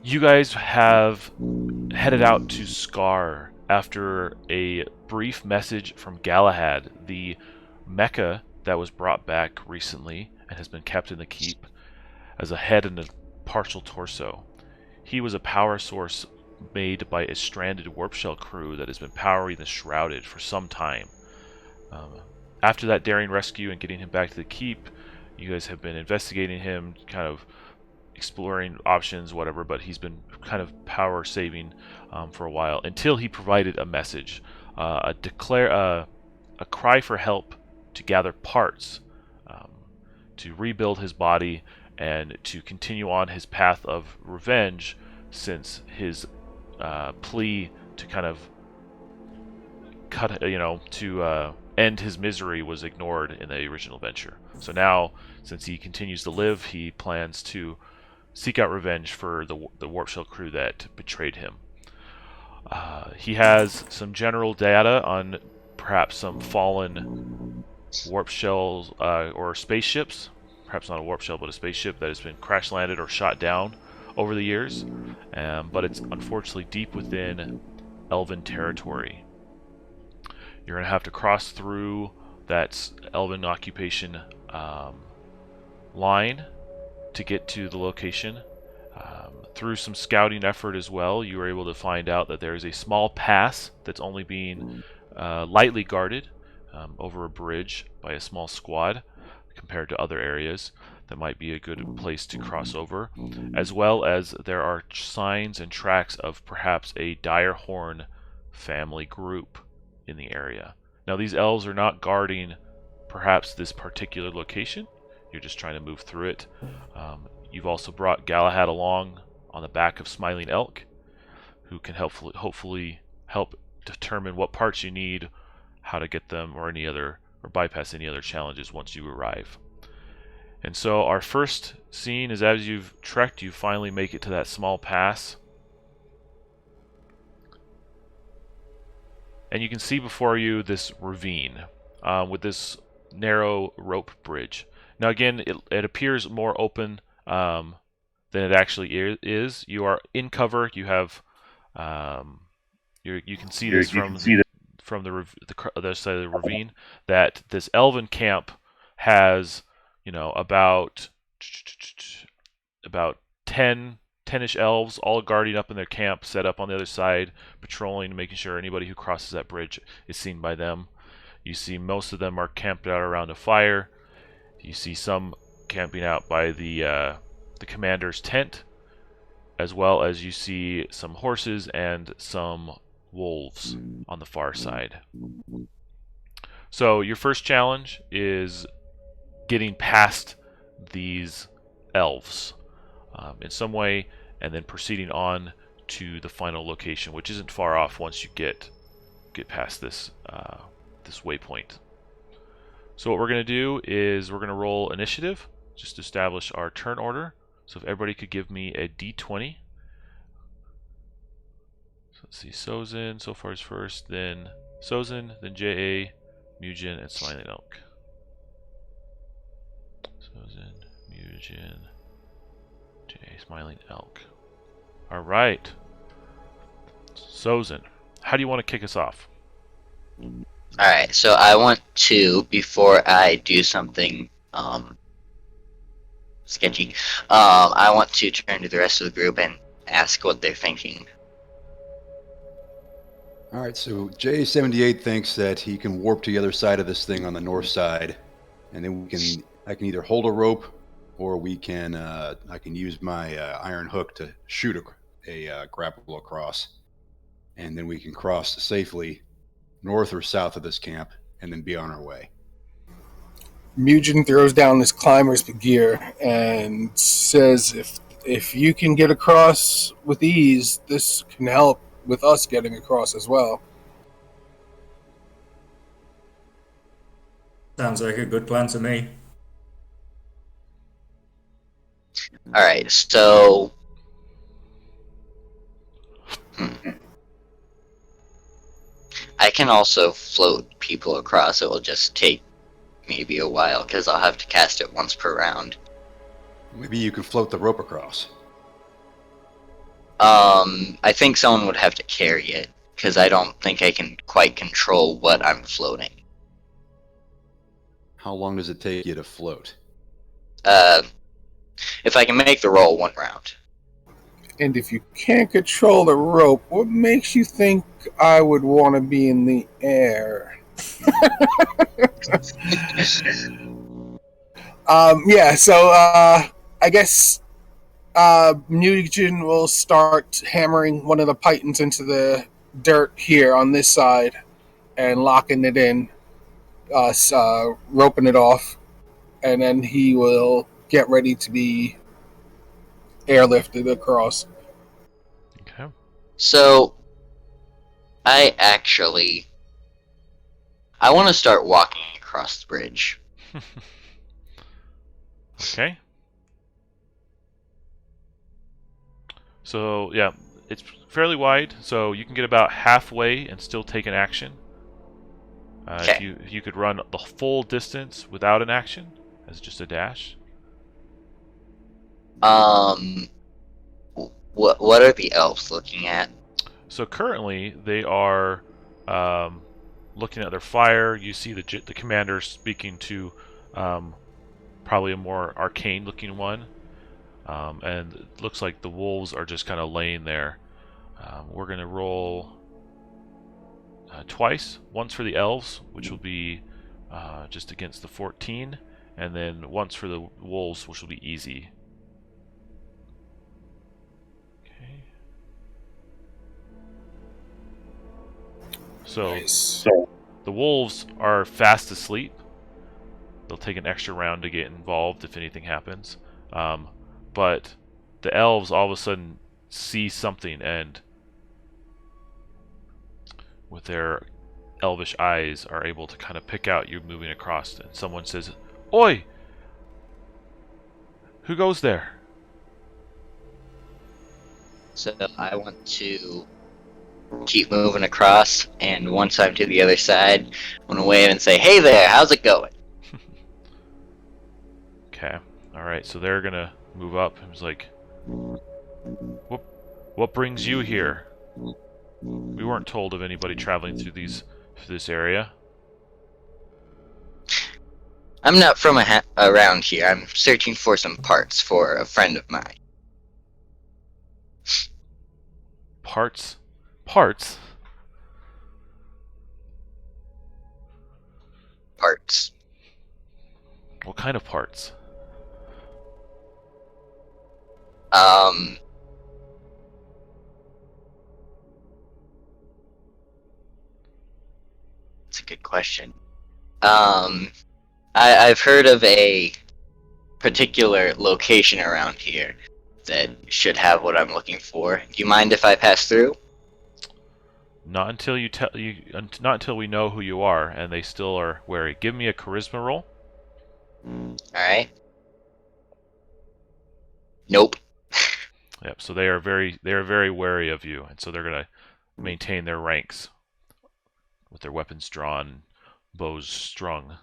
You guys have headed out to Skar after a brief message from Galahad, the mecha that was brought back recently and has been kept in the keep as a head and a partial torso. He was a power source made by a stranded warp shell crew that has been powering the Shrouded for some time. Um, After that daring rescue and getting him back to the keep, you guys have been investigating him, kind of exploring options, whatever, but he's been kind of power saving for a while until he provided a message, a cry for help to gather parts um, to rebuild his body and to continue on his path of revenge, since his plea to kind of end his misery was ignored in the original venture. So now, since he continues to live, he plans to seek out revenge for the warp shell crew that betrayed him. He has some general data on perhaps some fallen warp shells or spaceships, perhaps not a warp shell but a spaceship that has been crash landed or shot down over the years, but it's unfortunately deep within Elven Territory. You're going to have to cross through that Elven occupation line to get to the location. Through some scouting effort as well, you were able to find out that there is a small pass that's only being lightly guarded over a bridge by a small squad compared to other areas. That might be a good place to cross over, as well as there are signs and tracks of perhaps a Direhorn family group in the area. Now, these elves are not guarding perhaps this particular location. You're just trying to move through it. You've also brought Galahad along on the back of Smiling Elk, who can hopefully help determine what parts you need, how to get them, or bypass any other challenges once you arrive. And so our first scene is, as you've trekked, you finally make it to that small pass. And you can see before you this ravine with this narrow rope bridge. Now again, it appears more open than it actually is. You are in cover. You have you can see this from the other side of the ravine, that this elven camp has, about 10-ish elves all guarding up in their camp, set up on the other side, patrolling, making sure anybody who crosses that bridge is seen by them. You see most of them are camped out around a fire. You see some camping out by the commander's tent, as well as you see some horses and some wolves on the far side. So your first challenge is getting past these elves in some way, and then proceeding on to the final location, which isn't far off once you get past this this waypoint. So what we're going to do is we're going to roll initiative just to establish our turn order. So if everybody could give me a d20. So let's see, Sozin so far is first, then Sozin, then J.A., Mugen, and Smiling Elk. Sozin, Mugen, J.A., Smiling Elk. Alright. Sozin, how do you want to kick us off? Alright, so I want to, before I do something sketchy, I want to turn to the rest of the group and ask what they're thinking. All right, so J78 thinks that he can warp to the other side of this thing on the north side, and then I can either hold a rope, or I can use my iron hook to shoot a grapple across, and then we can cross safely north or south of this camp, and then be on our way. Mugen throws down his climber's gear and says, if you can get across with ease, this can help with us getting across as well. Sounds like a good plan to me. Alright, so I can also float people across. It will just take maybe a while because I'll have to cast it once per round. Maybe you can float the rope across. I think someone would have to carry it, because I don't think I can quite control what I'm floating. How long does it take you to float? If I can make the roll, 1 round. And if you can't control the rope, what makes you think I would want to be in the air? Yeah, so I guess Nugent will start hammering one of the pythons into the dirt here on this side and locking it in, roping it off, and then he will get ready to be airlifted across. Okay. So, I want to start walking across the bridge. Okay. So, yeah, it's fairly wide, so you can get about halfway and still take an action. Okay. If you could run the full distance without an action, as just a dash. What are the elves looking at? So currently, they are looking at their fire. You see the commander speaking to probably a more arcane-looking one. And it looks like the wolves are just kind of laying there. We're going to roll twice. Once for the elves, which will be just against the 14. And then once for the wolves, which will be easy. Okay. So, Nice. the wolves are fast asleep. They'll take an extra round to get involved if anything happens. But the elves all of a sudden see something, and with their elvish eyes are able to kind of pick out you moving across. And someone says, "Oi! Who goes there?" So I want to keep moving across, and once I'm to the other side, I'm going to wave and say, "Hey there, how's it going?" Okay. Alright, so they're gonna move up. It was like, what brings you here? We weren't told of anybody traveling through this area. I'm not from around here. I'm searching for some parts for a friend of mine. Parts? Parts? Parts. What kind of parts? That's a good question. I've heard of a particular location around here that should have what I'm looking for. Do you mind if I pass through? Not until not until we know who you are, and they still are wary. Give me a charisma roll. Alright. Nope. Yep. So they are very wary of you, and so they're gonna maintain their ranks with their weapons drawn, bows strung.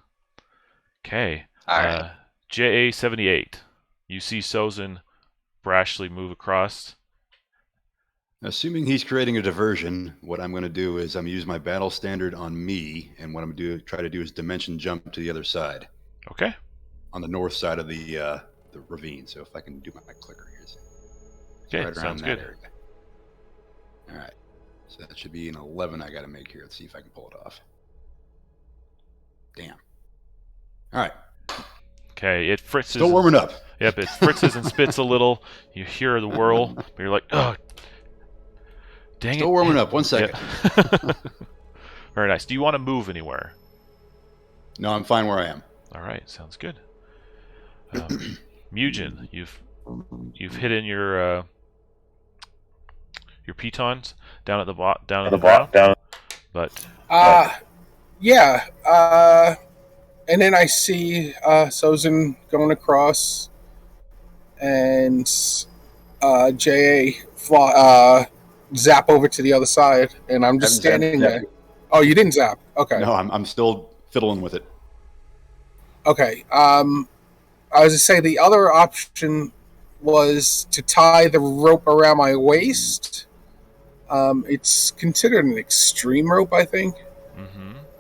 Okay. Alright. JA-78. You see Sozin brashly move across. Assuming he's creating a diversion, what I'm going to do is I'm going to use my battle standard on me, and what I'm going to try to do is dimension jump to the other side, Okay. on the north side of the ravine. So if I can do my clicker here. Okay, Right around sounds that good. area. All right. So that should be an 11 I got to make here. Let's see if I can pull it off. Damn. All right. Okay, it fritzes. Still warming up. Yep, it fritzes and spits a little. You hear the whirl, but you're like, oh, dang it. Still warming up. 1 second. Yeah. Very nice. Do you want to move anywhere? No, I'm fine where I am. All right, sounds good. Mugen, you've hidden your pitons down at the bottom. But yeah. And then I see Sozin going across, and JA zap over to the other side, and I'm just standing there. Oh, you didn't zap? Okay. No, I'm still fiddling with it. Okay. I was to say the other option was to tie the rope around my waist. It's considered an extreme rope, I think.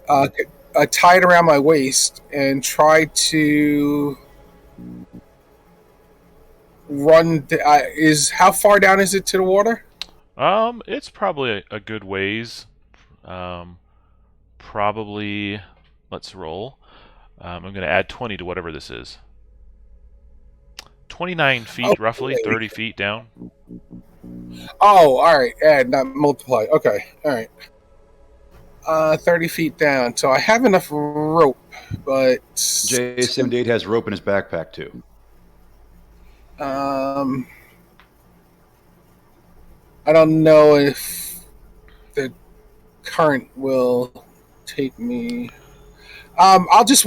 Tie it around my waist and try to run. How far down is it to the water? It's probably a good ways. Probably. Let's roll. I'm going to add 20 to whatever this is. 29 feet, roughly 30 feet down. Oh, all right. Add, not multiply. Okay, all right. 30 feet down. So I have enough rope, but J78 has rope in his backpack too. I don't know if the current will take me. I'll just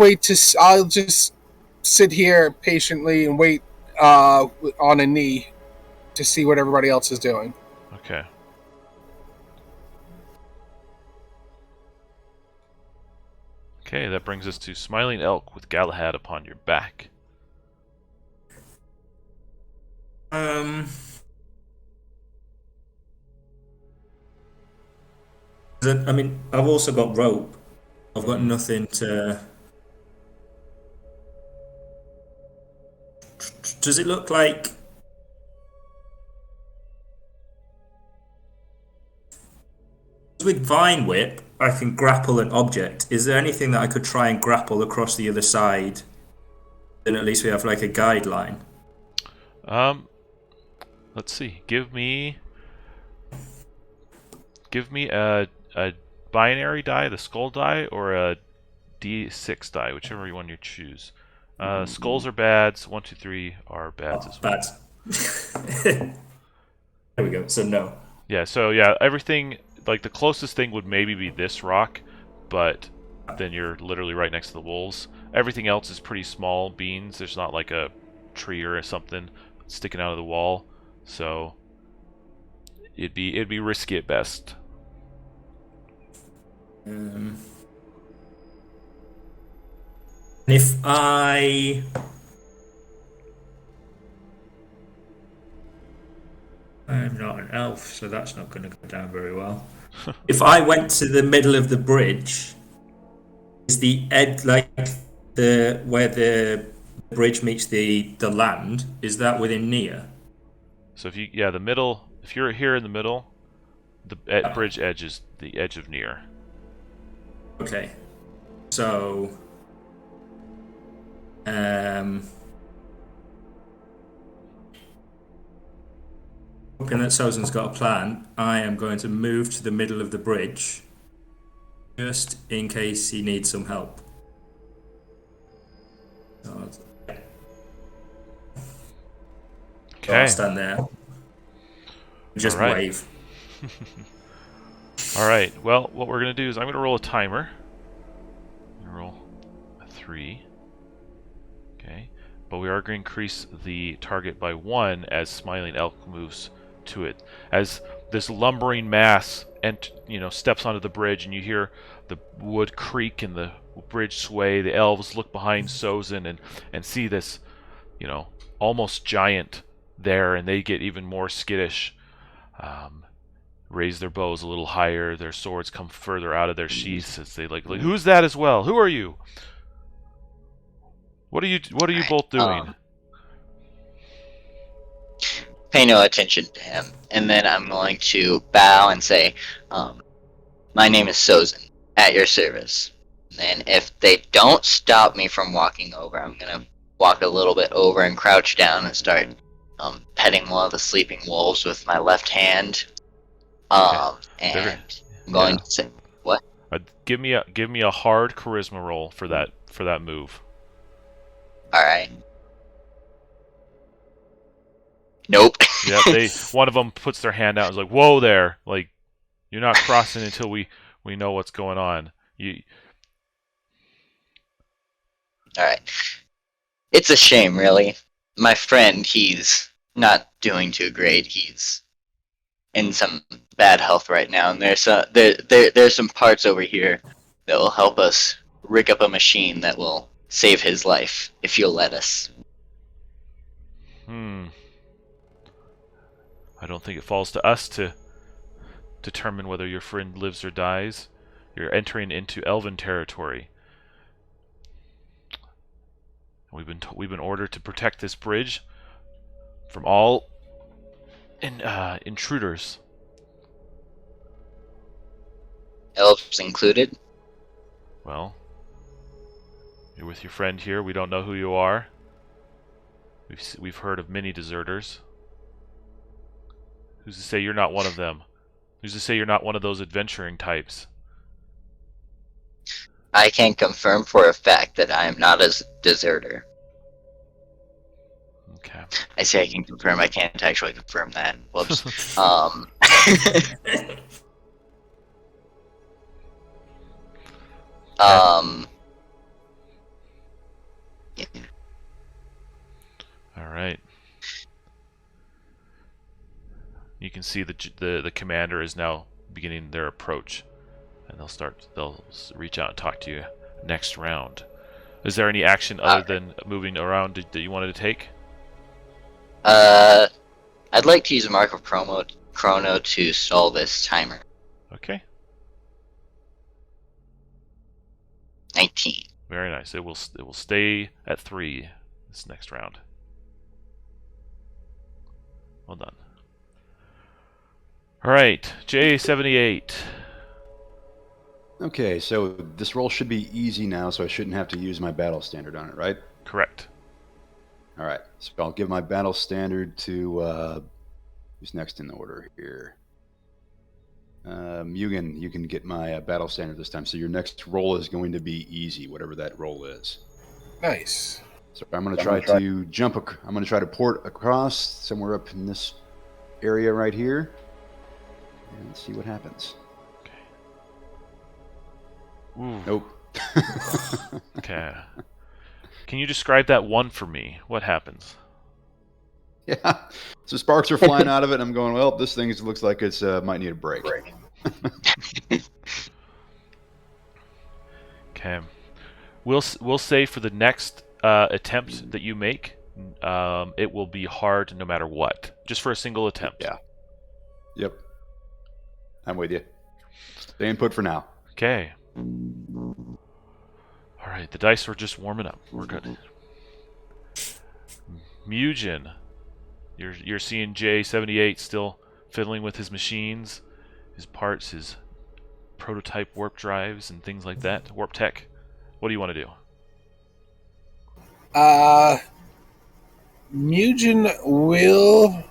sit here patiently and wait on a knee to see what everybody else is doing. Okay. Okay, that brings us to Smiling Elk with Galahad upon your back. I mean, I've also got rope. I've got nothing to... Does it look like... With Vine Whip, I can grapple an object. Is there anything that I could try and grapple across the other side? Then at least we have like a guideline. Let's see. Give me a binary die, the skull die, or a D6 die, whichever one you choose. Skulls are bads. 1, 2, 3 are bads as well. Bads. There we go. So no. Yeah. So yeah, everything like the closest thing would maybe be this rock, but then you're literally right next to the wolves. Everything else is pretty small beans. There's not like a tree or something sticking out of the wall, so it'd be risky at best. If I'm not an elf, so that's not going to go down very well. If I went to the middle of the bridge, is the edge like where the bridge meets the land? Is that within near? So if you're here in the middle, the bridge edge is the edge of near. Okay, so hoping that Sozin's got a plan, I am going to move to the middle of the bridge, just in case he needs some help. So, Okay. I'll stand there. Just All right. wave. Alright, well, what we're going to do is I'm going to roll a timer. I'm going to roll a 3. Okay. But we are going to increase the target by 1 as Smiling Elk moves to it. As this lumbering mass steps onto the bridge, and you hear the wood creak and the bridge sway, the elves look behind Sozin and see this, almost giant there, and they get even more skittish. Raise their bows a little higher, their swords come further out of their sheaths as they like who's that as well? Who are you? What are you both doing? Pay no attention to him, and then I'm going to bow and say, my name is Sozin, at your service. And if they don't stop me from walking over, I'm going to walk a little bit over and crouch down and start petting one of the sleeping wolves with my left hand. And I'm going to say, what? Give me a hard charisma roll for that move. All right. Nope. Yeah, one of them puts their hand out and is like, "Whoa there! Like, you're not crossing until we know what's going on." All right. It's a shame, really. My friend, he's not doing too great. He's in some bad health right now, and there's some parts over here that will help us rig up a machine that will save his life if you'll let us. I don't think it falls to us to determine whether your friend lives or dies. You're entering into Elven Territory. We've been ordered to protect this bridge from all intruders. Elves included. Well, you're with your friend here. We don't know who you are. We've heard of many deserters. Who's to say you're not one of them? Who's to say you're not one of those adventuring types? I can confirm for a fact that I am not a deserter. Okay. I say I can confirm. I can't actually confirm that. Whoops. Yeah. All right. You can see the commander is now beginning their approach, and they'll reach out and talk to you next round. Is there any action other than moving around that you wanted to take? I'd like to use a mark of chrono to stall this timer. Okay. 19. Very nice. It will stay at 3 this next round. Well done. All right, J78. Okay, so this roll should be easy now, so I shouldn't have to use my battle standard on it, right? Correct. All right, so I'll give my battle standard to who's next in the order here. Mugen, you can get my battle standard this time. So your next roll is going to be easy, whatever that roll is. Nice. So I'm going to try to jump. I'm going to try to port across somewhere up in this area right here, and see what happens. Ooh. Nope. Okay. Can you describe that one for me? What happens? Yeah. So sparks are flying out of it. And I'm going, well, this thing looks like it's might need a break. Okay. We'll say for the next attempt that you make, it will be hard no matter what. Just for a single attempt. Yeah. Yep. I'm with you. Stay put for now. Okay. All right. The dice are just warming up. We're good. Mugen. You're seeing J78 still fiddling with his machines, his parts, his prototype warp drives and things like that. Warp tech. What do you want to do? Mugen will,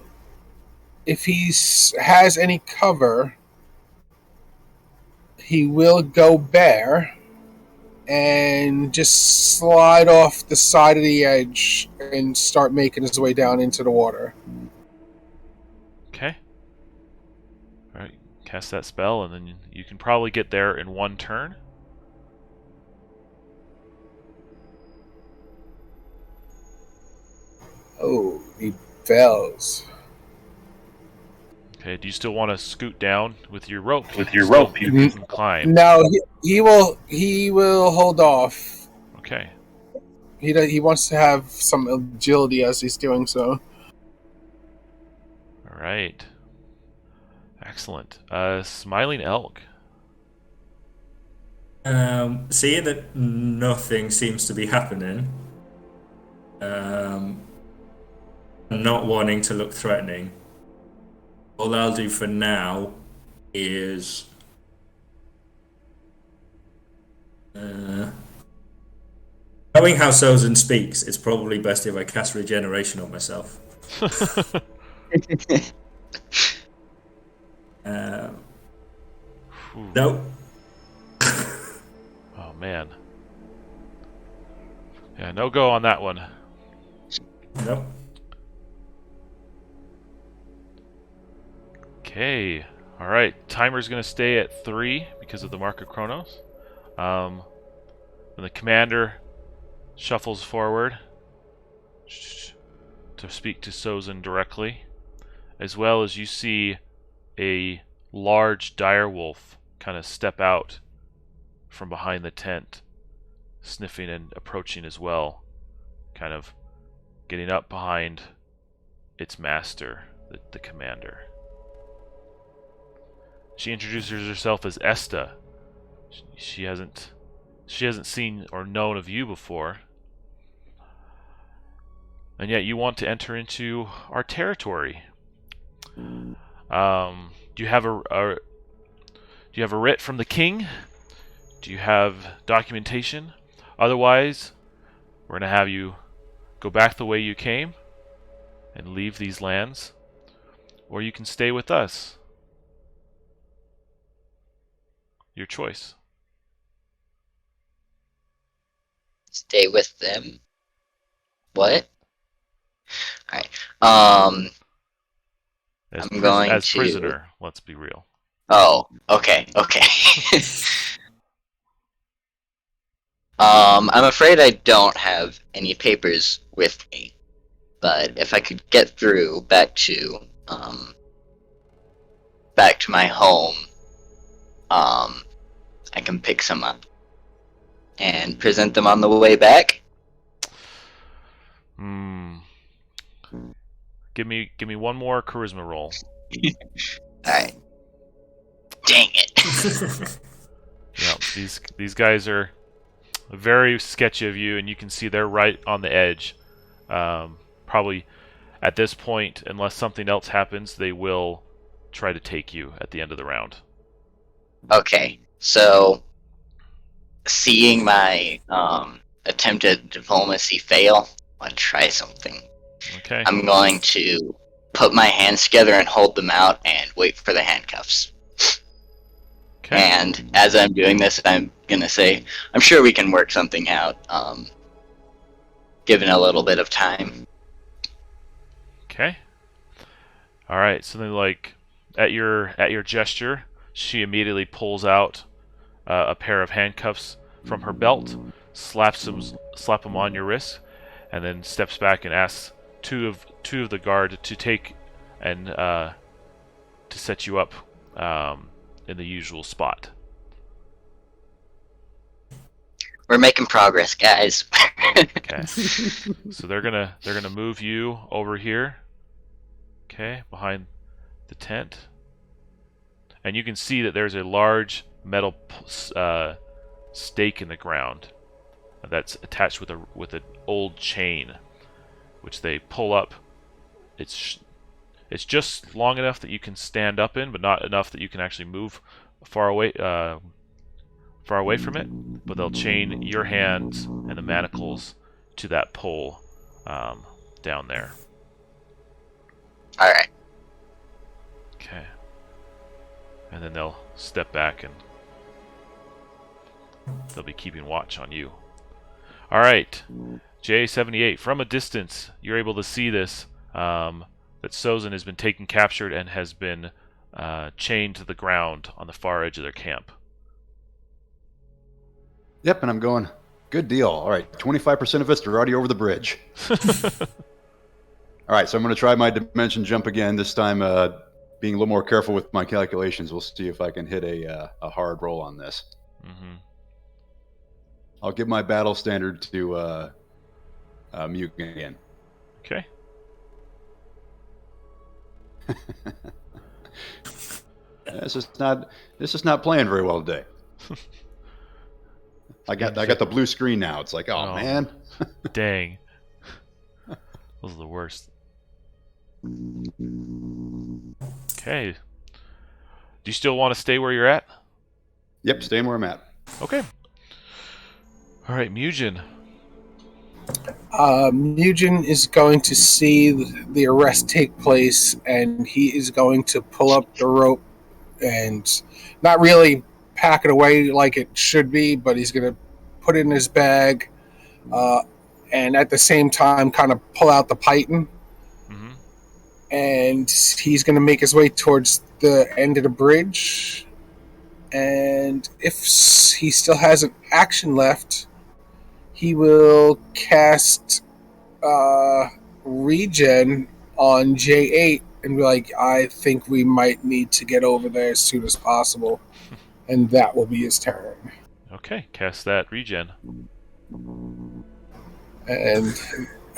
if he has any cover, he will go bare and just slide off the side of the edge and start making his way down into the water. Okay. All right. Cast that spell, and then you can probably get there in one turn. Oh, he fails. Okay. Do you still want to scoot down with your rope? With your rope, you can climb. No, he will hold off. Okay. He wants to have some agility as he's doing so. All right. Excellent. Smiling Elk. Seeing that nothing seems to be happening, not wanting to look threatening, all I'll do for now is knowing how Sozin speaks, it's probably best if I cast regeneration on myself. No. Oh man. Yeah, no go on that one. No. Okay. All right. Timer's going to stay at 3 because of the Mark of Chronos. When the commander shuffles forward to speak to Sozin directly, as well as you see a large direwolf kind of step out from behind the tent, sniffing and approaching as well, kind of getting up behind its master the commander. She introduces herself as Esta. She hasn't seen or known of you before. And yet you want to enter into our territory. Do you have a writ from the king? Do you have documentation? Otherwise, we're going to have you go back the way you came and leave these lands, or you can stay with us. Your choice. Stay with them. What? Alright. I'm going as to... prisoner, let's be real. Oh, okay. I'm afraid I don't have any papers with me, but if I could get through back to my home, I can pick some up and present them on the way back. Give me one more charisma roll. Alright. Dang it. Yeah, these guys are very sketchy of you, and you can see they're right on the edge. Probably at this point, unless something else happens, they will try to take you at the end of the round. Okay, so seeing my attempt at diplomacy fail, I want to try something. Okay. I'm going to put my hands together and hold them out and wait for the handcuffs. Okay. And as I'm doing this, I'm going to say, I'm sure we can work something out, given a little bit of time. Okay. All right. So then, like, at your gesture, she immediately pulls out a pair of handcuffs from her belt, slap them on your wrist, and then steps back and asks two of the guard to take and to set you up in the usual spot. We're making progress, guys. Okay. So they're gonna move you over here. Okay, behind the tent, and you can see that there's a large metal stake in the ground that's attached with an old chain, which they pull up. It's just long enough that you can stand up in, but not enough that you can actually move far away from it. But they'll chain your hands and the manacles to that pole down there. All right. Okay. And then they'll step back and they'll be keeping watch on you. All right. J78, from a distance, you're able to see this, that Sozin has been captured and has been chained to the ground on the far edge of their camp. Yep, and I'm going, good deal. All right, 25% of us are already over the bridge. All right, so I'm going to try my dimension jump again, this time being a little more careful with my calculations. We'll see if I can hit a hard roll on this. Mm-hmm. I'll give my battle standard to Mute again. Okay. This is not playing very well today. I got the blue screen now. It's like, oh man. Dang. Those are the worst. Okay. Do you still want to stay where you're at? Yep, staying where I'm at. Okay. All right, Mugen. Mugen is going to see the arrest take place, and he is going to pull up the rope and not really pack it away like it should be, but he's going to put it in his bag and at the same time kind of pull out the python. Mm-hmm. And he's going to make his way towards the end of the bridge. And if he still has an action left, he will cast regen on J8 and be like, I think we might need to get over there as soon as possible. And that will be his turn. Okay, cast that regen. And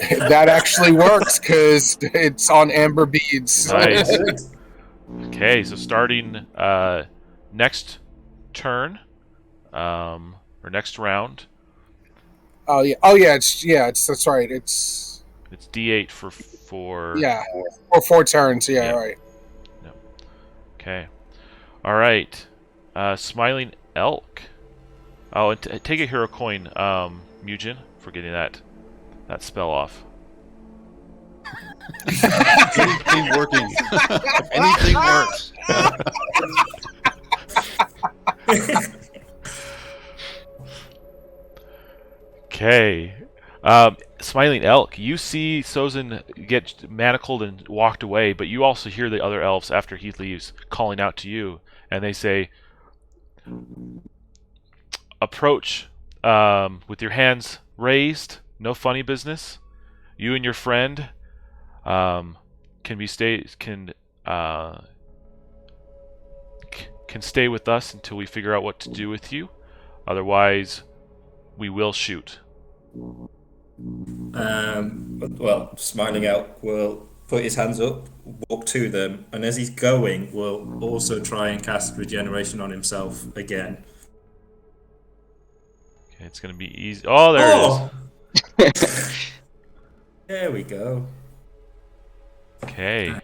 That actually works because it's on amber beads. Nice. Okay, so starting next turn, or next round, Oh yeah, it's that's right. It's D8 for yeah, or 4 turns. Yeah, Yeah. right. Okay. All right. Smiling Elk. Oh, and take a hero coin, Mugen, for getting that spell off. Anything working. Anything works. Okay. Smiling Elk, you see Sozin get manacled and walked away, but you also hear the other elves after he leaves calling out to you, and they say, approach with your hands raised, no funny business. You and your friend can stay with us until we figure out what to do with you. Otherwise, we will shoot. Well, Smiling Elk will put his hands up, walk to them, and as he's going, will also try and cast regeneration on himself again. Okay, it's going to be easy. Oh, there it is. There we go. Okay.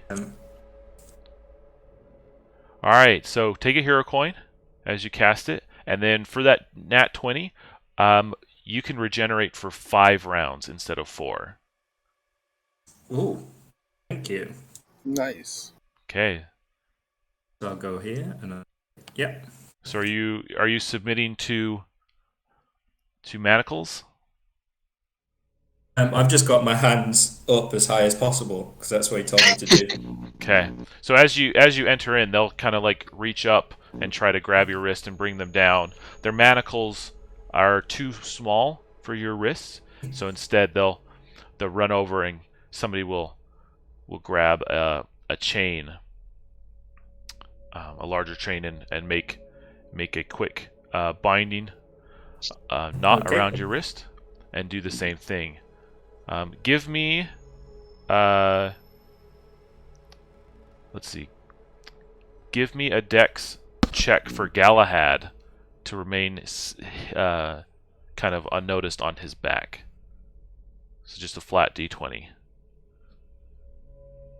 Alright, so take a hero coin as you cast it, and then for that nat 20, you can regenerate for 5 rounds instead of 4. Ooh, thank you. Nice. Okay. So I'll go here and yeah. So are you submitting to manacles? I've just got my hands up as high as possible because that's what he told me to do. Okay. So as you enter in, they'll kind of like reach up and try to grab your wrist and bring them down. Their manacles are too small for your wrists, so instead they'll run over and somebody will grab a chain, a larger chain, and make a quick binding knot around your wrist, and do the same thing. Give me let's see. Give me a dex check for Galahad to remain kind of unnoticed on his back. So just a flat d20.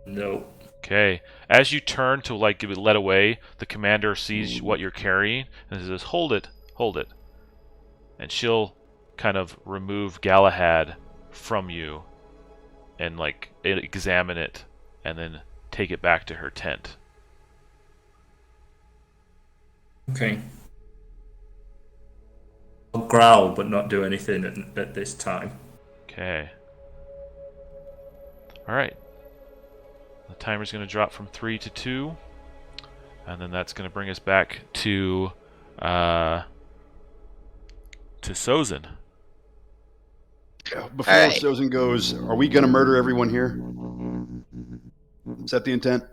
No. Okay. As you turn to like give it let away, the commander sees what you're carrying and says, "Hold it, hold it." And she'll kind of remove Galahad from you and like examine it and then take it back to her tent. Okay. I'll growl but not do anything at this time. Okay. Alright. The timer's going to drop from 3 to 2. And then that's going to bring us back to Sozin. Before Alright. Sozin goes, are we going to murder everyone here? Is that the intent?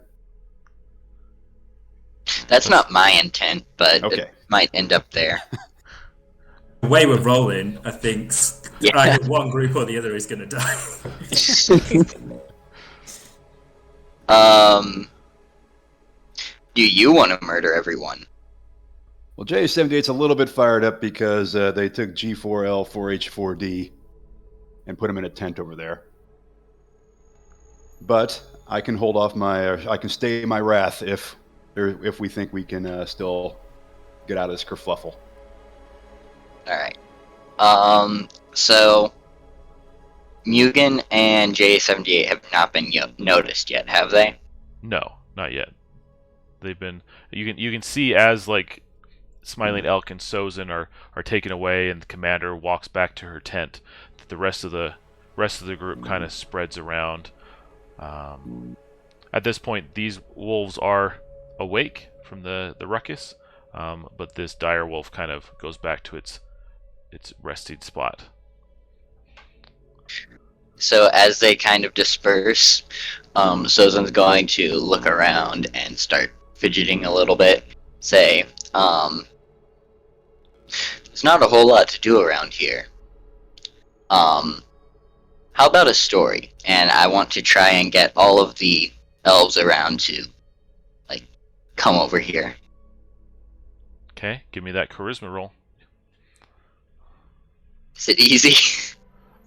That's not my intent, but Okay. it might end up there. The way we're rolling, I think Yeah. either one group or the other is going to die. Do you want to murder everyone? Well, J78's a little bit fired up because they took G4L, 4H4D, and put him in a tent over there. But I can hold off I can stay my wrath if we think we can still get out of this kerfluffle. Alright. So Mugen and J78 have not been noticed yet, have they? No, not yet. They've been. You can see as like Smiling Elk and Sozin are taken away, and the commander walks back to her tent. That the rest of the group kind of spreads around. At this point, these wolves are awake from the ruckus, but this dire wolf kind of goes back to its resting spot. So as they kind of disperse, Sozin's going to look around and start fidgeting a little bit. Say, there's not a whole lot to do around here. how about a story? And I want to try and get all of the elves around to, like, come over here. Okay, give me that charisma roll. Is it easy?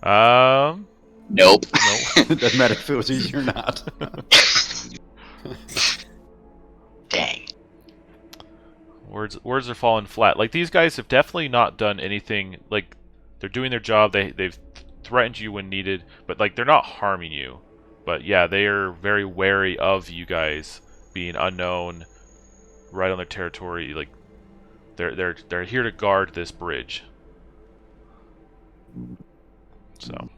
Nope. No. It doesn't matter if it was easy or not. Dang. Words are falling flat. Like, these guys have definitely not done anything. Like, they're doing their job. They've threatened you when needed, but like they're not harming you. But yeah, they are very wary of you guys being unknown, right on their territory. Like, they're here to guard this bridge. So,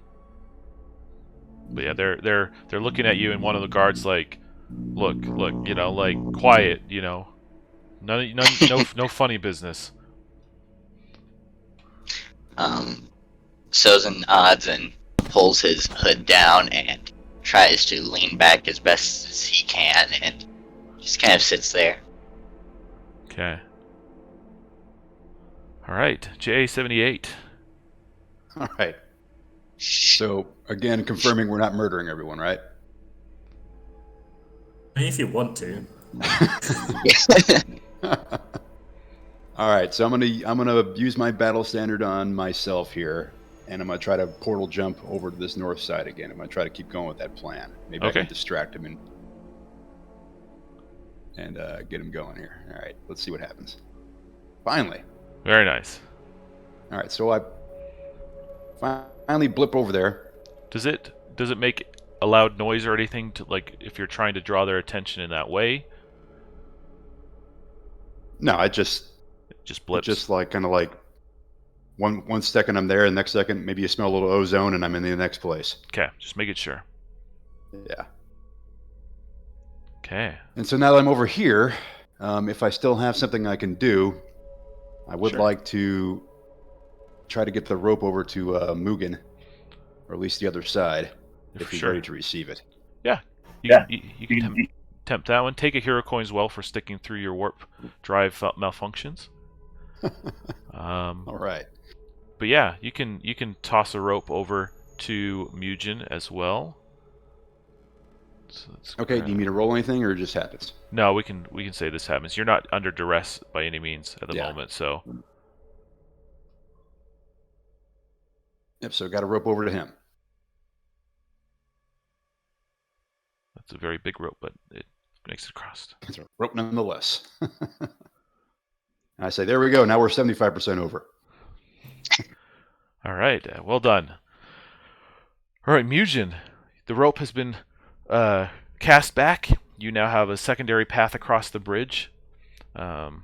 but yeah, they're looking at you, and one of the guards like, look, you know, like, quiet, you know, no funny business. Sozin nods and pulls his hood down and tries to lean back as best as he can, and just kind of sits there. Okay. All right, JA78. All right. So, again, confirming we're not murdering everyone, right? I mean, if you want to. All right, so I'm gonna use my battle standard on myself here, and I'm gonna try to portal jump over to this north side again. I'm gonna try to keep going with that plan. Maybe I Okay. can distract him and get him going here. All right, let's see what happens. Finally. Very nice. All right, so I finally blip over there. Does it make a loud noise or anything to, like, if you're trying to draw their attention in that way? No, it just Blips. just like kind of like one second I'm there, and the next second maybe you smell a little ozone, and I'm in the next place. Okay, just make it sure. Yeah. Okay. And so now that I'm over here, if I still have something I can do, I would Sure. like to try to get the rope over to Mugen, or at least the other side, if he's Sure. ready to receive it. You can tempt that one. Take a hero coin as well for sticking through your warp drive malfunctions. All right. But yeah, you can toss a rope over to Mugen as well. So let's Okay, do you need me to roll anything, or it just happens? No, we can say this happens. You're not under duress by any means at the Yeah. moment, so Yep, so got a rope over to him. that's a very big rope, but it makes it across. It's a rope nonetheless. And I say, there we go, now we're 75% over. All right, well done. All right, Mugen, the rope has been cast back. You now have a secondary path across the bridge. Mugen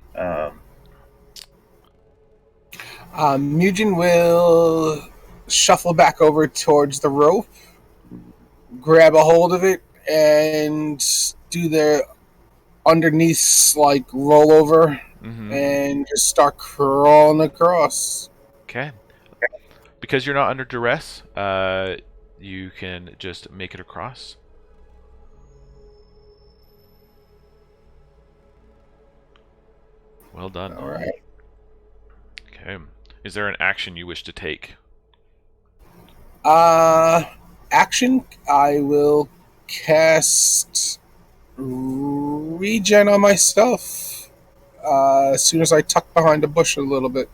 will shuffle back over towards the rope, grab a hold of it, and do their underneath like rollover, and just start crawling across. Okay. Because you're not under duress, you can just make it across. Well done. All right. Okay. Is there an action you wish to take? Action. I will cast regen on my stuff as soon as I tuck behind a bush a little bit.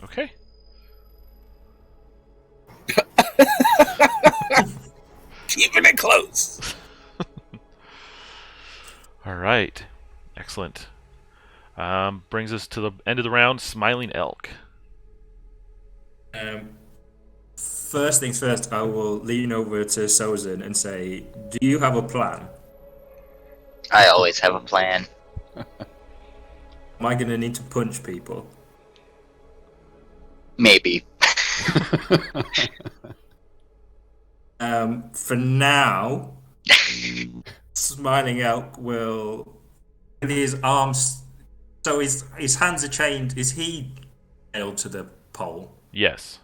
Okay. Keeping it close. All right. Excellent. Brings us to the end of the round. Smiling Elk. First things first, I will lean over to Sozin and say, do you have a plan? I always have a plan. Am I going to need to punch people? Maybe. For now, Smiling Elk will, with his arms, so his hands are chained. Is he nailed to the pole? Yes.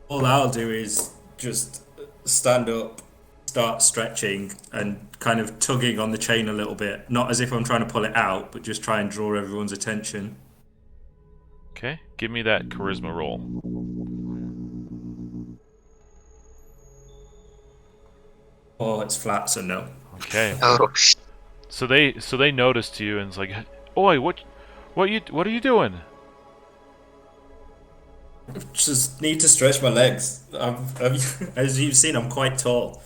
All I'll do is just stand up, start stretching, and kind of tugging on the chain a little bit. Not as if I'm trying to pull it out, but just try and draw everyone's attention. Okay, give me that charisma roll. Oh, it's flat, so no. Okay. Oh, So they noticed you and it's like, "Oi, what are you doing?" Just need to stretch my legs. As you've seen, I'm quite tall.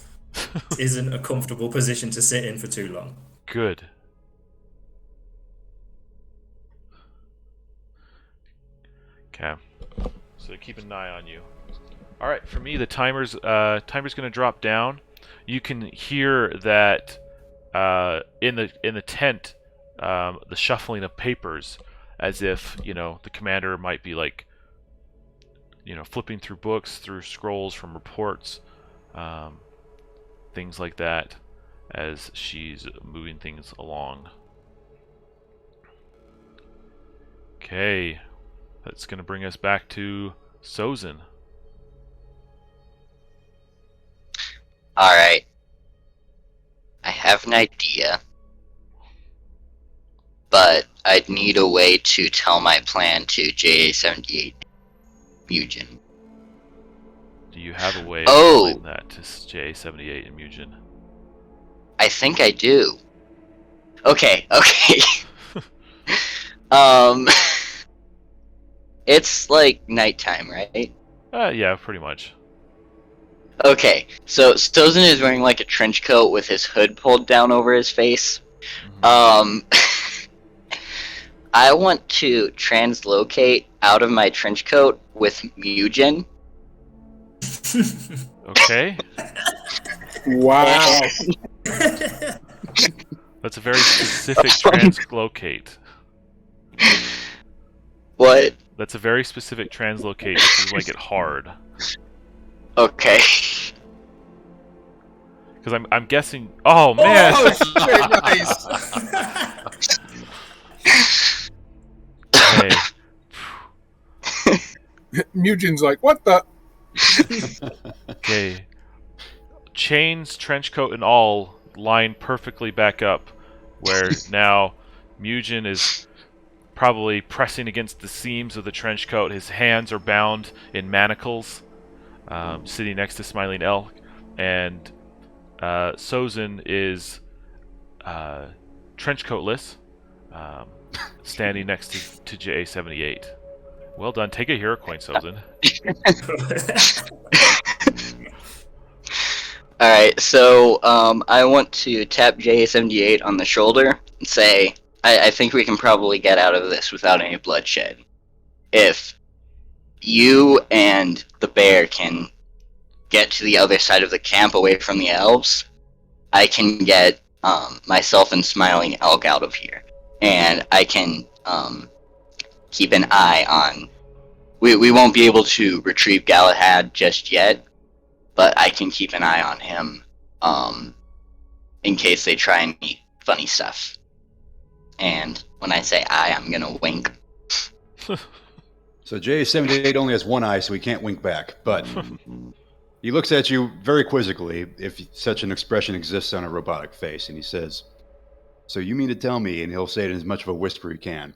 It isn't a comfortable position to sit in for too long. Good. Okay. So they're keeping an eye on you. All right, for me, the timer's going to drop down. You can hear that in the tent, the shuffling of papers, as if the commander might be like, flipping through books, through scrolls from reports, things like that, as she's moving things along. Okay, that's going to bring us back to Sozin. alright. I have an idea. But I'd need a way to tell my plan to JA78 Mugen. Do you have a way of Oh. explaining that to J78 and Mugen? I think I do. Okay. It's like nighttime, right? Yeah, pretty much. Okay, so Stozen is wearing like a trench coat with his hood pulled down over his face. I want to translocate out of my trench coat with Mugen. Okay. Wow. That's a very specific translocate. What? That's a very specific translocate. This is like it hard. Okay. Because I'm guessing. Oh man! Oh, shit, nice. Okay. Mugen's like, what the? Okay. Chains, trench coat, and all line perfectly back up. Where now Mugen is probably pressing against the seams of the trench coat. His hands are bound in manacles, sitting next to Smiling Elk, and Sozin is trench coatless, standing next to JA78. Well done. Take a hero coin, Sozin. Alright, so I want to tap JA78 on the shoulder and say, I think we can probably get out of this without any bloodshed. If you and the bear can get to the other side of the camp away from the elves, I can get myself and Smiling Elk out of here. And I can keep an eye on... We won't be able to retrieve Galahad just yet, but I can keep an eye on him in case they try any funny stuff. And when I say eye, I'm gonna wink. So J78 only has one eye, so he can't wink back. But he looks at you very quizzically, if such an expression exists on a robotic face, and he says, "So you mean to tell me," and he'll say it in as much of a whisper he can,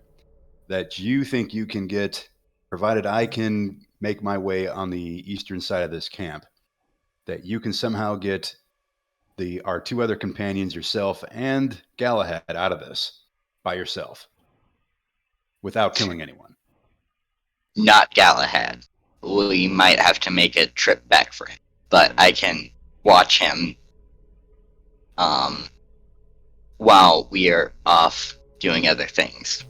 "that you think you can get, provided I can make my way on the eastern side of this camp, that you can somehow get our two other companions, yourself and Galahad, out of this by yourself without killing anyone?" Not Galahad. We might have to make a trip back for him, but I can watch him while we are off doing other things.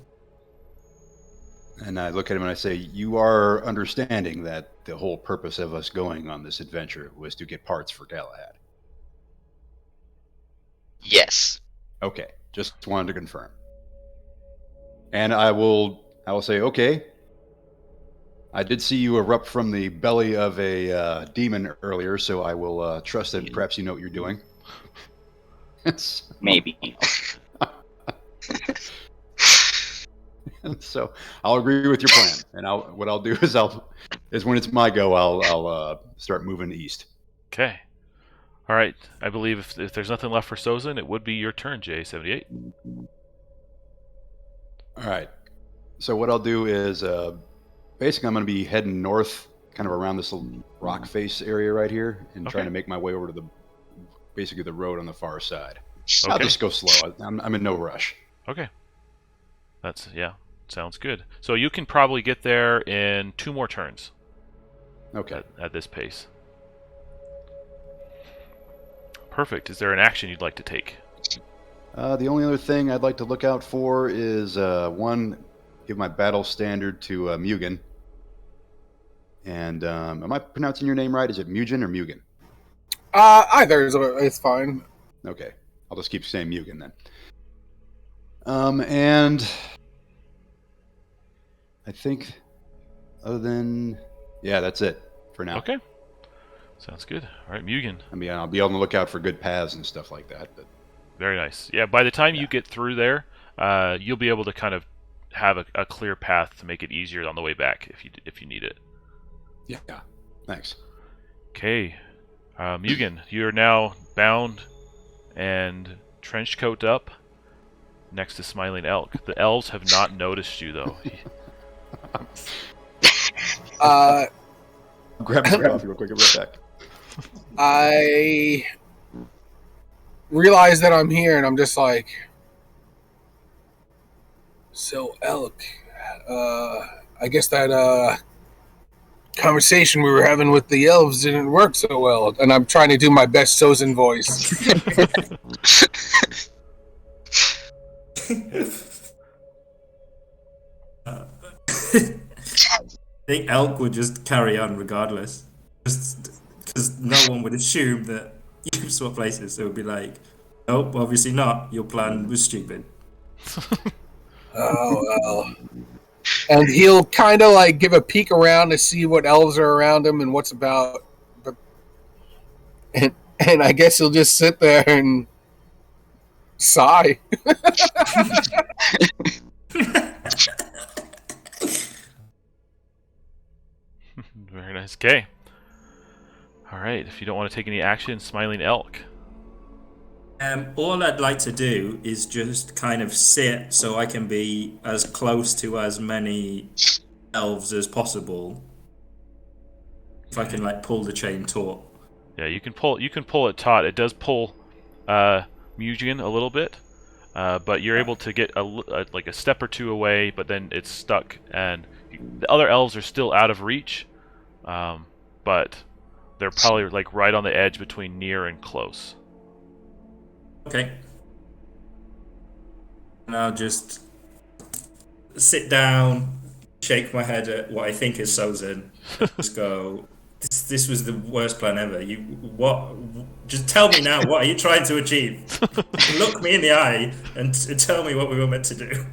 And I look at him and I say, "You are understanding that the whole purpose of us going on this adventure was to get parts for Galahad?" Yes. Okay, just wanted to confirm. And I will say, "Okay, I did see you erupt from the belly of a demon earlier, so I will trust that perhaps you know what you're doing." Maybe. So I'll agree with your plan, and what I'll do is when it's my go, I'll start moving east. Okay. All right. I believe if there's nothing left for Sozin, it would be your turn, J78. All right. So what I'll do is basically, I'm going to be heading north, kind of around this little rock face area right here, and trying to make my way over to basically the road on the far side. Okay. I'll just go slow. I'm in no rush. Okay. Sounds good. So you can probably get there in 2 more turns. Okay. At this pace. Perfect. Is there an action you'd like to take? The only other thing I'd like to look out for is one, give my battle standard to Mugen. And am I pronouncing your name right? Is it Mugen or Mugen? Either is fine. Okay, I'll just keep saying Mugen then. And I think, other than that's it for now. Okay. Sounds good. All right, Mugen. I mean, I'll be on the lookout for good paths and stuff like that. But Very nice. Yeah, by the time you get through there, you'll be able to kind of have a clear path to make it easier on the way back if you need it. yeah, thanks. Okay, Mugen, you're now bound and trench coat up next to Smiling Elk. The elves have not noticed you though. Grab some coffee real quick. I'll be right back. I realize that I'm here, and I'm just like, so Elk, I guess that conversation we were having with the elves didn't work so well, and I'm trying to do my best Sozin voice. I think Elk would just carry on regardless, just because no one would assume that you swap places. So it would be like, nope, obviously not. Your plan was stupid. Oh well. And he'll kind of like give a peek around to see what elves are around him and what's about. But and I guess he'll just sit there and sigh. Very nice. Okay. All right. If you don't want to take any action, Smiling Elk. All I'd like to do is just kind of sit so I can be as close to as many elves as possible. If I can like pull the chain taut. Yeah, you can pull it taut. It does pull Mugen a little bit, but you're able to get like a step or two away, but then it's stuck, and the other elves are still out of reach, but they're probably like right on the edge between near and close. Okay. And I'll just sit down, shake my head at what I think is Sozin, just go, this was the worst plan ever. Just tell me now, what are you trying to achieve? Look me in the eye and tell me what we were meant to do.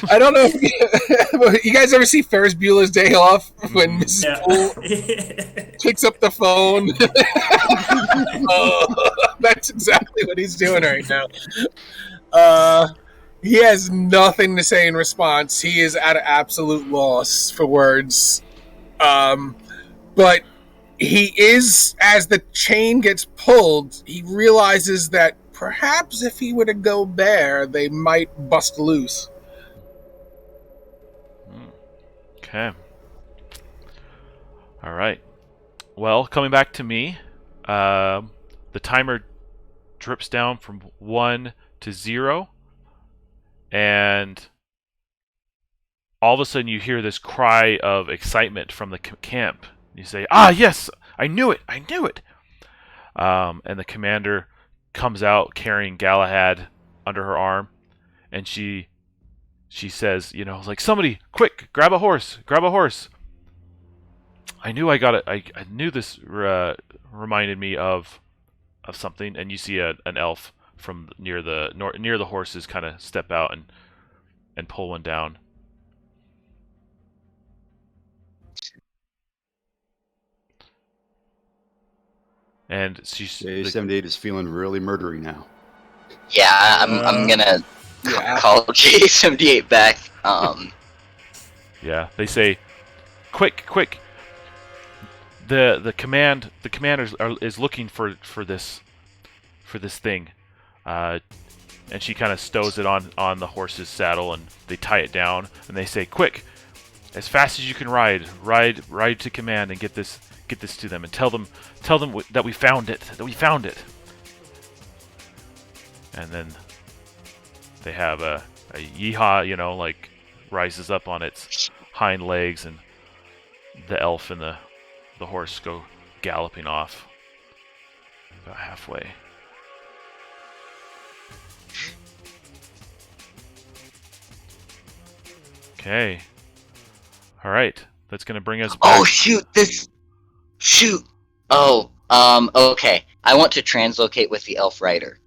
I don't know if you guys ever see Ferris Bueller's Day Off when Mrs. Poole picks up the phone. That's exactly what he's doing right now. He has nothing to say in response. He is at an absolute loss for words. But he is, as the chain gets pulled, he realizes that perhaps if he were to go bare, they might bust loose. Okay. All right. Well, coming back to me, the timer drips down from 1 to 0, and all of a sudden you hear this cry of excitement from the camp. You say, "Ah, yes! I knew it! I knew it!" And the commander comes out carrying Galahad under her arm, and she says, like, "Somebody, quick, grab a horse! Grab a horse!" I knew I got it. I knew this reminded me of something. And you see an elf from near the horses kind of step out and pull one down. And J78 is feeling really murdery now. Yeah, I'm gonna call J78 back. Yeah, they say, quick! The commander is looking for this thing. and she kind of stows it on the horse's saddle, and they tie it down, and they say, "Quick, as fast as you can ride to command, and get this to them, and tell them that we found it, And then they have a yeehaw, like rises up on its hind legs, and the elf and the horse go galloping off about halfway. Okay. All right. That's going to bring us back. Oh, shoot. Oh, okay. I want to translocate with the elf rider.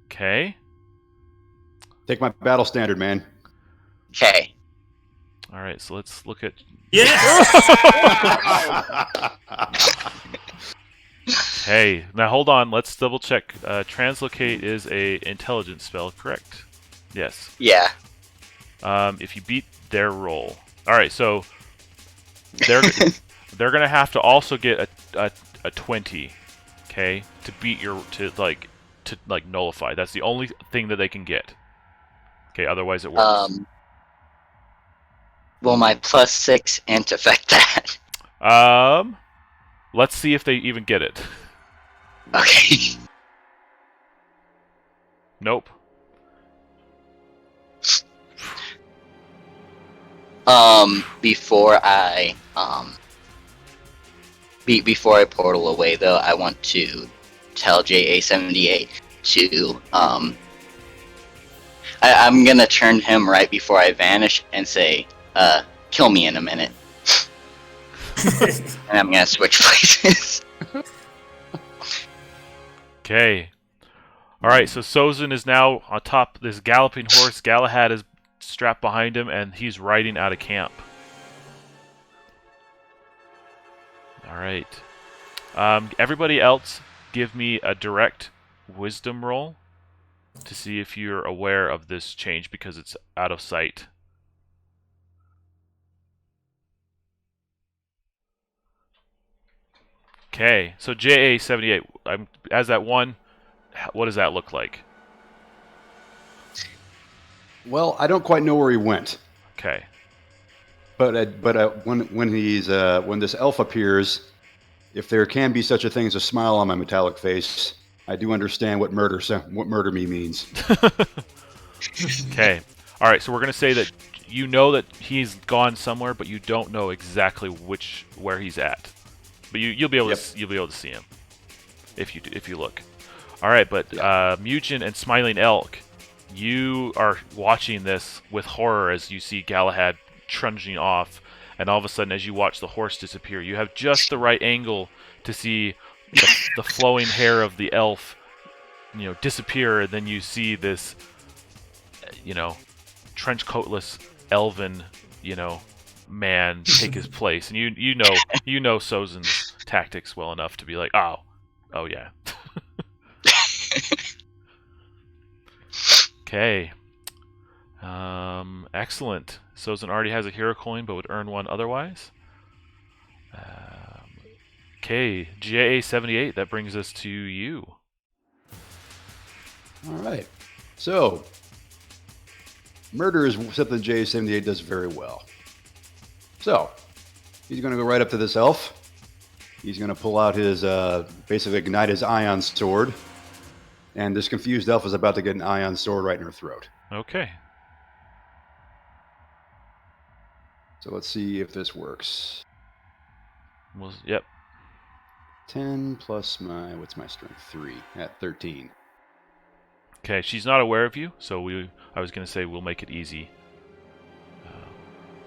Okay. Take my battle standard, man. Okay. All right, so let's look at... Yes! Hey, now hold on. Let's double check. Translocate is a intelligence spell, correct? Yes. Yeah. If you beat their roll. All right, so they're going to have to also get a 20, okay, to beat your to nullify. That's the only thing that they can get. Okay, otherwise it works. Will my +6 int affect that? Let's see if they even get it. Okay. Nope. Before I portal away, though, I want to tell JA78 to I'm gonna turn him right before I vanish and say, kill me in a minute. And I'm gonna switch places. Okay. Alright, so Sozin is now on top this galloping horse. Galahad is strapped behind him, and he's riding out of camp. Alright. Everybody else, give me a direct wisdom roll to see if you're aware of this change, because it's out of sight. Okay, so JA78, as that one, what does that look like? Well, I don't quite know where he went. Okay. But when this elf appears, if there can be such a thing as a smile on my metallic face, I do understand what murder me means. Okay. All right. So we're gonna say that you know that he's gone somewhere, but you don't know exactly where he's at. But you'll be able to see him if you look. All right. But Mugen and Smiling Elk, you are watching this with horror as you see Galahad trudging off, and all of a sudden, as you watch the horse disappear, you have just the right angle to see the flowing hair of the elf, disappear, and then you see this, trench coatless elven, man take his place, and you know Sozin's tactics well enough to be like, oh yeah. Okay. Excellent. Sozin already has a hero coin, but would earn one otherwise. Okay, GA78, that brings us to you. All right. So, murder is something JA78 does very well. So, he's going to go right up to this elf. He's going to pull out his, basically ignite his ion sword. And this confused elf is about to get an ion sword right in her throat. Okay. So let's see if this works. Yep. 10 plus what's my strength? 3 at 13. Okay, she's not aware of you, so I was going to say we'll make it easy.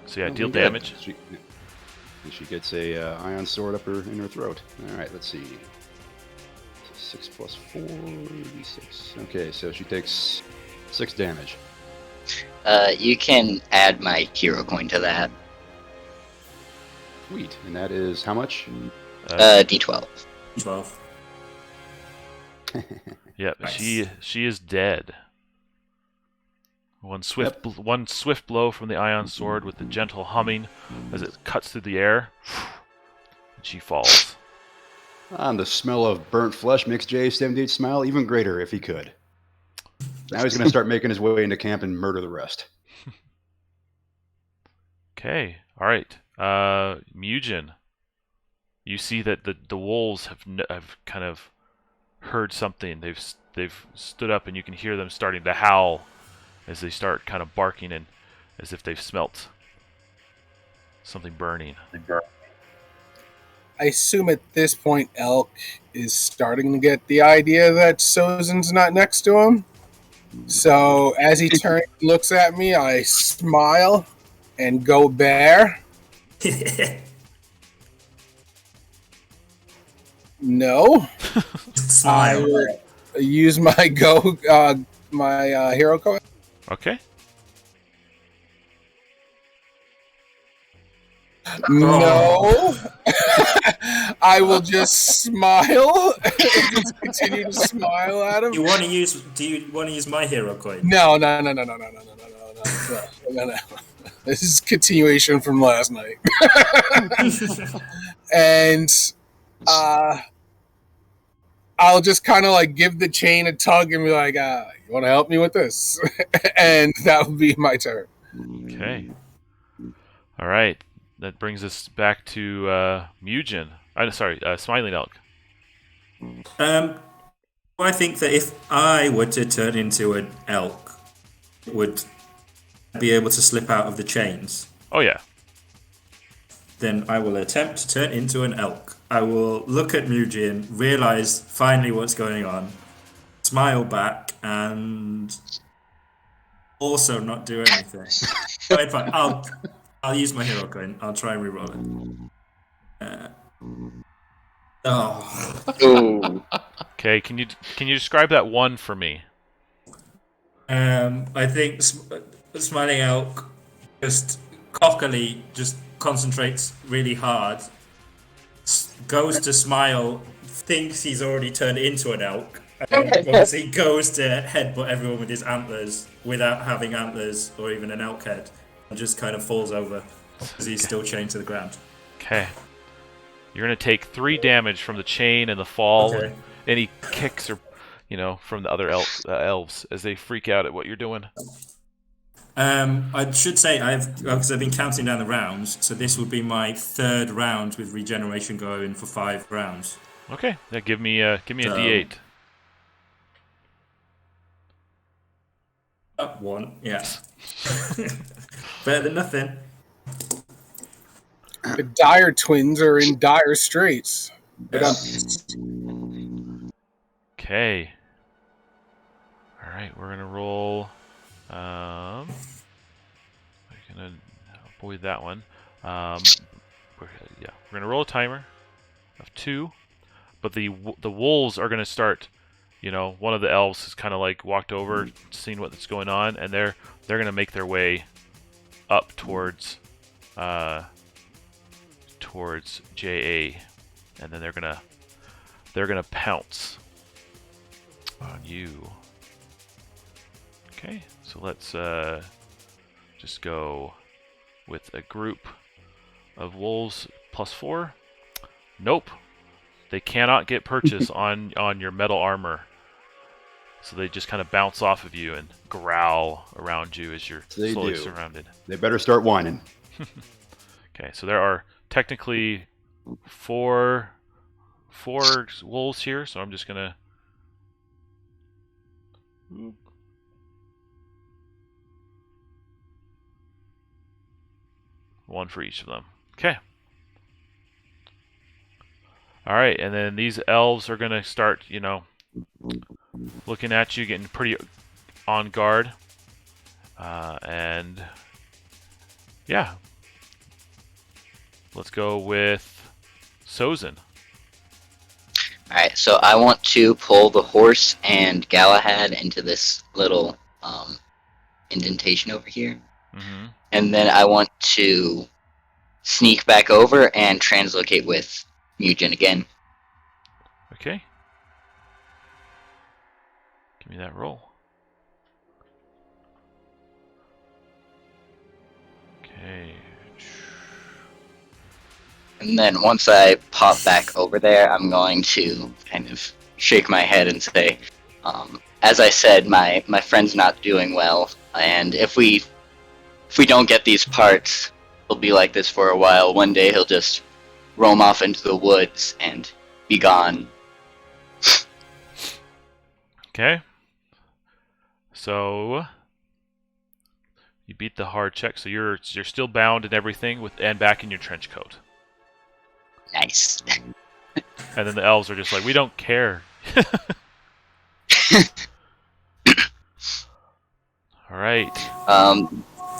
So yeah, deal damage. She gets a ion sword up in her throat. All right, let's see. 6 plus 4, 6. Okay, so she takes 6 damage. You can add my hero coin to that. Sweet, and that is how much? D12. 12. Yep, Nice. she is dead. One swift blow from the ion sword with the gentle humming as it cuts through the air, and she falls. And the smell of burnt flesh makes JA78 smile even greater if he could. Now he's going to start making his way into camp and murder the rest. Okay. All right. Mugen, you see that the wolves have kind of heard something. They've stood up, and you can hear them starting to howl as they start kind of barking, and as if they've smelt something burning. I assume at this point Elk is starting to get the idea that Sozin's not next to him. So as he turns and looks at me, I smile and go bear. No. I Smile. will use my hero code. Okay. No. I will just smile. Just continue to smile at him. Do you want to use my hero coin? No. This is continuation from last night. And I'll just kind of like give the chain a tug and be like, you want to help me with this? And that will be my turn. Okay. All right. That brings us back to Mugen. Smiling Elk. I think that if I were to turn into an elk, would be able to slip out of the chains. Oh yeah. Then I will attempt to turn into an elk. I will look at Mugen, realize finally what's going on, smile back, and also not do anything. Fine. I'll use my hero coin. I'll try and reroll it. Ooh. Okay. Can you describe that one for me? I think Smiling Elk just cockily just concentrates really hard, goes to smile, thinks he's already turned into an elk, and obviously goes to headbutt everyone with his antlers without having antlers or even an elk head, and just kind of falls over because he's still chained to the ground. Okay. You're gonna take 3 damage from the chain and the fall, Okay. and any kicks or, from the other elves as they freak out at what you're doing. I should say because I've been counting down the rounds, so this would be my 3rd round with regeneration going for 5 rounds. Okay. Yeah. Give me a D8. 1, yeah. Better than nothing. The Dire twins are in dire straits. Okay. All right. We're gonna roll. I'm gonna avoid that one. We're gonna roll a timer of 2, but the wolves are gonna start. One of the elves has kind of like walked over, seen what's going on, and they're gonna make their way up towards JA, and then they're gonna pounce on you. Okay, so let's just go with a group of wolves +4. Nope, they cannot get purchase on your metal armor, so they just kind of bounce off of you and growl around you as you're slowly surrounded. They better start whining. Okay, so there are technically four wolves here, so I'm just gonna. One for each of them. Okay. Alright, and then these elves are going to start, looking at you, getting pretty on guard. And, yeah. Let's go with Sozin. Alright, so I want to pull the horse and Galahad into this little indentation over here. Mm-hmm. And then I want to sneak back over and translocate with Mugen again. Okay. Give me that roll. Okay. And then once I pop back over there, I'm going to kind of shake my head and say, as I said, my friend's not doing well, and if we don't get these parts, he'll be like this for a while. One day he'll just roam off into the woods and be gone. Okay. So you beat the hard check, so you're still bound and everything and back in your trench coat. Nice. And then the elves are just like, we don't care. All right.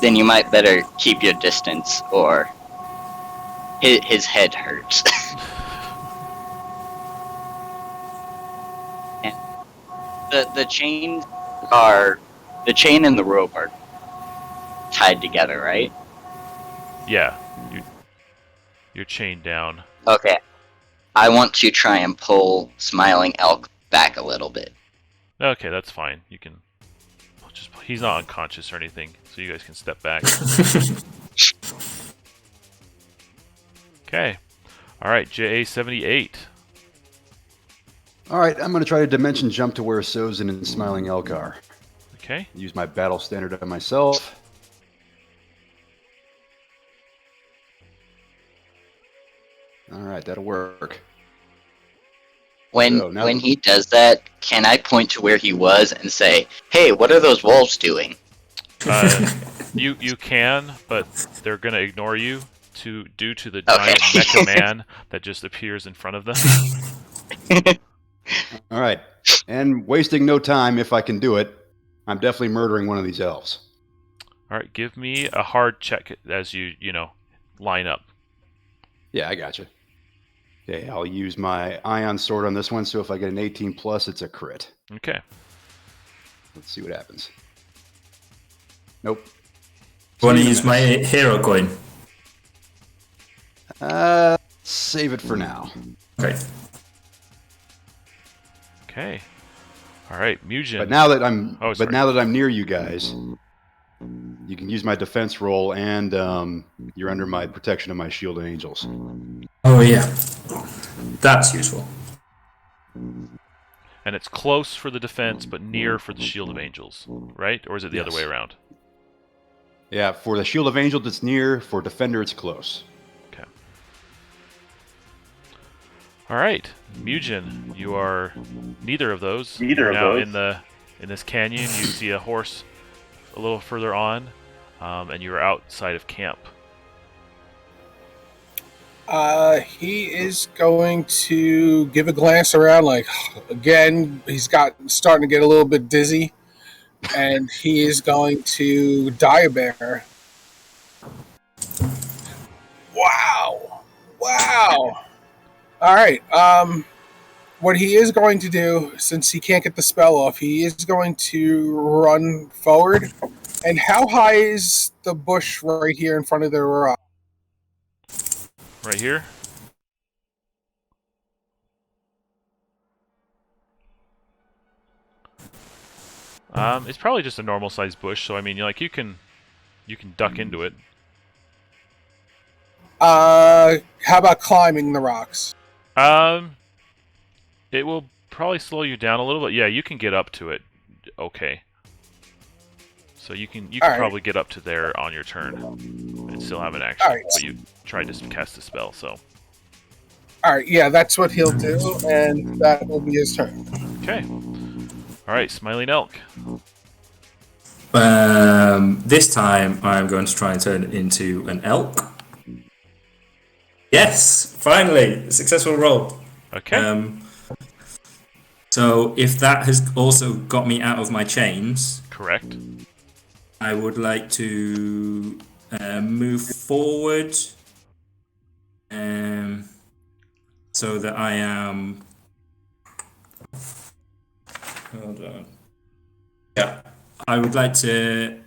Then you might better keep your distance, or his head hurts. And the chain and the rope are tied together, right? Yeah. You're chained down. Okay. I want to try and pull Smiling Elk back a little bit. Okay, that's fine. You can he's not unconscious or anything, so you guys can step back. Okay. All right, JA78. All right, I'm going to try to dimension jump to where Sozin and Smiling Elk are. Okay. Use my battle standard on myself. All right, that'll work. When he does that, can I point to where he was and say, "Hey, what are those wolves doing?" You can, but they're gonna ignore you due to the giant mecha man that just appears in front of them. All right, and wasting no time, if I can do it, I'm definitely murdering one of these elves. All right, give me a hard check as you line up. Yeah, I got you. Okay, I'll use my Ion Sword on this one, so if I get an 18 plus, it's a crit. Okay. Let's see what happens. Nope. Want to use my hero coin? Save it for now. Okay. Okay. All right, Mugen. But now that I'm, sorry. now that I'm near you guys, you can use my defense roll, and you're under my protection of my shield and angels. Oh yeah, that's useful. And it's close for the defense, but near for the shield of angels, right? Or is it the other way around? Yeah, for the shield of angels, it's near. For defender, it's close. Okay. All right, Mugen, you are neither of those. Now in this canyon, you see a horse a little further on, and you are outside of camp. He is going to give a glance around. Like again, he's starting to get a little bit dizzy, and he is going to die a bear. Wow! All right. What he is going to do, since he can't get the spell off, he is going to run forward. And how high is the bush right here in front of the rock? Right here? It's probably just a normal sized bush, so I mean, you can duck into it. How about climbing the rocks? It will probably slow you down a little, but yeah, you can get up to it. Okay. So you can probably get up to there on your turn and still have an action, but you tried to cast a spell, so. All right, yeah, that's what he'll do, and that will be his turn. Okay. All right, Smiling Elk. This time I'm going to try and turn it into an elk. Yes, finally, a successful roll. Okay. So if that has also got me out of my chains, correct. I would like to move forward, so that I am. Hold on. Yeah, I would like to.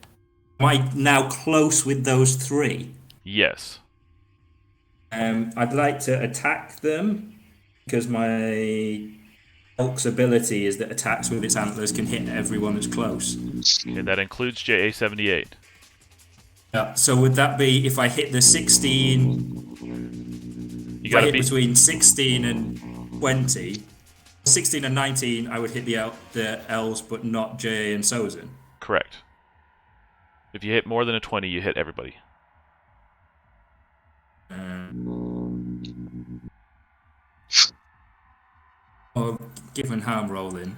Am I now close with those three? Yes. I'd like to attack them because my elk's ability is that attacks with its antlers can hit everyone as close. Okay, that includes JA78. Yeah. So would that be if I hit the 16? You gotta between 16 and 20. 16 and 19, I would hit the elves, but not Jay and Sozin. Correct. If you hit more than a 20, you hit everybody. Well, given how I'm rolling,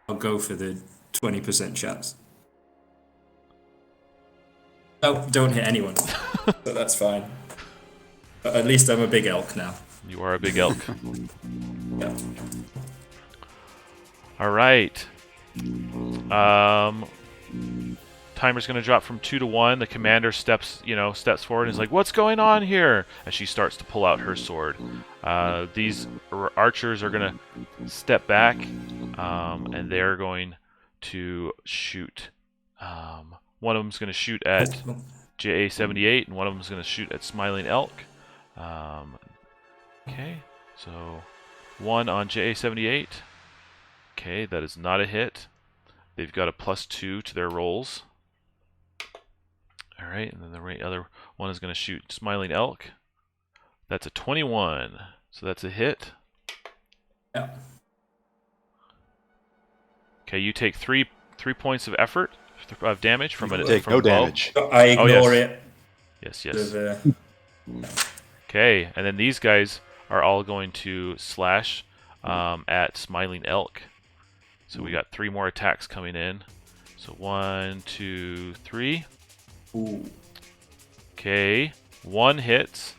I'll go for the 20% chance. Oh, don't hit anyone. So that's fine. But at least I'm a big elk now. You are a big elk. Yeah. All right. Timer's going to drop from 2 to 1. The commander steps forward and is like, "What's going on here?" And she starts to pull out her sword. These archers are going to step back, and they're going to shoot. One of them's going to shoot at JA78, and one of them's going to shoot at Smiling Elk. Okay, so 1 on JA78. Okay, that is not a hit. They've got a +2 to their rolls. All right, and then the other one is going to shoot Smiling Elk. That's a 21, so that's a hit. Yeah. Okay, you take three points of effort of damage from it. Take no damage. I ignore yes. it. Yes. Okay, and then these guys are all going to slash at Smiling Elk. So we got 3 more attacks coming in. So 1, 2, 3. Ooh. Okay, 1 hits.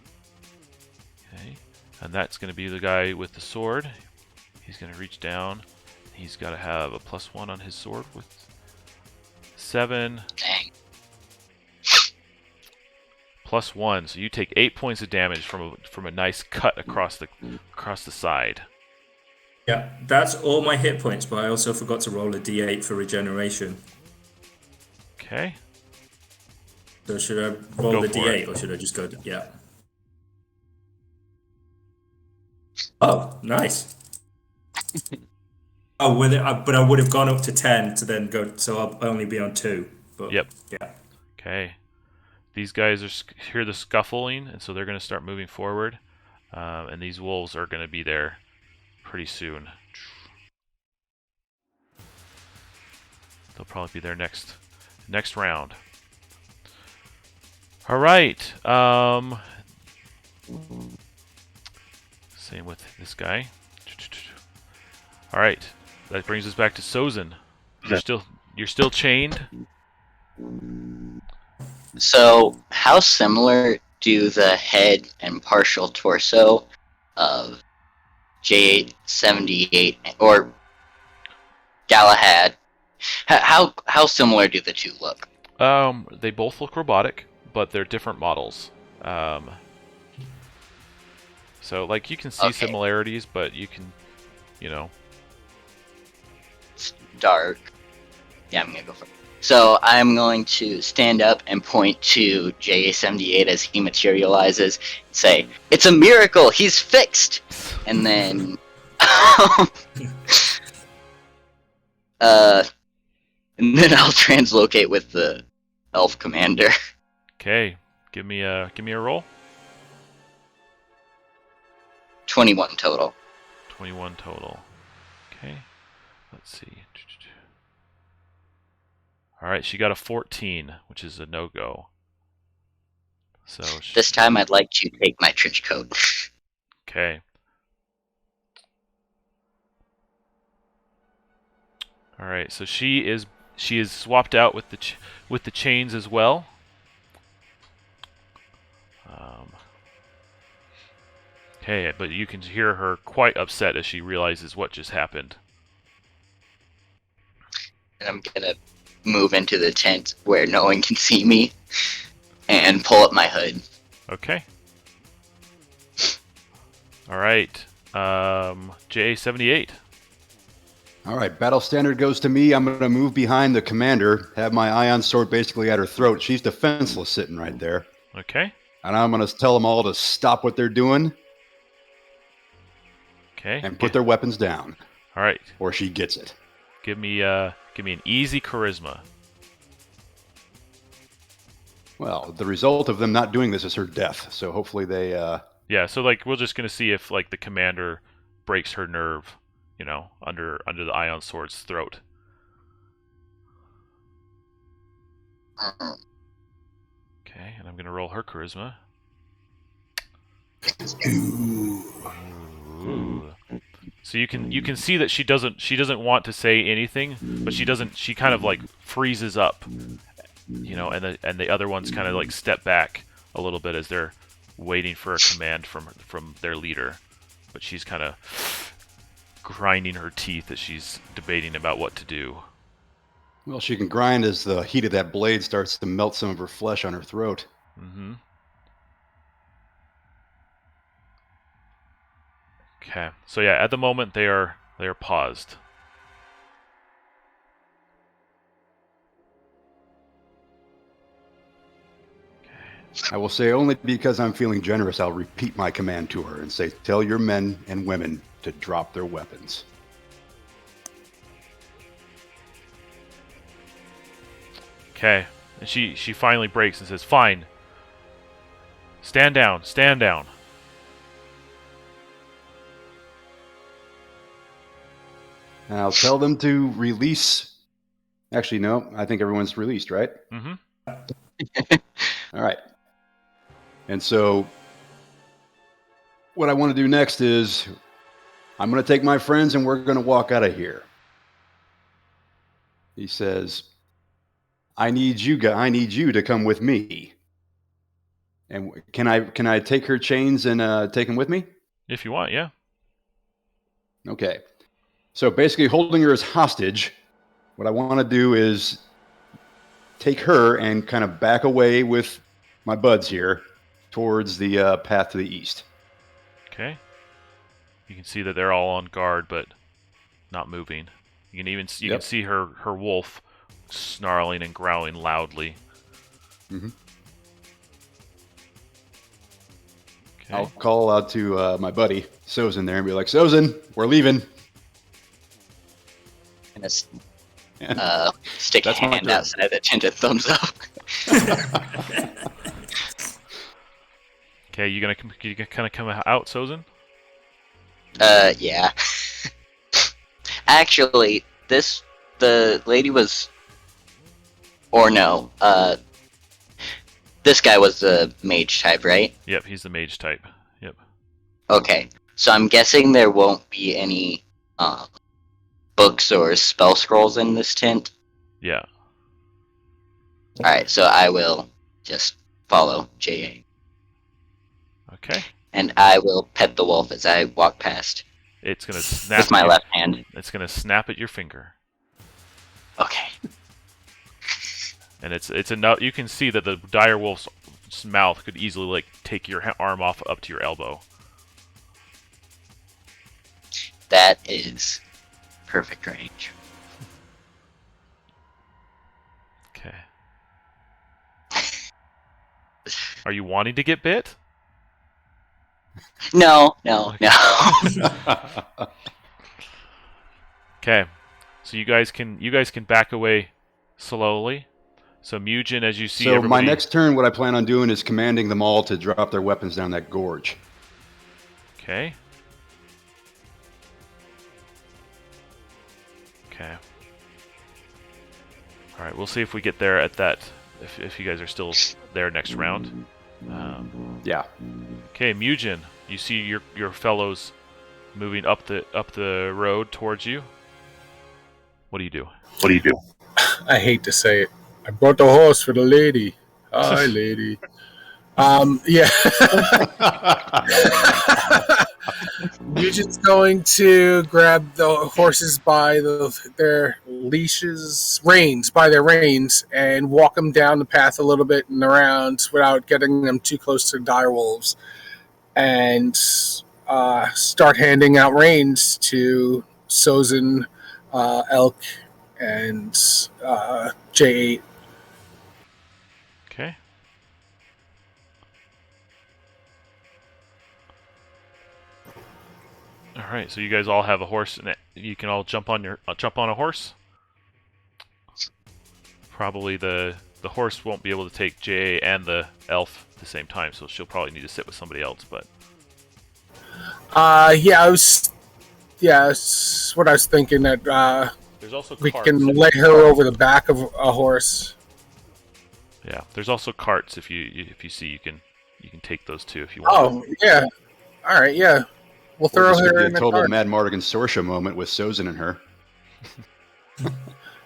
Okay, and that's going to be the guy with the sword. He's going to reach down. He's got to have a +1 on his sword with 7. Dang. +1, so you take 8 points of damage from a nice cut across the side. Yeah, that's all my hit points, but I also forgot to roll a d8 for regeneration. Okay. So should I roll Go the for d8 it. or should I just go? Yeah. Oh, nice. Oh, but I would have gone up to 10 to then go, so I'll only be on 2. But, Yep. Yeah. Okay. These guys hear the scuffling, and so they're going to start moving forward. And these wolves are going to be there pretty soon. They'll probably be there next round. All right. Same with this guy. All right. That brings us back to Sozin. You're still chained. So, how similar do the head and partial torso of J78 or Galahad, how similar do the two look? They both look robotic, but they're different models. So, like, you can see similarities, but you can, It's dark. Yeah, I'm gonna go for it. So I'm going to stand up and point to JA78 as he materializes and say, "It's a miracle! He's fixed!" And then... and then I'll translocate with the elf commander. Okay, give me a roll. 21 total. 21 total. Okay, let's see. All right, she got a 14, which is a no-go. So This time I'd like to take my trench coat. Okay. All right, so she is swapped out with the chains as well. Okay, but you can hear her quite upset as she realizes what just happened. And I'm gonna move into the tent where no one can see me and pull up my hood. Okay. All right. JA78. All right, battle standard goes to me. I'm going to move behind the commander, have my ion sword basically at her throat. She's defenseless sitting right there. Okay. And I'm going to tell them all to stop what they're doing Okay. and put their weapons down. All right. Or she gets it. Give me an easy charisma. Well, the result of them not doing this is her death. So hopefully they... Yeah, so like we're just going to see if like the commander breaks her nerve under the Ion Sword's throat. Okay, and I'm going to roll her charisma. Ooh. So you can see that she doesn't want to say anything, but she kind of like freezes up, and the other ones kind of like step back a little bit as they're waiting for a command from their leader. But she's kind of grinding her teeth as she's debating about what to do. Well, she can grind as the heat of that blade starts to melt some of her flesh on her throat. Mm-hmm. Okay. So yeah, at the moment they are paused. I will say only because I'm feeling generous, I'll repeat my command to her and say, tell your men and women to drop their weapons. Okay. And she finally breaks and says, fine. Stand down. Stand down. And I'll tell them to release. Actually, no. I think everyone's released, right? Mm-hmm. All right. And so what I want to do next is I'm going to take my friends and we're going to walk out of here. He says, I need you to come with me. And can I take her chains and take them with me? If you want, yeah. Okay. So basically holding her as hostage, what I want to do is take her and kind of back away with my buds here towards the path to the east. Okay. You can see that they're all on guard, but not moving. You can see her wolf snarling and growling loudly. Mm-hmm. Okay. I'll call out to my buddy Sozin there and be like, Sozin, we're leaving. And stick a That's my hand turn. outside the tent, a thumbs up. Okay, you gonna kind of come out, Sozin? Yeah. Actually, the lady was, or no, this guy was the mage type, right? Yep, he's the mage type. Yep. Okay, so I'm guessing there won't be any books or spell scrolls in this tent. Yeah. Alright, so I will just follow JA. Okay. And I will pet the wolf as I walk past. It's gonna snap With my left hand. It's gonna snap at your finger. Okay. And it's enough. You can see that the dire wolf's mouth could easily like take your arm off up to your elbow. That is perfect range. Okay. Are you wanting to get bit? No. Okay. So you guys can back away slowly. So Mugen, as you see, So everybody... my next turn, what I plan on doing is commanding them all to drop their weapons down that gorge. Okay. Okay. All right, we'll see if we get there at that. If you guys are still there next round. Yeah. Okay, Mugen, you see your fellows moving up the road towards you. What do you do? I hate to say it. I brought the horse for the lady. Hi, lady. Yeah. Mugen's going to grab the horses by their reins, and walk them down the path a little bit and around without getting them too close to dire wolves, and start handing out reins to Sozin, Elk, and J8. Okay. All right, so you guys all have a horse, and you can all jump on a horse. Probably the horse won't be able to take JA and the elf at the same time, so she'll probably need to sit with somebody else. But Yeah, I was Yeah, that's what I was thinking. That There's also we carts. can lay her over the back of a horse. Yeah, there's also carts. If you see, you can take those too if you want. Oh yeah. All right. Yeah. We'll Or throw this could her be a in the total cart. Mad Mardigan Sorsha moment with Sozin and her.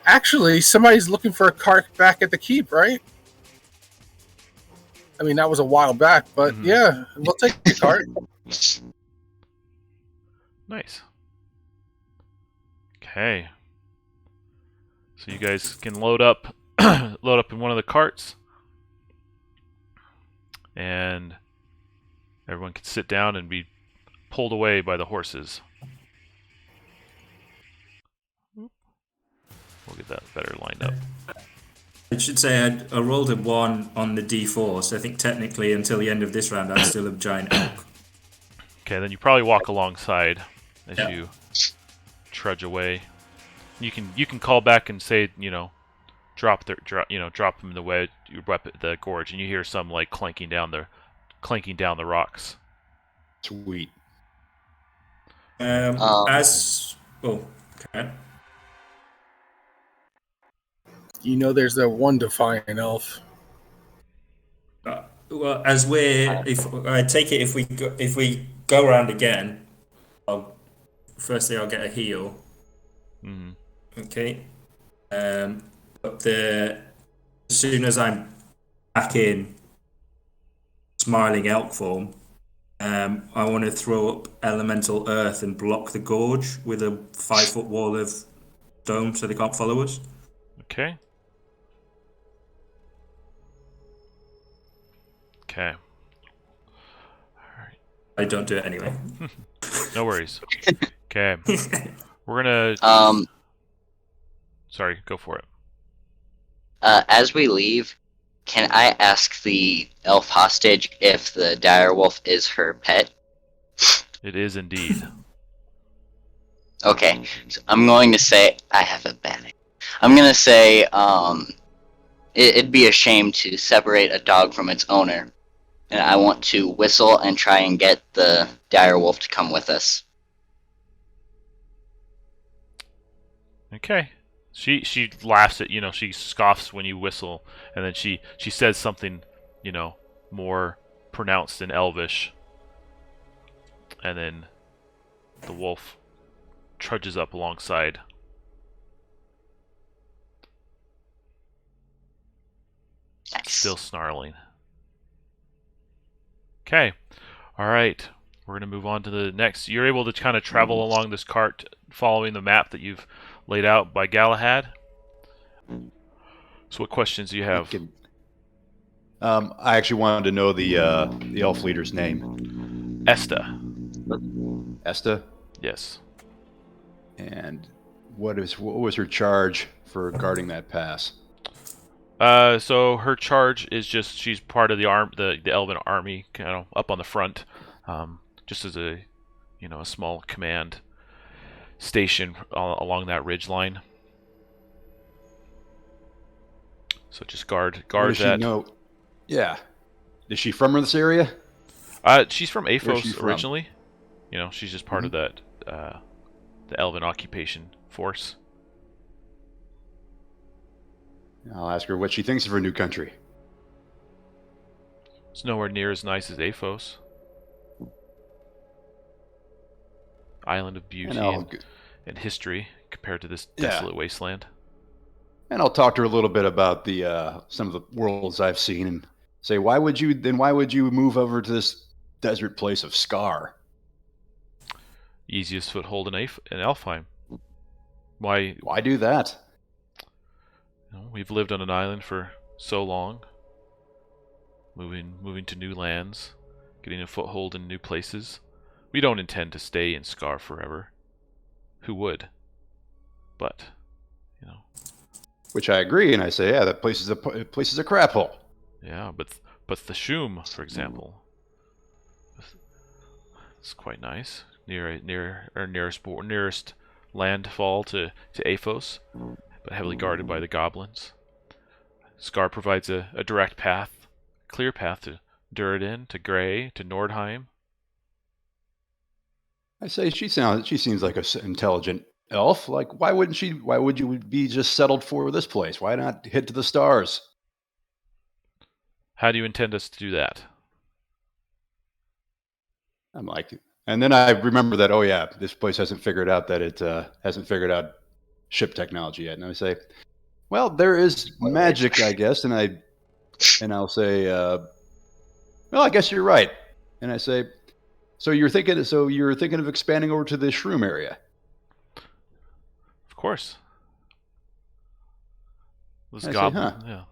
Actually, somebody's looking for a cart back at the keep, right? I mean, that was a while back, but Mhm. yeah, we'll take the cart. Nice. Okay. So you guys can load up in one of the carts, and everyone can sit down and be pulled away by the horses. We'll get that better lined up. I should say I rolled a 1 on the D4, so I think technically until the end of this round I'm still a giant elk. Okay, then you probably walk alongside as Yeah. you trudge away. You can call back and say, drop them in the gorge, and you hear some like clanking down the rocks. Sweet. Okay. You know, there's that one defiant elf. Well, if I take it, if we go around again, firstly I'll get a heal. Mm-hmm. Okay. But as soon as I'm back in smiling elk form, I want to throw up elemental earth and block the gorge with a 5-foot wall of stone so they can't follow us. Okay. Okay. I don't do it anyway. No worries. Okay. We're gonna. Sorry, go for it. As we leave, can I ask the elf hostage if the direwolf is her pet? It is indeed. Okay, so I'm going to say I have a bad idea. I'm going to say it'd be a shame to separate a dog from its owner, and I want to whistle and try and get the direwolf to come with us. Okay. She laughs at she scoffs when you whistle, and then she says something more pronounced in Elvish, and then the wolf trudges up alongside. Nice. Still snarling. Okay. All right. We're going to move on to the next. You're able to kind of travel along this cart following the map that you've laid out by Galahad. So what questions do you have? I actually wanted to know the elf leader's name. Esta. Esta? Yes. And what was her charge for guarding that pass? So her charge is just she's part of the Elven army, up on the front, just as a small command station along that ridge line. So just guard Does that. she know? Yeah. Is she from this area? She's from Aphos originally. She's just part of that the Elven occupation force. I'll ask her what she thinks of her new country. It's nowhere near as nice as Aphos. Island of beauty and history compared to this desolate wasteland. And I'll talk to her a little bit about the some of the worlds I've seen, and say, why would you move over to this desert place of Skar? Easiest foothold in Alfheim. Why do that? We've lived on an island for so long. Moving to new lands, getting a foothold in new places. We don't intend to stay in Skar forever. Who would? But, Which I agree, and I say, yeah, that place is a crap hole. Yeah, but the Shum, for example, it's quite nice. Near our nearest landfall to Aphos, but heavily guarded by the goblins. Skar provides a direct path, clear path to Duradin, to Grey, to Nordheim. I say she seems like intelligent elf. Like, why would you be just settled for this place? Why not head to the stars? How do you intend us to do that? I'm like, and then I remember that, oh yeah, this place hasn't figured out that it hasn't figured out ship technology yet. And I say, well, there is magic, I guess. And I'll say, well, I guess you're right. And I say, so you're thinking of expanding over to the shroom area? Of course. Those I say, goblins, huh. yeah.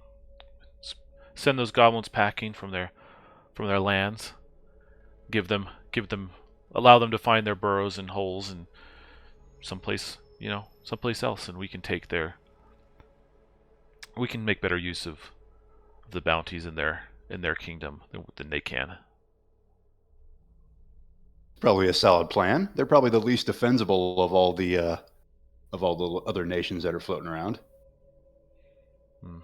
Send those goblins packing from their lands. Allow them to find their burrows and holes in someplace else, and we can make better use of the bounties in their kingdom than they can. Probably a solid plan. They're probably the least defensible of all the other nations that are floating around. Hmm.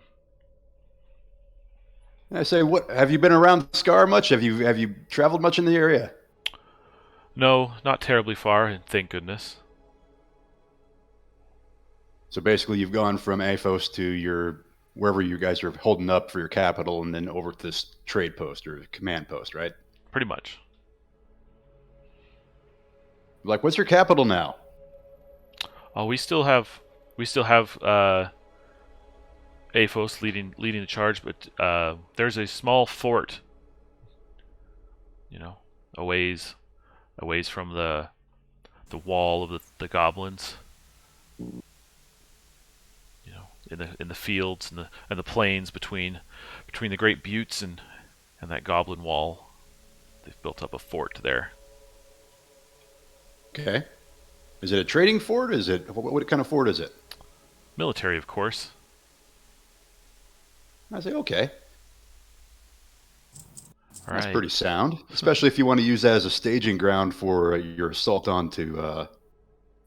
And I say, what have you been around Skar much? Have you traveled much in the area? No, not terribly far, and thank goodness. So basically, you've gone from Aphos to wherever you guys are holding up for your capital, and then over to this trade post or command post, right? Pretty much. Like, what's your capital now? Oh, we still have Aphos leading the charge, but there's a small fort, a ways from the wall of the goblins. In the fields and the plains between the Great Buttes and that goblin wall. They've built up a fort there. Okay. Is it a trading fort? What kind of fort is it? Military, of course. I say, okay. All That's right. pretty sound, especially if you want to use that as a staging ground for your assault onto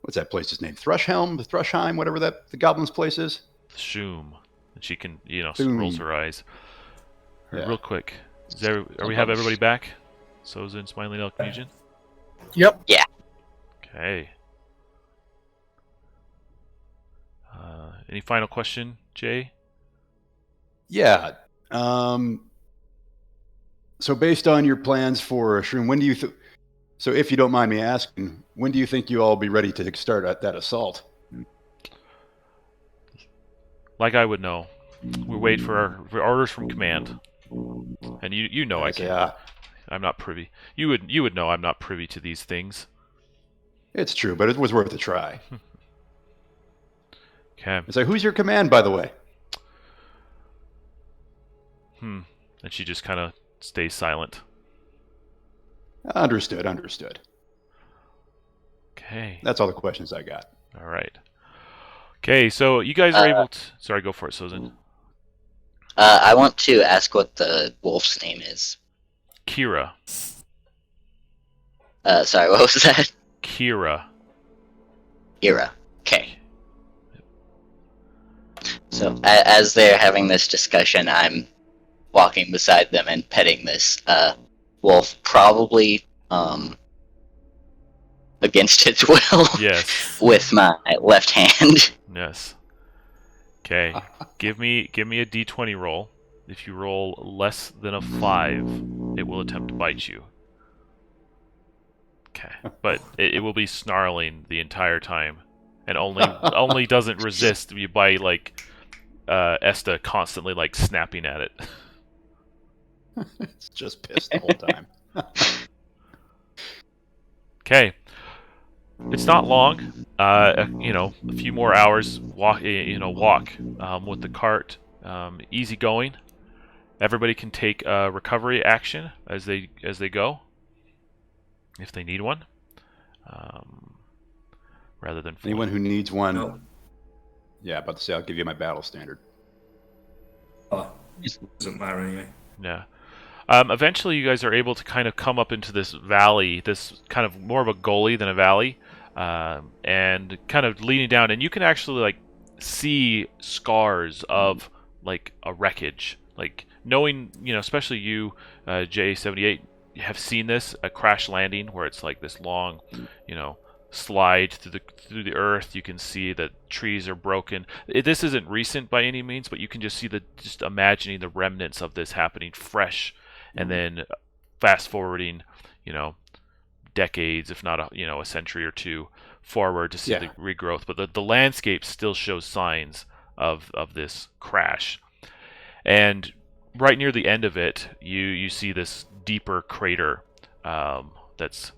what's that place's name? Thrushheim, whatever the goblin's place is. Shoom. And she can, Shoom. rolls her eyes. Yeah. Real quick. We have everybody back? Sozin, Smiling Elk, Mugen? Yep. Okay. Any final question, Jay? Yeah. So based on your plans for Shroom, when do you so if you don't mind me asking, when do you think you all be ready to start at that assault? Like I would know. We wait for orders from command. And you know I can't. Yeah. I'm not privy. You would know I'm not privy to these things. It's true, but it was worth a try. Okay. It's like, who's your command, by the way? And she just kind of stays silent. Understood. Okay. That's all the questions I got. All right. Okay, so you guys are able to... Sorry, go for it, Sozin. I want to ask what the wolf's name is. Kira. Sorry, what was that? Kira. Ira. Okay. So, as they're having this discussion, I'm walking beside them and petting this wolf, probably against its will. Yes. With my left hand. Yes. Okay. Give me a d20 roll. If you roll less than a 5, it will attempt to bite you. Okay. But it will be snarling the entire time. And only doesn't resist by Esta constantly snapping at it. It's just pissed the whole time. Okay. It's not long. A few more hours walk with the cart. Easy going. Everybody can take a recovery action as they go, if they need one. Rather than Anyone who needs one. No. Yeah, about to say I'll give you my battle standard. Oh, it doesn't matter anyway. Yeah. Eventually, you guys are able to kind of come up into this valley, this kind of more of a gully than a valley, and kind of leaning down, and you can actually see scars of a wreckage. Knowing, especially you, J78, have seen this, a crash landing where it's like this long, slide through the earth. You can see that trees are broken. This isn't recent by any means, but you can just see just imagining the remnants of this happening fresh, and then fast forwarding, decades, if not a century or two forward to see the regrowth. But the landscape still shows signs of this crash. And right near the end of it, you see this deeper crater that's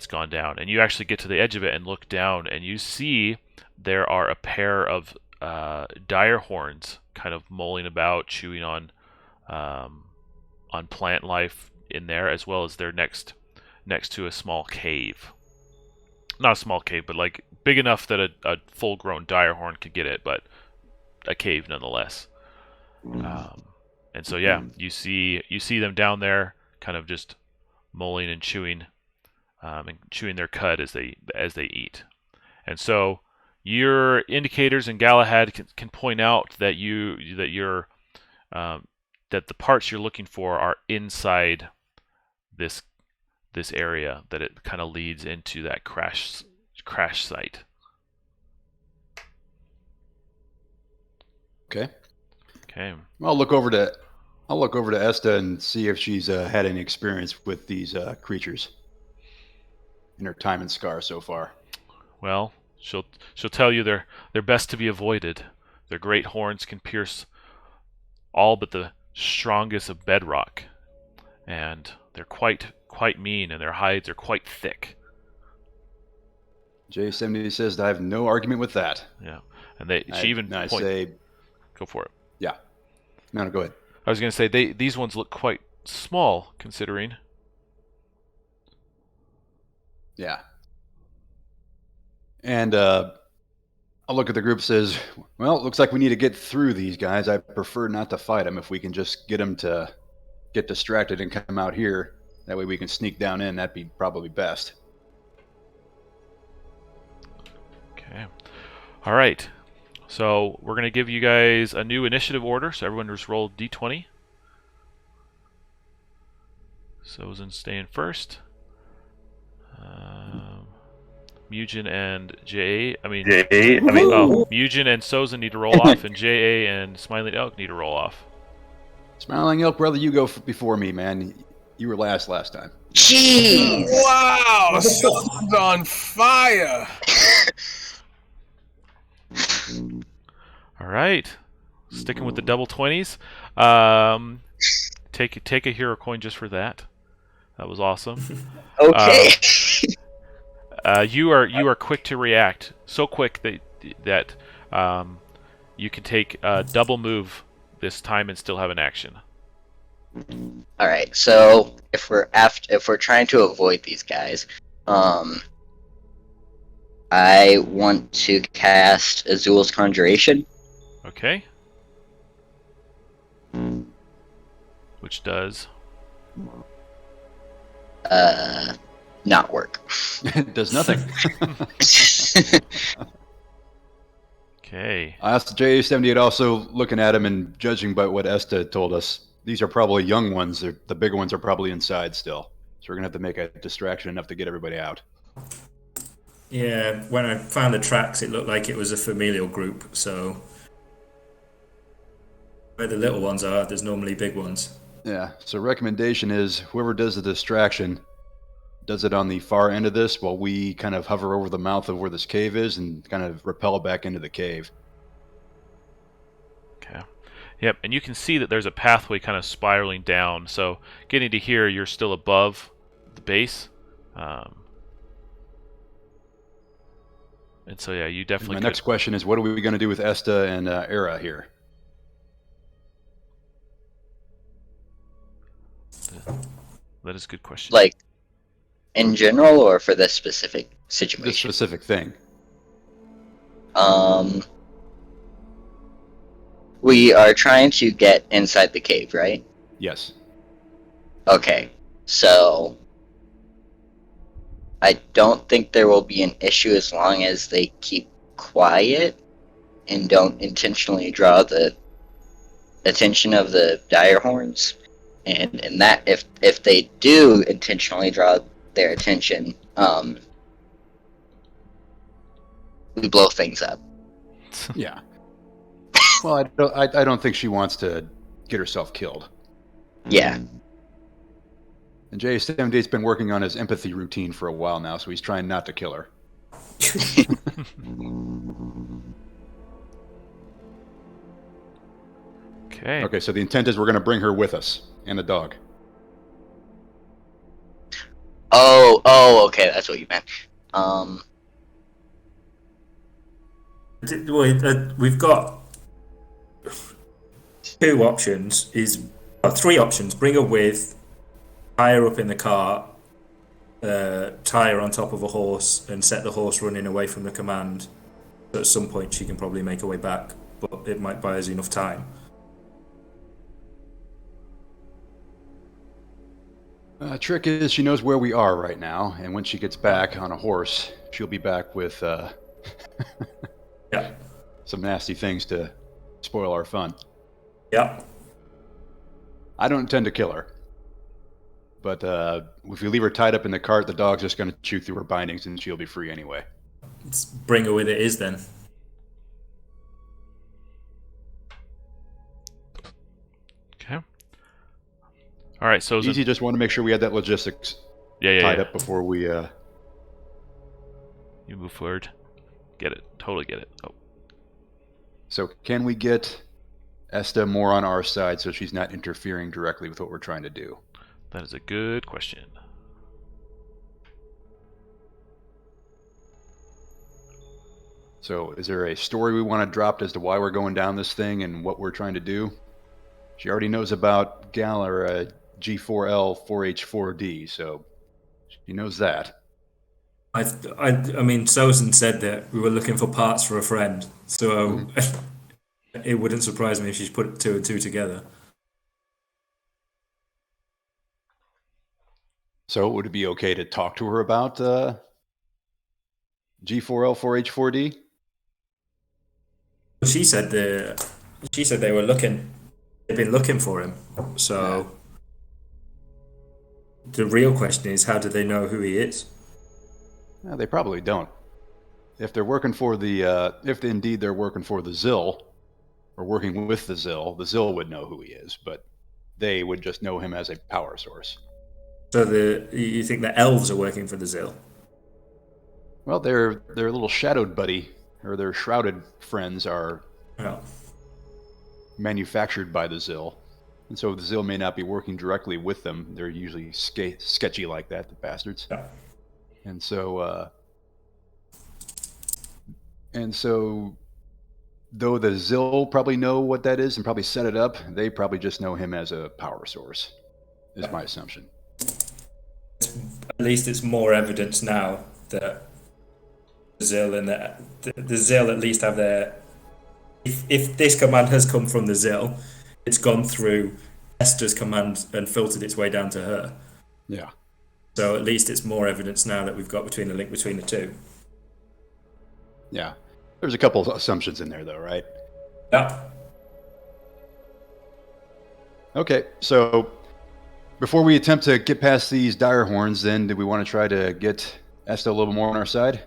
gone down, and you actually get to the edge of it and look down, and you see there are a pair of dire horns kind of mulling about, chewing on plant life in there, as well as they're next to a small cave. Not a small cave, but like big enough that a full-grown dire horn could get it, but a cave nonetheless. And so you see them down there, kind of just mulling and chewing their cud as they eat. And so your indicators and Galahad can point out that that the parts you're looking for are inside this area, that it kind of leads into that crash site. Okay. Well, I'll look over to Esta and see if she's had any experience with these creatures in her time in Skar so far. Well, she'll tell you they're best to be avoided. Their great horns can pierce all but the strongest of bedrock, and they're quite mean, and their hides are quite thick. J70 says that I have no argument with that. Yeah, and I say, go for it. Yeah. No, go ahead. I was going to say these ones look quite small, considering. Yeah. And I'll look at the group. Says, well, it looks like we need to get through these guys. I prefer not to fight them. If we can just get them to get distracted and come out here, that way we can sneak down in. That'd be probably best. Okay. All right. So we're going to give you guys a new initiative order. So everyone just roll D20. Sozen staying first. Mugen and Mugen and Sozen need to roll off, and JA and Smiling Elk need to roll off. Smiling Elk, brother, you go before me, man. You were last time. Jeez! Wow, Sozen's on fire! All right, sticking with the double 20s. Take a hero coin just for that. That was awesome. Okay. You are quick to react, so quick that you can take a double move this time and still have an action. All right. So if we're trying to avoid these guys, I want to cast Azul's Conjuration. Okay. Which does? Not work. It does nothing. Okay. I asked J78 also looking at him and judging by what Esta told us. These are probably young ones. The bigger ones are probably inside still. So we're going to have to make a distraction enough to get everybody out. Yeah, when I found the tracks, it looked like it was a familial group, so where the little ones are, there's normally big ones. Yeah, so recommendation is whoever does the distraction does it on the far end of this while we kind of hover over the mouth of where this cave is and kind of rappel back into the cave. Okay. Yep, and you can see that there's a pathway kind of spiraling down, so getting to here, you're still above the base. And so, yeah, you definitely. My next question is, what are we going to do with Esta and Era here? That is a good question. Like, in general, or for this specific situation? This specific thing. We are trying to get inside the cave, right? Yes. Okay, so I don't think there will be an issue as long as they keep quiet and don't intentionally draw the attention of the dire horns. and in that, if they do intentionally draw their attention, we blow things up. Yeah. Well, I don't think she wants to get herself killed. Yeah. And J78's been working on his empathy routine for a while now, so he's trying not to kill her. Okay. Okay, so the intent is we're going to bring her with us and the dog. Oh, okay, that's what you meant. We've got two options. Three options. Bring her with, tie her up in the car, tie her on top of a horse, and set the horse running away from the command. So at some point she can probably make her way back, but it might buy us enough time. Trick is she knows where we are right now, and when she gets back on a horse, she'll be back with Yeah. some nasty things to spoil our fun. Yeah. I don't intend to kill her. But if we leave her tied up in the cart, the dog's just going to chew through her bindings and she'll be free anyway. Let's bring her with it is then. Okay. All right, so Easy, just want to make sure we had that logistics tied up before we... You move forward. Get it. Totally get it. Oh. So can we get Esta more on our side so she's not interfering directly with what we're trying to do? That is a good question. So is there a story we want to drop as to why we're going down this thing and what we're trying to do? She already knows about G4L 4H4D, so she knows that. I mean, Sozen said that we were looking for parts for a friend, so it wouldn't surprise me if she's put two and two together. So would it be okay to talk to her about G4L 4H4D? She said they were looking. They've been looking for him. So the real question is, how do they know who he is? No, they probably don't. If they're working for if indeed they're working for the Zill, or working with the Zill would know who he is, but they would just know him as a power source. So you think the elves are working for the Zill? Well, their little shadowed buddy, or their shrouded friends are manufactured by the Zill. And so the Zill may not be working directly with them. They're usually sketchy like that, the bastards. Yeah. And so though the Zill probably know what that is and probably set it up, they probably just know him as a power source, is my assumption. At least it's more evidence now that the Zill and the Zill at least have their... If this command has come from the Zill, it's gone through Esther's command and filtered its way down to her. Yeah. So at least it's more evidence now that we've got the link between the two. Yeah. There's a couple of assumptions in there, though, right? Yeah. Okay, so before we attempt to get past these dire horns, then, do we want to try to get Esta a little more on our side?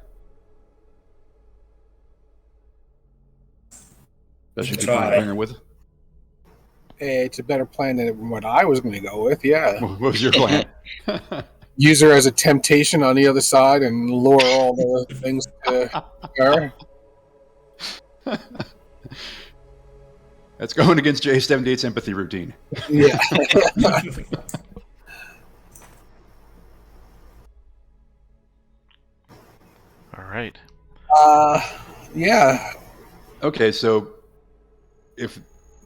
Especially if you want to bring her with. It's a better plan than what I was going to go with, yeah. What was your plan? Use her as a temptation on the other side and lure all the things to her. That's going against J78's empathy routine. Yeah. All right. Yeah. Okay, so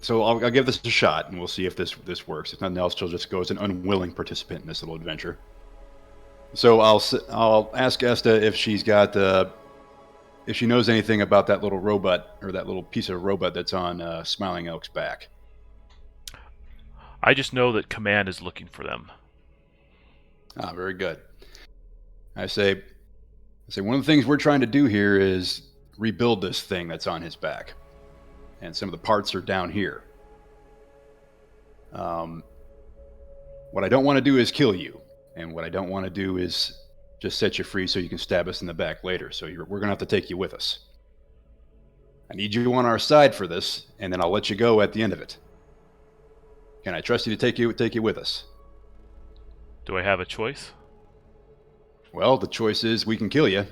I'll give this a shot, and we'll see if this works. If nothing else, she'll just go as an unwilling participant in this little adventure. So I'll ask Esta if she's got if she knows anything about that little robot, or that little piece of robot that's on Smiling Elk's back. I just know that Command is looking for them. Ah, very good. I say one of the things we're trying to do here is rebuild this thing that's on his back, and some of the parts are down here. what I don't want to do is kill you, and what I don't want to do is just set you free so you can stab us in the back later. So we're going to have to take you with us. I need you on our side for this, and then I'll let you go at the end of it. Can I trust you to take you with us? Do I have a choice? Well, the choice is we can kill you.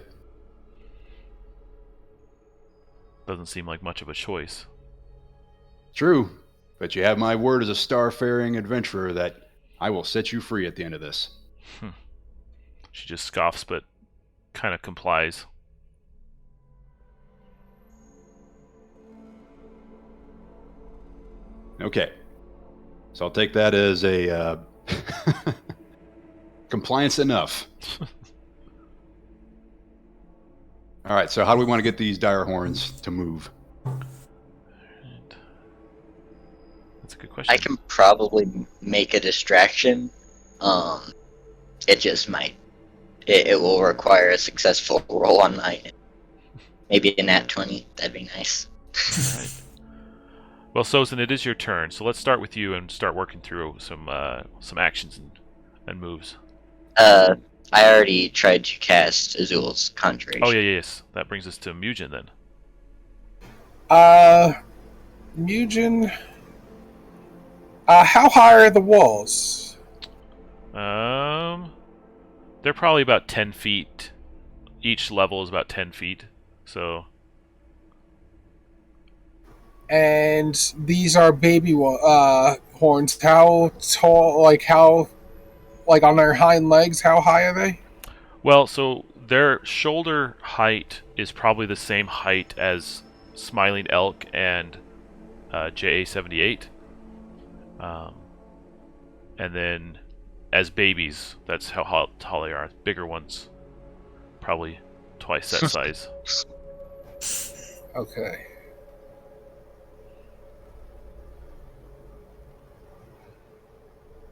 Doesn't seem like much of a choice. True, but you have my word as a starfaring adventurer that I will set you free at the end of this. She just scoffs, but kind of complies. Okay. So I'll take that as a compliance enough. All right, so how do we want to get these dire horns to move? That's a good question. I can probably make a distraction. It just might. It will require a successful roll on my end. Maybe a nat 20. That'd be nice. All right. Well, Sozin, it is your turn, so let's start with you and start working through some actions and moves. I already tried to cast Azul's Conjuration. Oh, yeah, yes. That brings us to Mugen, then. Mugen. How high are the walls? They're probably about 10 feet. Each level is about 10 feet, so... And these are baby horns. How tall, like on their hind legs, how high are they? Well, so their shoulder height is probably the same height as Smiling Elk and JA78. And then as babies, that's how tall they are. Bigger ones, probably twice that size. Okay.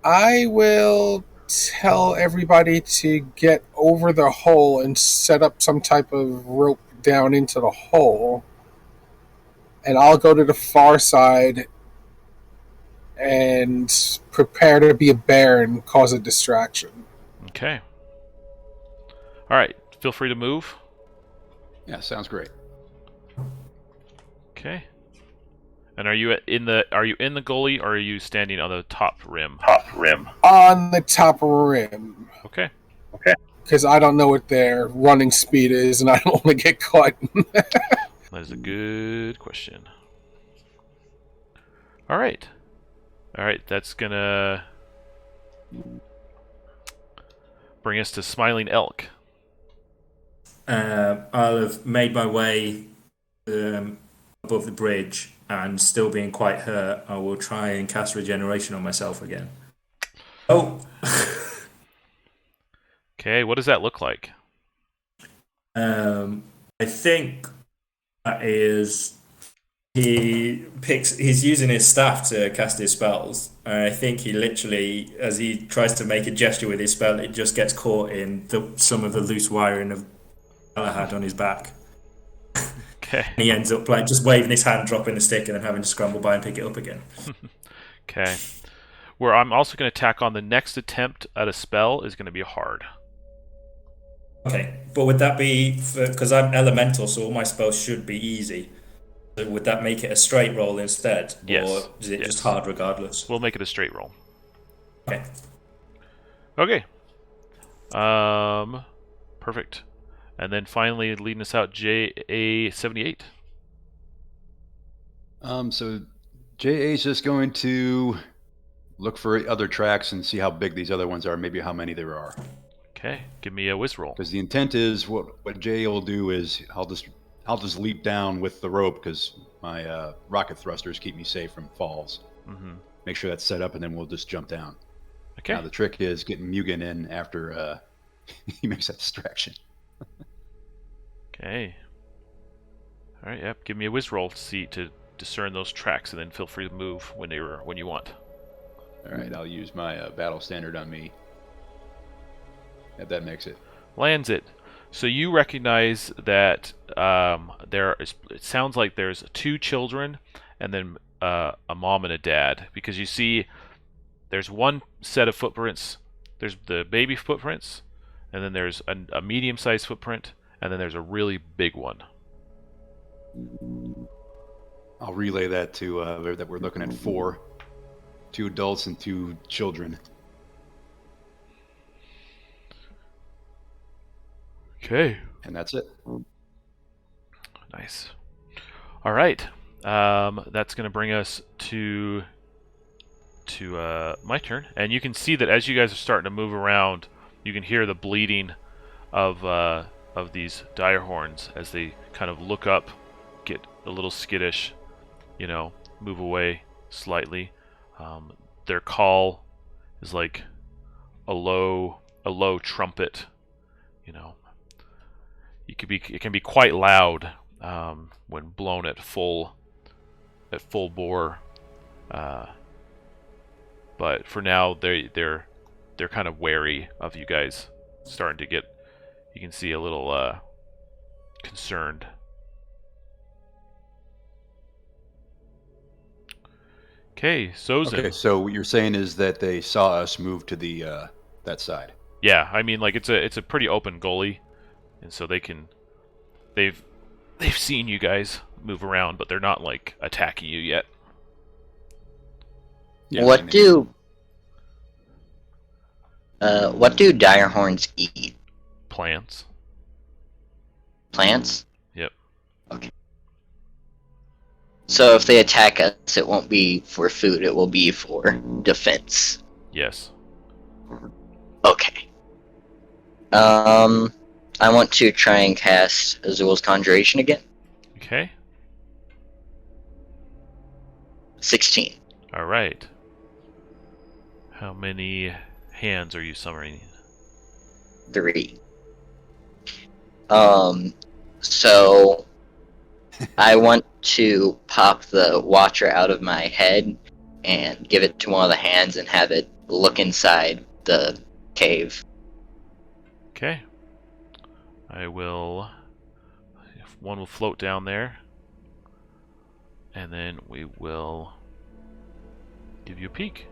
I will tell everybody to get over the hole and set up some type of rope down into the hole. And I'll go to the far side and prepare to be a bear and cause a distraction. Okay. All right. Feel free to move. Yeah, sounds great. Okay. And are you in the gully, or are you standing on the top rim? On the top rim. Okay. Because I don't know what their running speed is, and I don't want to get caught. That is a good question. All right. That's gonna bring us to Smiling Elk. I'll have made my way above the bridge, and still being quite hurt, I will try and cast regeneration on myself again. Oh! Okay, what does that look like? I think that is... He's using his staff to cast his spells. And I think he literally, as he tries to make a gesture with his spell, it just gets caught in some of the loose wiring of Galahad on his back. Okay. And he ends up just waving his hand, dropping the stick, and then having to scramble by and pick it up again. Okay. Where I'm also going to tack on the next attempt at a spell is going to be hard. Okay, but would that be because I'm elemental, so all my spells should be easy? So would that make it a straight roll instead, Yes. or is it just hard regardless? We'll make it a straight roll. Okay. Okay. Perfect. And then finally, leading us out, JA78. So JA's just going to look for other tracks and see how big these other ones are, maybe how many there are. Okay, give me a whiz roll. Because the intent is what JA will do is I'll just leap down with the rope because my rocket thrusters keep me safe from falls. Mm-hmm. Make sure that's set up, and then we'll just jump down. Okay. Now the trick is getting Mugen in after he makes that distraction. Okay. All right. Yep. Give me a whiz roll to discern those tracks, and then feel free to move when you want. All right. I'll use my battle standard on me. If that makes it. Lands it. So you recognize that it sounds like there's 2 children and then a mom and a dad, because you see there's one set of footprints. There's the baby footprints, and then there's a medium-sized footprint, and then there's a really big one. I'll relay that to that we're looking at 4, 2 adults and 2 children. Okay. And that's it. Nice. All right. That's going to bring us to my turn, and you can see that as you guys are starting to move around, you can hear the bleeding of these dire horns as they kind of look up, get a little skittish, move away slightly. Their call is like a low trumpet. It can be quite loud when blown at full bore. But for now, they're kind of wary of you guys. Starting to get, you can see a little concerned. Okay, Sozin. Okay, so what you're saying is that they saw us move to the that side. Yeah, I mean, like it's a pretty open gully, and so they've seen you guys move around, but they're not like attacking you yet. Yeah, what do dire horns eat? Plants. Plants? Yep. Okay. So if they attack us, it won't be for food, it will be for defense. Yes. Okay. I want to try and cast Azul's Conjuration again. Okay. 16. All right. How many hands are you summoning? 3. So I want to pop the Watcher out of my head and give it to one of the hands and have it look inside the cave. Okay. One will float down there, and then we will give you a peek.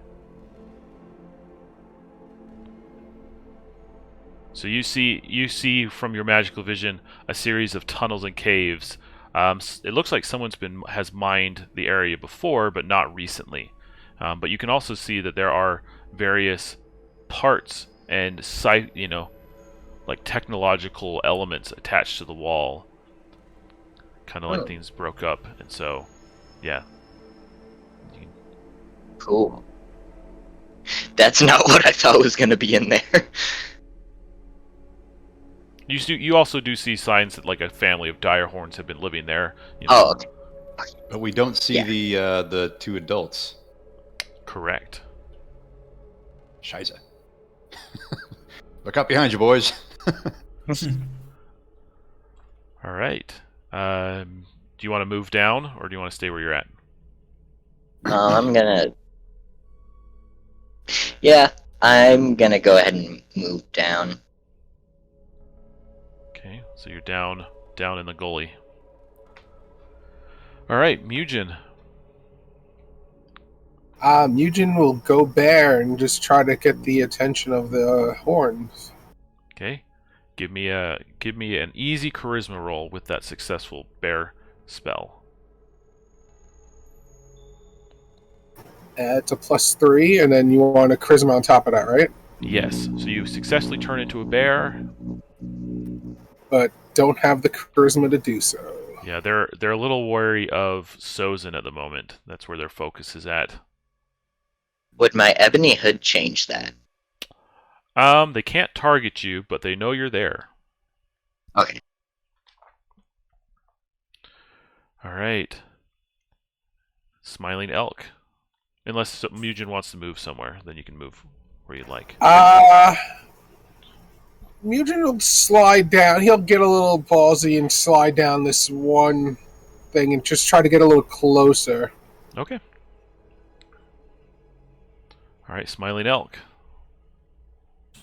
So you see from your magical vision a series of tunnels and caves. It looks like someone's has mined the area before, but not recently. But you can also see that there are various parts and like technological elements attached to the wall, kind of like things broke up, and so, yeah. Cool. That's not what I thought was going to be in there. You also do see signs that like a family of dire horns have been living there. Oh, okay. But we don't see the 2 adults. Correct. Scheiße. Look out behind you, boys. All right. Do you want to move down, or do you want to stay where you're at? I'm gonna go ahead and move down. Okay, so you're down in the gully. All right, Mugen. Mugen will go bear and just try to get the attention of the horns. Okay, give me an easy charisma roll with that successful bear spell. It's a +3, and then you want a charisma on top of that, right? Yes. So you successfully turn into a bear, but don't have the charisma to do so. Yeah, they're a little wary of Sozin at the moment. That's where their focus is at. Would my ebony hood change that? They can't target you, but they know you're there. Okay. All right. Smiling elk. Unless Mugen wants to move somewhere, then you can move where you'd like. Mugen will slide down. He'll get a little ballsy and slide down this one thing and just try to get a little closer. Okay. All right, Smiling Elk.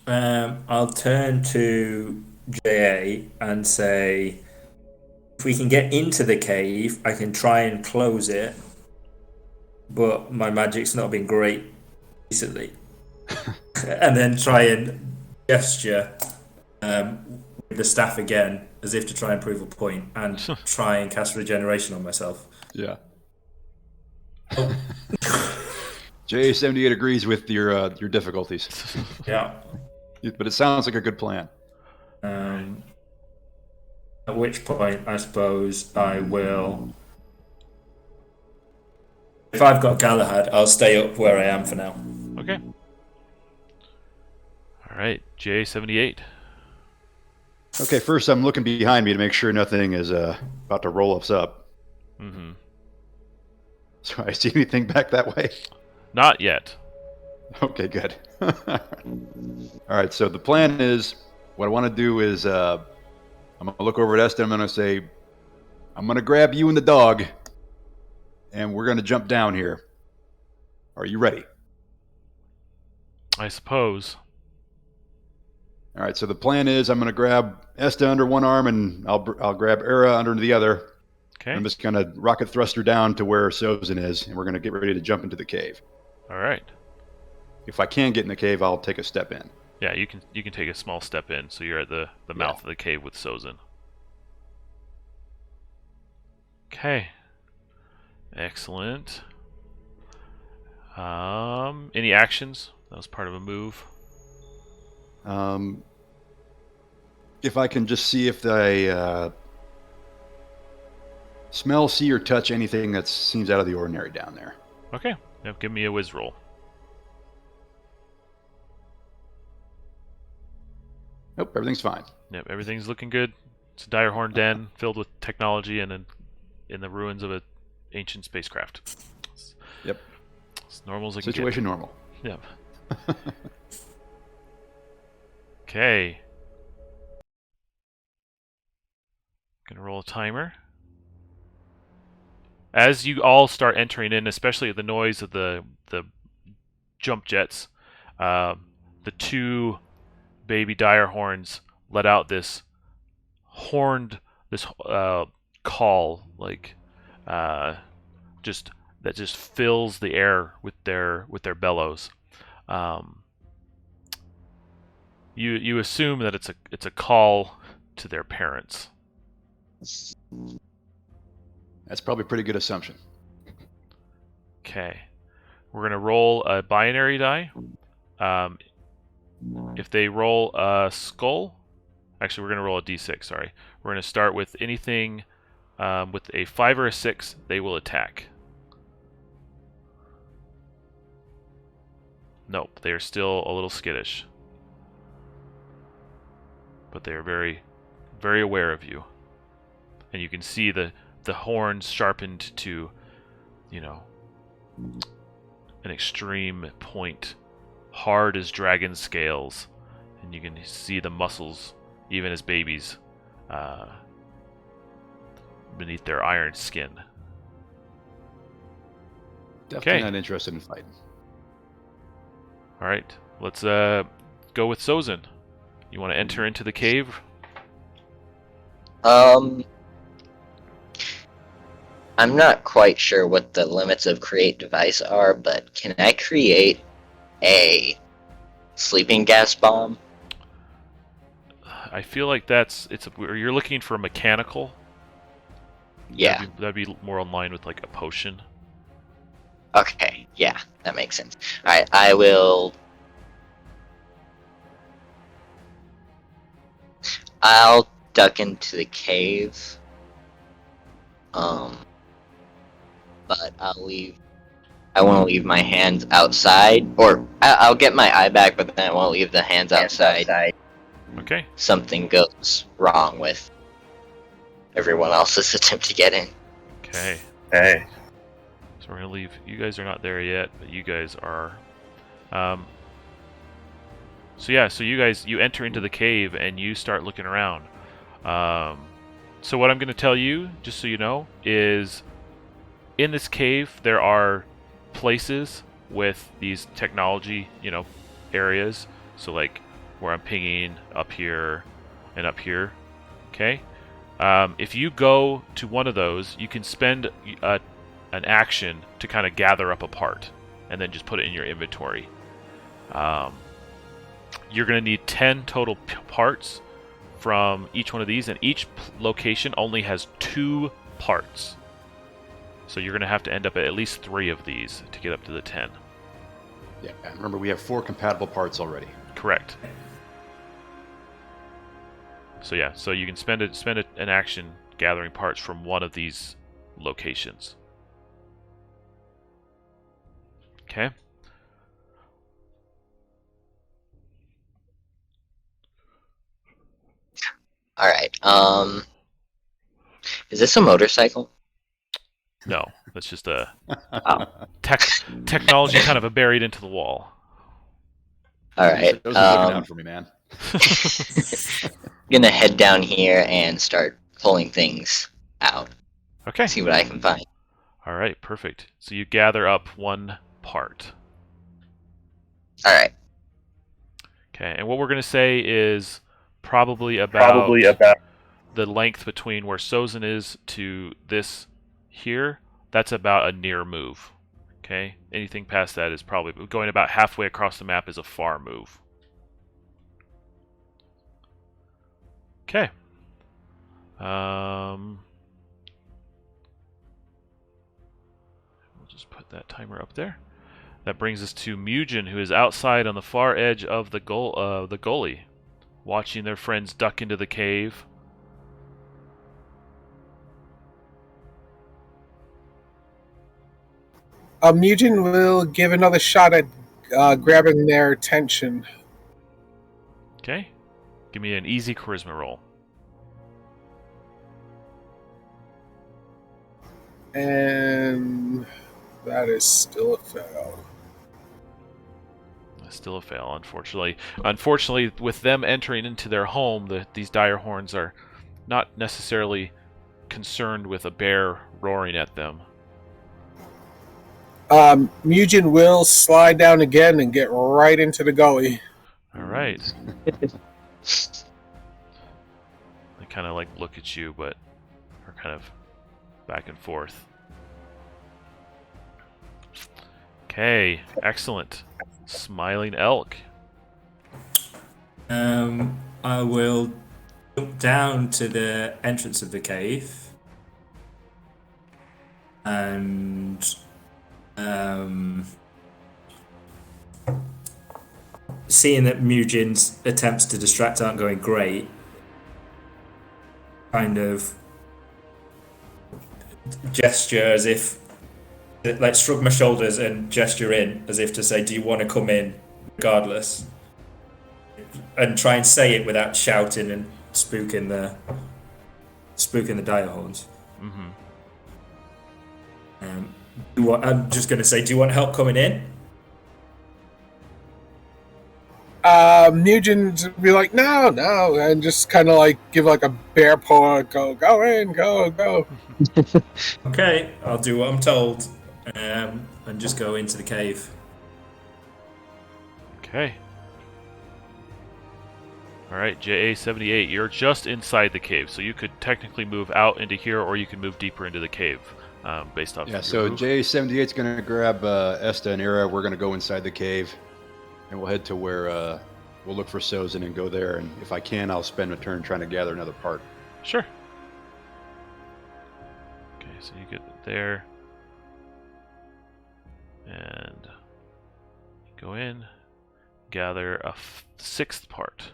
I'll turn to JA and say, if we can get into the cave, I can try and close it. But my magic's not been great recently, and then try and gesture with the staff again, as if to try and prove a point, and try and cast regeneration on myself. Yeah. Oh. J78 agrees with your difficulties. Yeah. But it sounds like a good plan. At which point, I suppose I will. If I've got Galahad, I'll stay up where I am for now. Okay. All right, J78. Okay, first I'm looking behind me to make sure nothing is about to roll us up. Mm-hmm. So I see anything back that way? Not yet. Okay, good. All right, so the plan is, what I want to do is, I'm going to look over at Esther, I'm going to say, I'm going to grab you and the dog, and we're going to jump down here. Are you ready? I suppose. All right, so the plan is I'm going to grab Esther under one arm, and I'll grab Era under the other. Okay. I'm just going to rocket thrust her down to where Sozin is, and we're going to get ready to jump into the cave. All right. If I can get in the cave, I'll take a step in. Yeah, you can take a small step in, so you're at the mouth of the cave with Sozin. Okay. Excellent. Any actions? That was part of a move. If I can just see if I smell, see, or touch anything that seems out of the ordinary down there. Okay. Now give me a whiz roll. Nope, everything's fine. Yep, everything's looking good. It's a Direhorn den filled with technology and in the ruins of an ancient spacecraft. Yep. It's normal as it can Situation normal. get. Yep. Okay. Gonna roll a timer. As you all start entering in, especially at the noise of the jump jets, the two baby Direhorns let out this call, like just fills the air with their bellows. You assume that it's a call to their parents. That's probably a pretty good assumption. Okay, we're gonna roll a binary die. If they roll a skull, actually we're gonna roll a d6. Sorry, we're gonna start with anything with a 5 or a 6. They will attack. Nope, they are still a little skittish, but they are very, very aware of you, and you can see the horns sharpened to, an extreme point, hard as dragon scales, and you can see the muscles, even as babies, beneath their iron skin. Definitely Okay. not interested in fighting. All right, let's go with Sozin. You want to enter into the cave? I'm not quite sure what the limits of create device are, but can I create a sleeping gas bomb? I feel like you're looking for mechanical. Yeah. That'd be more in line with like a potion. Okay. Yeah, that makes sense. All right, I'll duck into the cave. But I want to leave my hands outside, or I'll get my eye back, but then I won't leave the hands outside. Okay. Something goes wrong with everyone else's attempt to get in. Okay. Hey. So we're gonna leave. You guys are not there yet, but you guys are. So you enter into the cave and you start looking around. So what I'm gonna tell you, just so you know, is in this cave there are places with these technology, areas. So like where I'm pinging up here and up here. Okay. If you go to one of those, you can spend an action to kind of gather up a part and then just put it in your inventory. You're going to need 10 total parts from each one of these, and each location only has 2 parts. So you're going to have to end up at least 3 of these to get up to the 10. Yeah, and remember we have 4 compatible parts already. Correct. So yeah, so you can spend an action gathering parts from one of these locations. Okay. All right. Is this a motorcycle? No, that's just a Oh. technology kind of buried into the wall. All right. Those are looking out for me, man. Gonna head down here and start pulling things out. Okay. See what I can find. All right, perfect. So you gather up 1 part. All right. Okay, and what we're going to say is probably about the length between where Sozin is to this here. That's about a near move. Okay, anything past that is probably going about halfway across the map is a far move. Okay. We'll just put that timer up there. That brings us to Mugen, who is outside on the far edge of the gully, watching their friends duck into the cave. Mugen will give another shot at grabbing their attention. Okay. Give me an easy charisma roll. And that is still a fail. Still a fail, unfortunately. Unfortunately, with them entering into their home, these dire horns are not necessarily concerned with a bear roaring at them. Mugen will slide down again and get right into the gully. All right. They kind of like look at you, but are kind of back and forth. Okay, excellent. Smiling elk. I will jump down to the entrance of the cave and seeing that Mugen's attempts to distract aren't going great, kind of gesture as if, like, shrug my shoulders and gesture in as if to say, do you want to come in regardless? And try and say it without shouting and spooking the dire horns. Mm-hmm. I'm just going to say, do you want help coming in? Mugen be like, no, and just kind of like give like a bear paw, go in, go. Okay, I'll do what I'm told, and just go into the cave. Okay. Alright, JA78, you're just inside the cave, so you could technically move out into here, or you can move deeper into the cave, based off of your so move. JA78 is going to grab Esta and Ira. We're going to go inside the cave, and we'll head to where we'll look for Sozin and go there, and if I can, I'll spend a turn trying to gather another part. Sure. Okay, so you get there. And go in, gather a 6th part.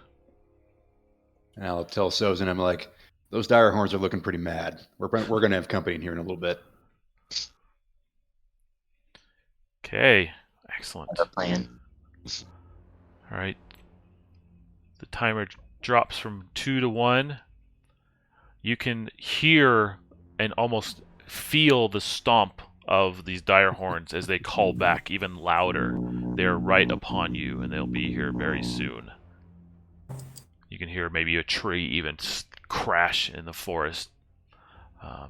And I'll tell Sozin, I'm like, those dire horns are looking pretty mad. We're going to have company in here in a little bit. Okay, excellent. Have a plan. All right. The timer drops from 2 to 1. You can hear and almost feel the stomp of these dire horns as they call back even louder. They're right upon you, and they'll be here very soon. You can hear maybe a tree even crash in the forest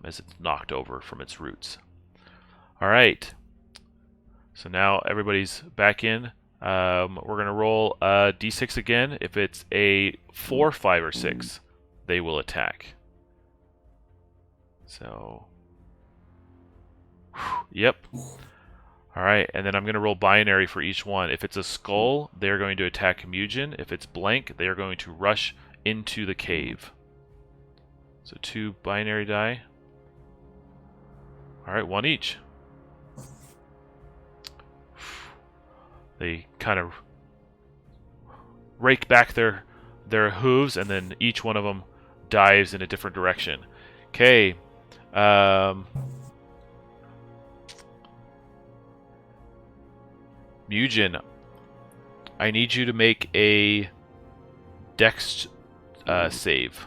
as it's knocked over from its roots. All right. So now everybody's back in. We're going to roll a d6 again. If it's a 4, 5, or 6, they will attack. So, yep. All right, and then I'm going to roll binary for each one. If it's a skull, they're going to attack Mugen. If it's blank, they are going to rush into the cave. So 2 binary die. All right, 1 each. They kind of rake back their hooves, and then each one of them dives in a different direction. Okay. Mugen, I need you to make a dex save.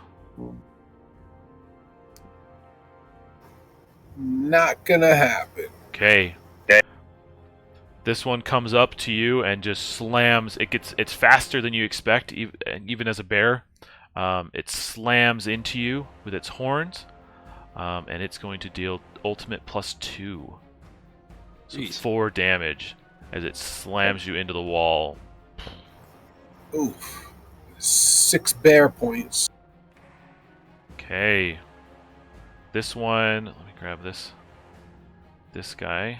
Not gonna happen. Okay. This one comes up to you and just slams. It's faster than you expect, even as a bear. It slams into you with its horns, and it's going to deal ultimate +2. So Jeez. 4 damage as it slams you into the wall. Oof. 6 bear points. Okay. This one, let me grab this guy.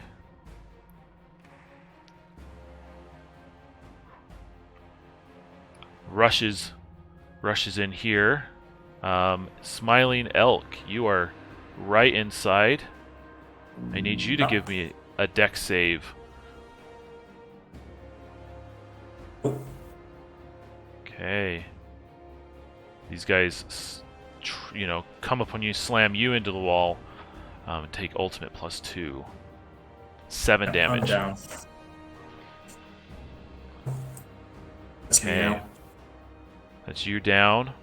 Rushes in here. Smiling Elk, you are right inside. I need you to give me a dex save. Okay. These guys, come upon you, slam you into the wall, and take ultimate +2. 7 damage. I'm down. That's me Okay. out. That's you down.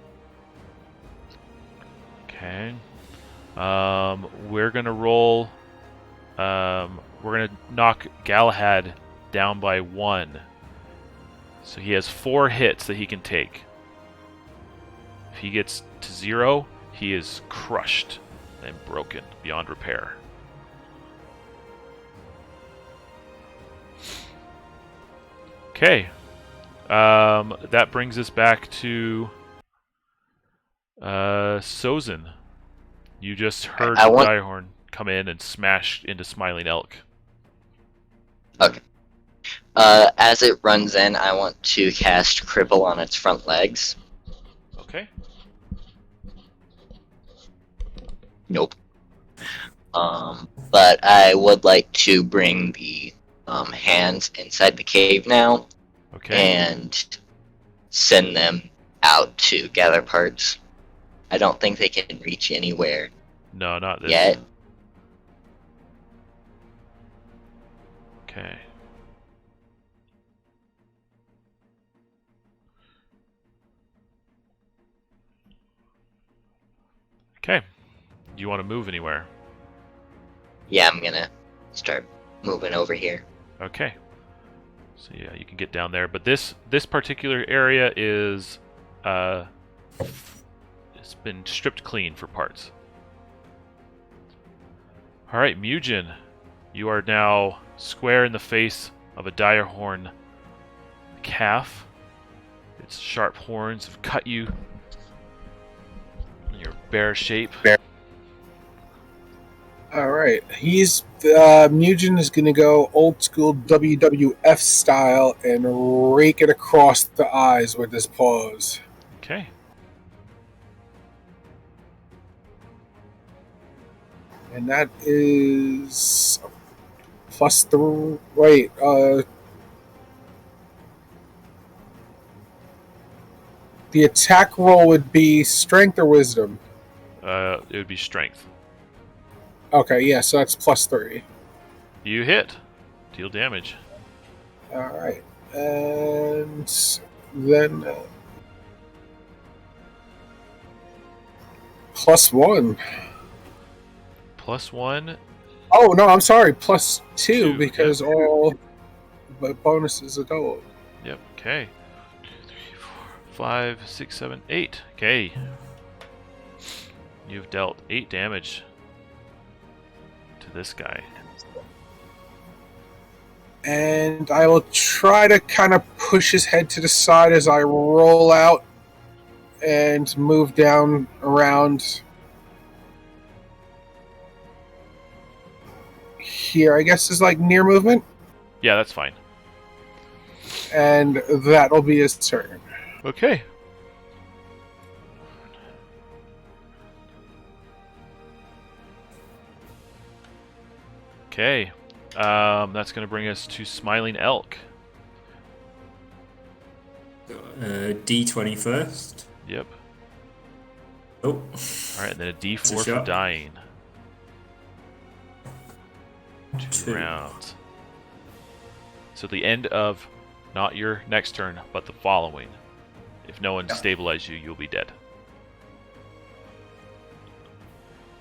Okay. We're gonna roll. We're gonna knock Galahad down by 1. So he has 4 hits that he can take. If he gets to 0, he is crushed and broken beyond repair. Okay. That brings us back to Sozin. You just heard the Direhorn come in and smash into Smiling Elk. Okay. As it runs in, I want to cast Cripple on its front legs. Okay. Nope. But I would like to bring the hands inside the cave now. Okay. And send them out to gather parts. I don't think they can reach anywhere No, not this. yet. Okay. Okay. Do you want to move anywhere? Yeah, I'm gonna start moving over here. Okay. So yeah, you can get down there, but this particular area is it's been stripped clean for parts. All right, Mugen, you are now square in the face of a direhorn calf. Its sharp horns have cut you in your bear shape. Alright, Mugen is gonna go old school WWF style and rake it across the eyes with his paws. Okay. And that is +3. Wait, the attack roll would be strength or wisdom? It would be strength. Okay, yeah, so that's +3. You hit. Deal damage. Alright, and then +1. +1. Oh no, I'm sorry, +2 2, because all bonuses are doubled. Yep. Okay. 2, 3, 4, 5, 6, 7, 8. Okay. You've dealt 8 damage to this guy. And I will try to kind of push his head to the side as I roll out and move down around here, I guess, is like near movement, Yeah, that's fine. and that'll be his turn. Okay. Okay. That's going to bring us to Smiling Elk. D20 first. Yep. Oh. All right, and then a D4 for shot. dying. 2 2. rounds. So the end of not your next turn, but the following. If no one stabilizes you, you'll be dead.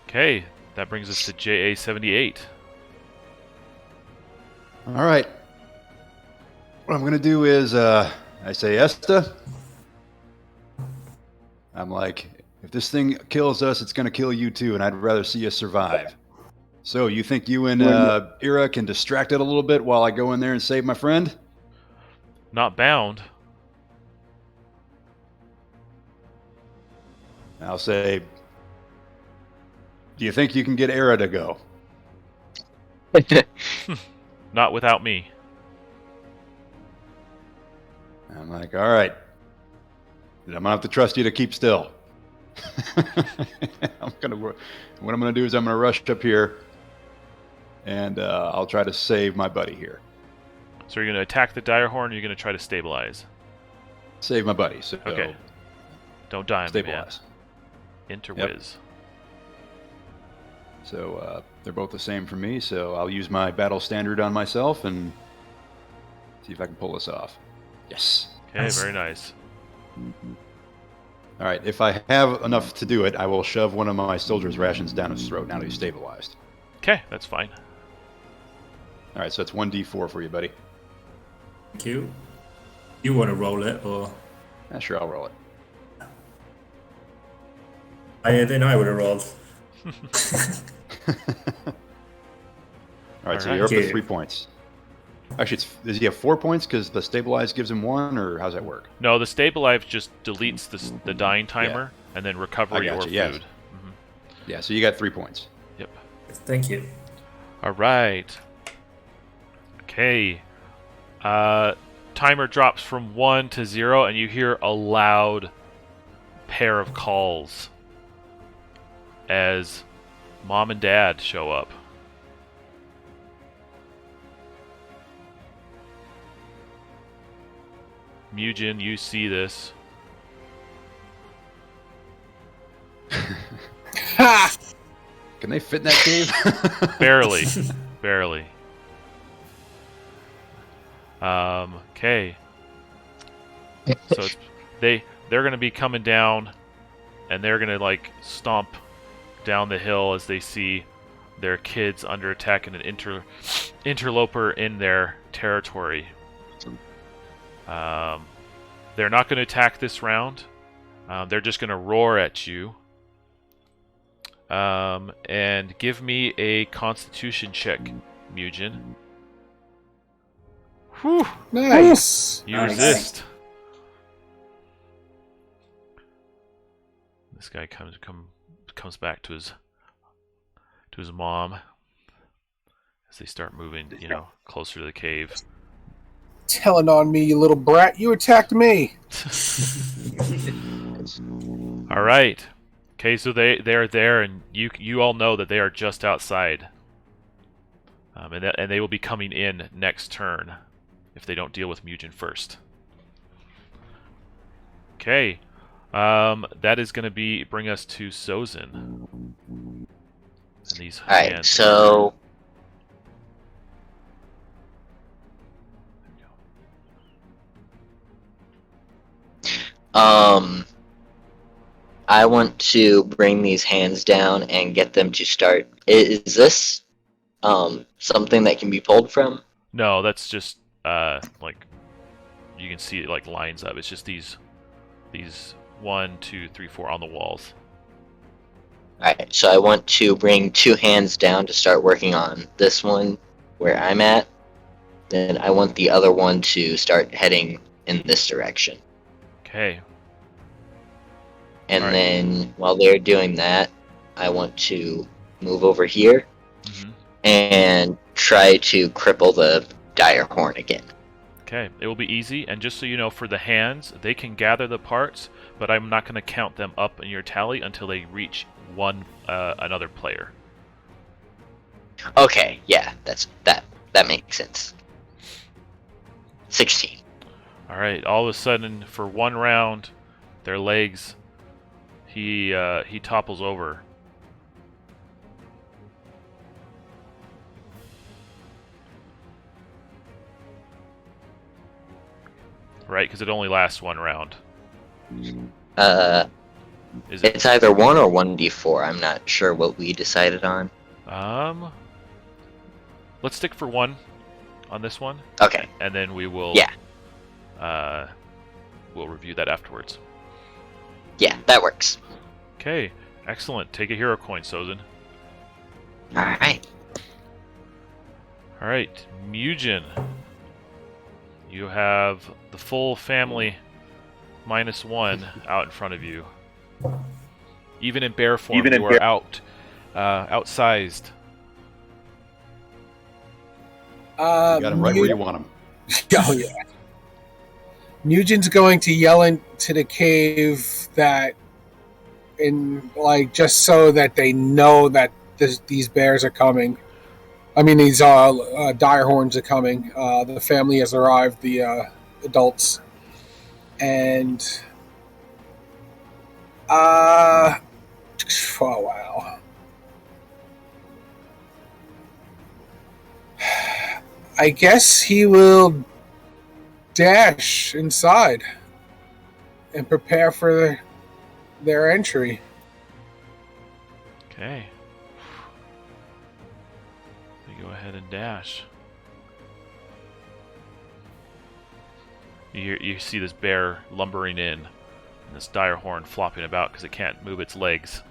Okay, that brings us to JA78. All right. What I'm going to do is, I say, Esta. I'm like, if this thing kills us, it's going to kill you too, and I'd rather see us survive. So you think you and Ira can distract it a little bit while I go in there and save my friend? Not bound. I'll say, do you think you can get Ira to go? Not without me. I'm like, all right. I'm going to have to trust you to keep still. What I'm going to do is I'm going to rush up here, and I'll try to save my buddy here. So you're going to attack the dire horn, or you're going to try to stabilize? Save my buddy. So Okay. Don't die on me, man. Stabilize. Interwiz. Yep. So they're both the same for me, so I'll use my battle standard on myself and see if I can pull this off. Yes. Okay, Nice. very nice. All right, if I have enough to do it, I will shove one of my soldier's rations down his throat now that he's stabilized. Okay, that's fine. All right, so it's 1d4 for you, buddy. Thank you. You want to roll it, or Yeah, sure, I'll roll it. higher than I would have rolled? All right, so All you're up right. to 3 points. Actually, does he have 4 points because the stabilize gives him 1, or how's that work? No, the stabilize just deletes the dying timer, and then recovery I or gotcha, yes. food. Yeah, so you got 3 points. Yep. Thank you. All right. Okay. Timer drops from 1 to 0, and you hear a loud pair of calls as Mom and Dad show up. Mugen, you see this. Ha! Can they fit in that cave? Barely. Barely. Okay. So it's, they're going to be coming down, and they're going to like stomp down the hill as they see their kids under attack and an interloper in their territory. They're not going to attack this round. They're just going to roar at you. And give me a Constitution check, Mugen. Whew! Nice. You Nice. resist. This guy comes back to his mom as they start moving, closer to the cave. Telling on me, you little brat. You attacked me. All right. Okay, so they are there, and you all know that they are just outside, and they will be coming in next turn if they don't deal with Mugen first. Okay, that is going to bring us to Sozin. And these Alright, hands. so I want to bring these hands down and get them to start. Is this something that can be pulled from? No, that's just like you can see it like lines up. It's just these 1, 2, 3, 4 on the walls. Alright, so I want to bring 2 hands down to start working on this one where I'm at. Then I want the other one to start heading in this direction. Okay. And Alright. then while they're doing that, I want to move over here Mhm. and try to cripple the dire horn again. Okay, it will be easy, and just so you know, for the hands, they can gather the parts, but I'm not going to count them up in your tally until they reach another player. Okay, yeah, that makes sense. 16. All right, all of a sudden, for one round, their legs, he topples over. Right, because it only lasts one round. Is it? It's either 1 or 1d4. I'm not sure what we decided on. Let's stick for 1 on this one. Okay. And then we will. Yeah. We'll review that afterwards. Yeah, that works. Okay, excellent. Take a hero coin, Sozin. Alright. All right, Mugen. You have the full family -1 out in front of you. Even in bear form, you are outsized. You got him right where you want him. Oh yeah. Mugen's going to yell into the cave that, just so that they know that these bears are coming. I mean, these dire horns are coming. The family has arrived, the adults, and oh wow. I guess he will dash inside and prepare for their entry. Okay. We go ahead and dash. You see this bear lumbering in, and this dire horn flopping about because it can't move its legs.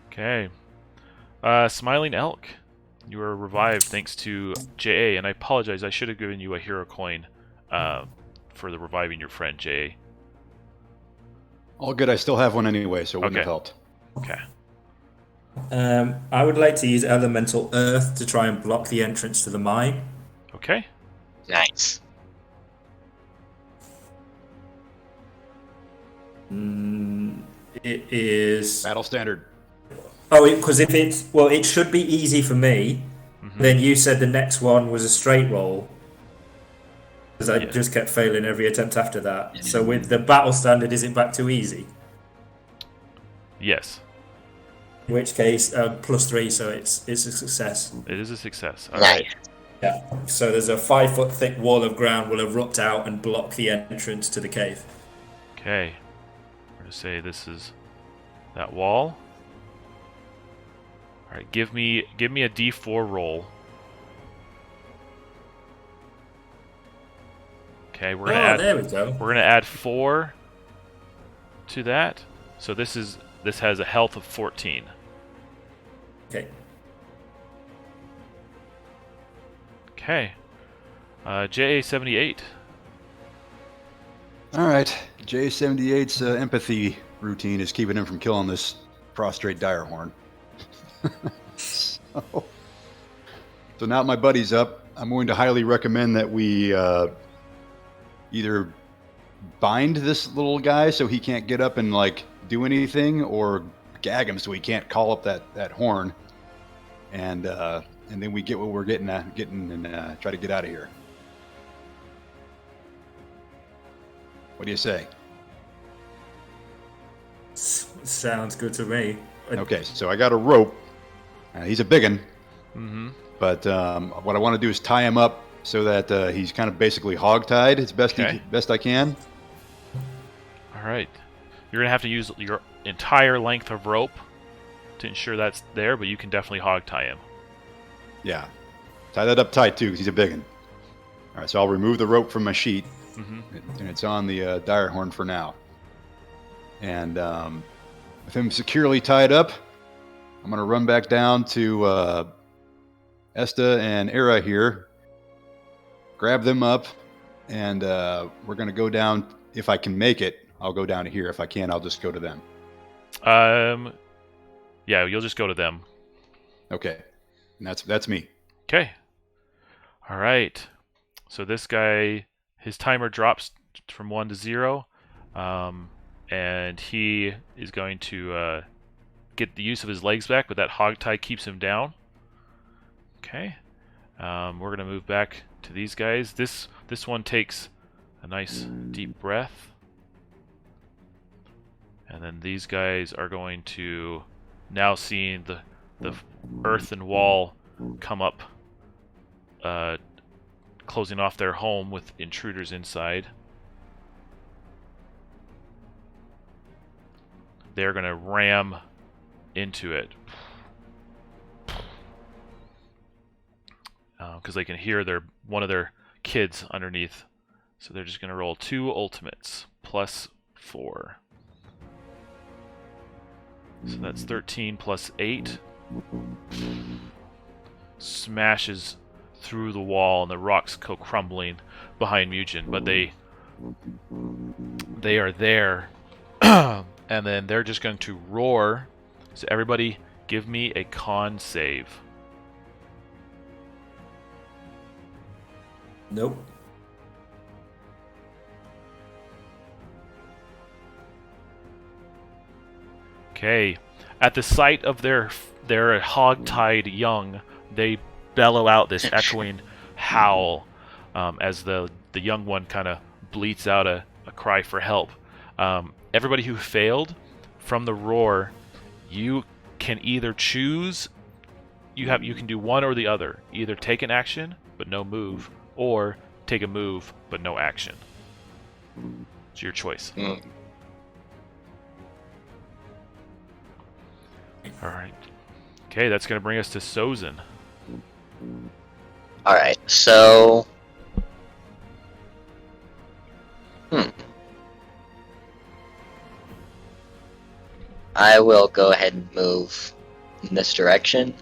Okay. Smiling Elk. You are revived thanks to JA, and I apologize, I should have given you a hero coin for the reviving your friend, JA. All good, I still have one anyway, so it wouldn't have helped. Okay. I would like to use Elemental Earth to try and block the entrance to the mine. Okay. Nice. It is... Battle standard. Oh, because it should be easy for me. Mm-hmm. Then you said the next one was a straight roll. Because I just kept failing every attempt after that. So with the battle standard, is it back to easy? Yes. In which case, +3, so it's a success. It is a success. Nice. Alright. Yeah. So there's a 5-foot thick wall of ground will erupt out and block the entrance to the cave. Okay. We're going to say this is that wall. Alright, give me a D4 roll. Okay, we're gonna there we go. We're gonna add 4 to that. So this has a health of 14. Okay. Okay. JA78. All right. J78's empathy routine is keeping him from killing this prostrate dire horn. So now that my buddy's up, I'm going to highly recommend that we either bind this little guy so he can't get up and do anything, or gag him so he can't call up that horn, and then we get what we're getting and try to get out of here. What do you say? Sounds good to me. Okay, so I got a rope. He's a big one. Mm-hmm. But what I want to do is tie him up so that he's kind of basically hog-tied as best I can. All right. You're going to have to use your entire length of rope to ensure that's there, but you can definitely hog-tie him. Yeah. Tie that up tight, too, because he's a big one. All right, so I'll remove the rope from my sheet, and it's on the dire horn for now. And with him securely tied up, I'm going to run back down to Esta and Era here, grab them up, and we're going to go down. If I can make it, I'll go down to here. If I can't, I'll just go to them. Yeah, you'll just go to them. Okay. And that's me. Okay. All right. So this guy, his timer drops from 1 to 0, and he is going to get the use of his legs back, but that hogtie keeps him down. Okay. We're going to move back to these guys. This one takes a nice deep breath. And then these guys are going to, now seeing the earthen wall come up, closing off their home with intruders inside. They're going to ram into it. Because they can hear one of their kids underneath. So they're just going to roll 2 ultimates, plus 4. So that's 13 plus 8. Smashes through the wall and the rocks go crumbling behind Mugen, but they are there. And then they're just going to roar. So everybody give me a con save. Nope. Okay. At the sight of their hog-tied young, they bellow out this echoing howl as the young one kind of bleats out a cry for help. Everybody who failed from the roar, you can either choose. You can do one or the other. Either take an action but no move, or take a move but no action. It's your choice. All right. Okay, that's going to bring us to Sozin. Alright, so... I will go ahead and move in this direction.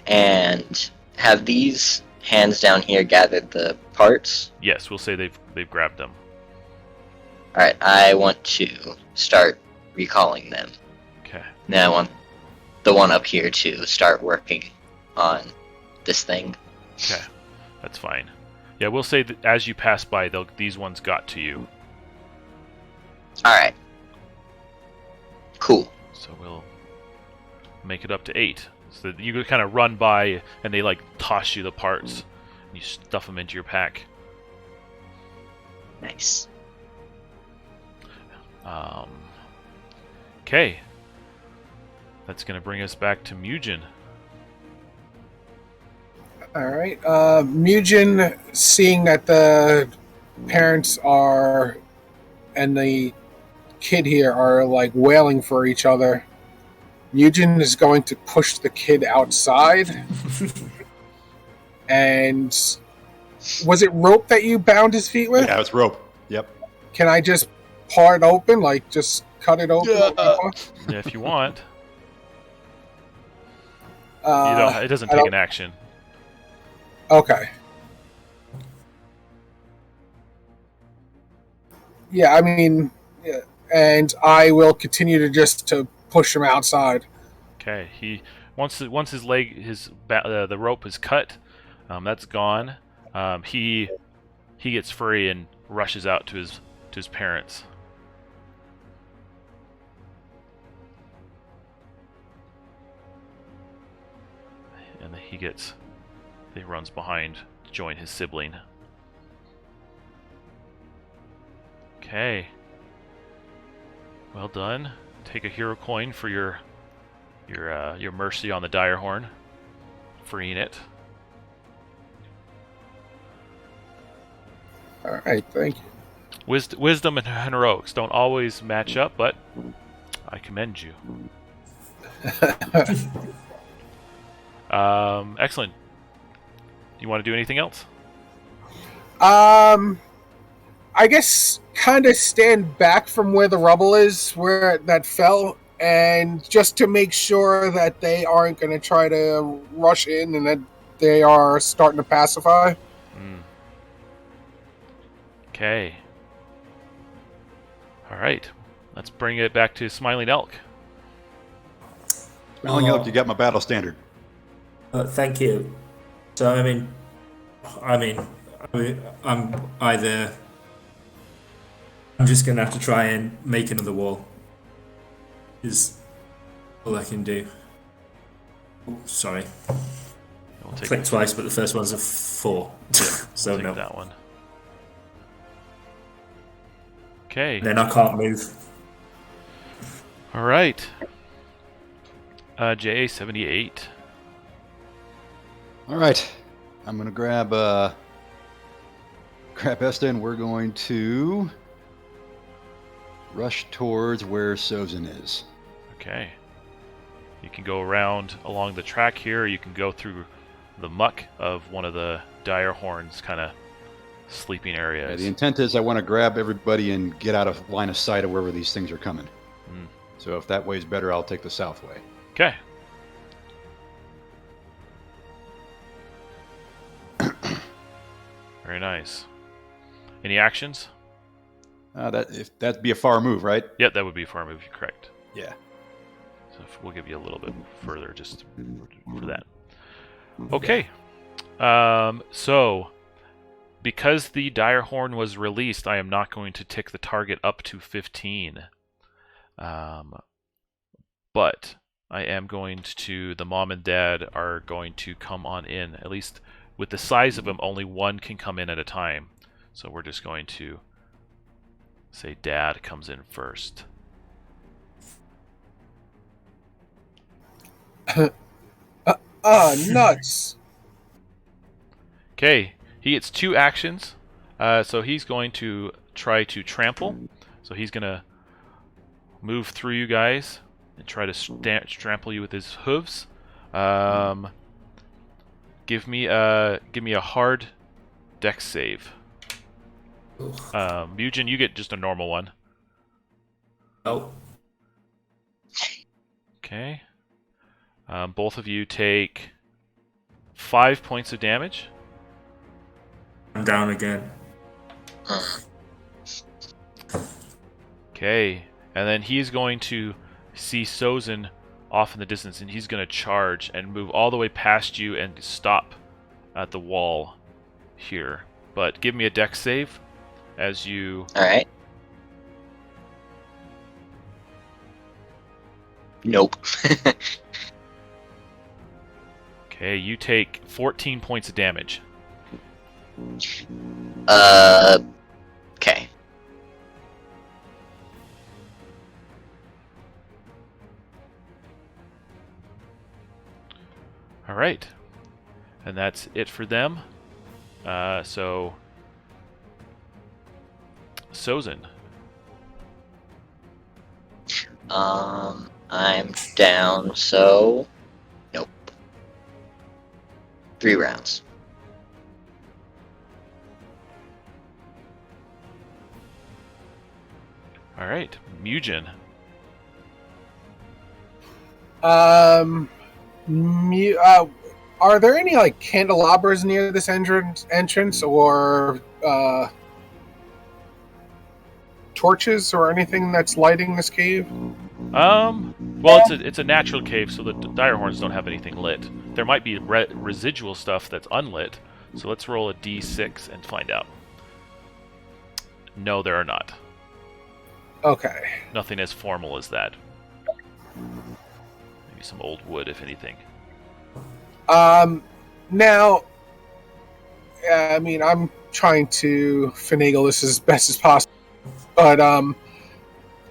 And have these hands down here gathered the parts? Yes, we'll say they've grabbed them. Alright, I want to start recalling them. Okay. Then I want the one up here to start working on this thing. Okay, that's fine. Yeah, we'll say that as you pass by, these ones got to you. Alright. Cool. So we'll make it up to 8. So that you kind of run by, and they like toss you the parts, and you stuff them into your pack. Nice. Okay. That's going to bring us back to Mugen. All right. Mugen, seeing that the parents are and the kid here are like wailing for each other, Mugen is going to push the kid outside. And was it rope that you bound his feet with? Yeah, it's rope. Yep. Can I just paw it open? Like, just cut it open? Yeah, if you want. It doesn't take an action. Okay. Yeah, I mean, yeah, and I will continue to push him outside. Okay. Once his leg the rope is cut, that's gone. He gets free and rushes out to his parents. And he runs behind to join his sibling. Okay. Well done. Take a hero coin for your mercy on the dire horn, freeing it. All right, thank you. Wisdom and heroics don't always match up, but I commend you. Excellent. You want to do anything else? I guess kind of stand back from where the rubble is, where that fell, and just to make sure that they aren't going to try to rush in and that they are starting to pacify. Okay. All right. Let's bring it back to Smiling Elk. Smelling Elk, you got my battle standard. Thank you. So I'm either. I'm just gonna have to try and make another wall. Is all I can do. Oh, sorry. We'll take Click twice, but the first one's a 4. So we'll take no. that one. Okay. Then I can't move. All right. JA78. All right. I'm going to grab Esta, and we're going to rush towards where Sozin is. Okay. You can go around along the track here, or you can go through the muck of one of the dire horns kind of sleeping areas. Yeah, the intent is I want to grab everybody and get out of line of sight of wherever these things are coming. So if that way's better, I'll take the south way. Okay. Very nice. Any actions? That'd be a far move, right? Yeah, that would be a far move. You're correct. Yeah. So we'll give you a little bit further just for that. Okay. So because the dire horn was released, I am not going to tick the target up to 15. But I am going to, the mom and dad are going to come on in. At least with the size of them, only one can come in at a time. So we're just going to say dad comes in first. Nuts. Okay, he gets 2 actions. So he's going to try to trample. So he's going to move through you guys and try to trample you with his hooves. Give me a hard dex save. Mugen, you get just a normal one. Oh. Okay. Both of you take 5 points of damage. I'm down again. Okay, and then he's going to see Sozin off in the distance, and he's going to charge and move all the way past you and stop at the wall here. But give me a dex save as you... Alright. Nope. Okay, you take 14 points of damage. Okay. Alright. And that's it for them. So... Sozin. I'm down, so... Nope. 3 rounds. Alright, Mugen. Are there any like candelabras near this entrance or torches or anything that's lighting this cave? Well, it's a natural cave, so the dire horns don't have anything lit. There might be residual stuff that's unlit, so let's roll a d6 and find out. No, there are not. Okay. Nothing as formal as that. Maybe some old wood, if anything. Now, I mean, I'm trying to finagle this as best as possible, but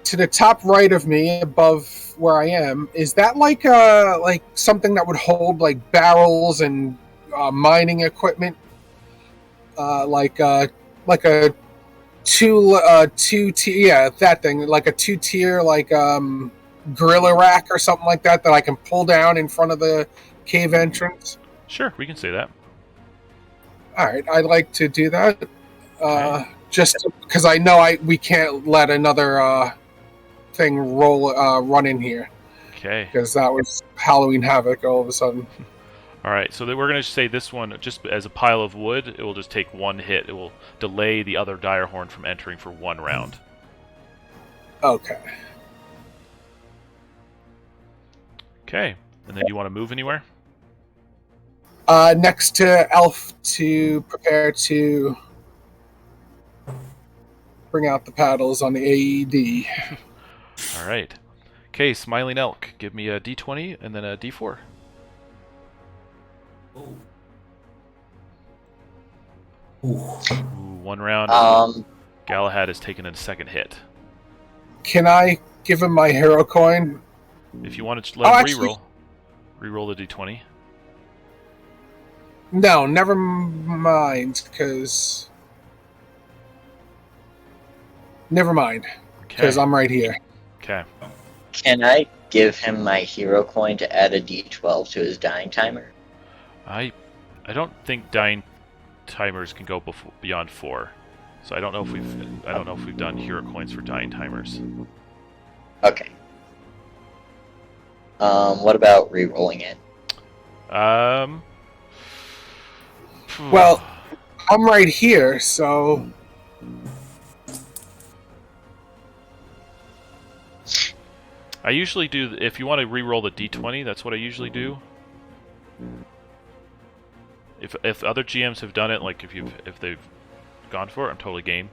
to the top right of me, above where I am, is that like something that would hold like barrels and mining equipment, like a two tier, yeah, that thing, like a 2-tier like gorilla rack or something like that I can pull down in front of the cave entrance? Sure, we can say that. All right, I'd like to do that. Okay. Just because I know we can't let another thing run in here. Okay. Because that was Halloween Havoc all of a sudden. All right, so we're going to say this one, just as a pile of wood, it will just take 1 hit. It will delay the other dire horn from entering for 1 round. Okay. Okay. And then you want to move anywhere? Next to Elf to prepare to bring out the paddles on the AED. All right. Okay, Smiling Elk, give me a D20 and then a D4. Ooh. Ooh, one round. Galahad has taken a second hit. Can I give him my hero coin? If you want to let him actually- reroll the D20. No, never mind, because... Never mind, because Okay. I'm right here. Okay. Can I give him my hero coin to add a D12 to his dying timer? I don't think dying timers can go beyond 4. So I don't know if we've done hero coins for dying timers. Okay. What about re-rolling it? Well, I'm right here, so... I usually do, if you want to re-roll the D20, that's what I usually do. If other GMs have done it, like if they've gone for it, I'm totally game.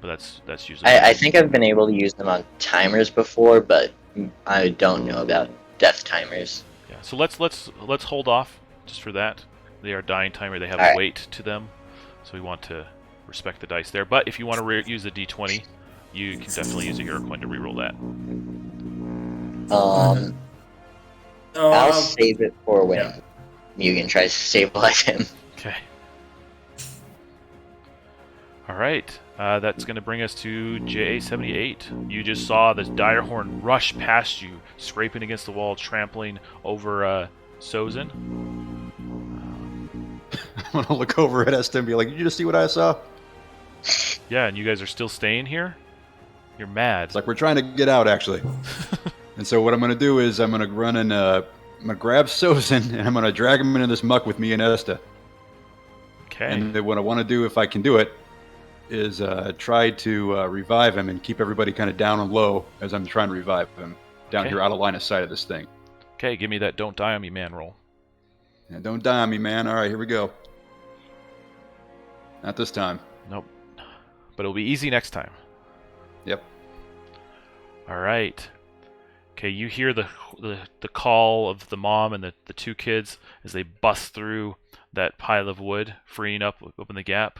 But that's usually. I think I've been able to use them on timers before, but I don't know about death timers. Yeah. So let's hold off just for that. They are dying timer. They have a Alright. weight to them, so we want to respect the dice there. But if you want to use the D20, you can definitely use a hero coin to re-roll that. I'll save it for when Yeah. Mugen tries to stabilize him. Okay. All right. That's going to bring us to JA78. You just saw this dire horn rush past you, scraping against the wall, trampling over Sozin. I'm gonna look over at Esther and be like, "Did you just see what I saw?" Yeah, and you guys are still staying here? You're mad. It's like we're trying to get out, actually. And so what I'm gonna do is I'm gonna run and I'm gonna grab Sozin and I'm gonna drag him into this muck with me and Esther. Okay. And then what I want to do, if I can do it, is try to revive him and keep everybody kind of down and low as I'm trying to revive him down Okay. here out of line of sight of this thing. Okay, give me that don't die on me man roll. And don't die on me, man. All right, here we go. Not this time. Nope. But it'll be easy next time. Yep. All right. Okay, you hear the call of the mom and the two kids as they bust through that pile of wood, freeing open the gap.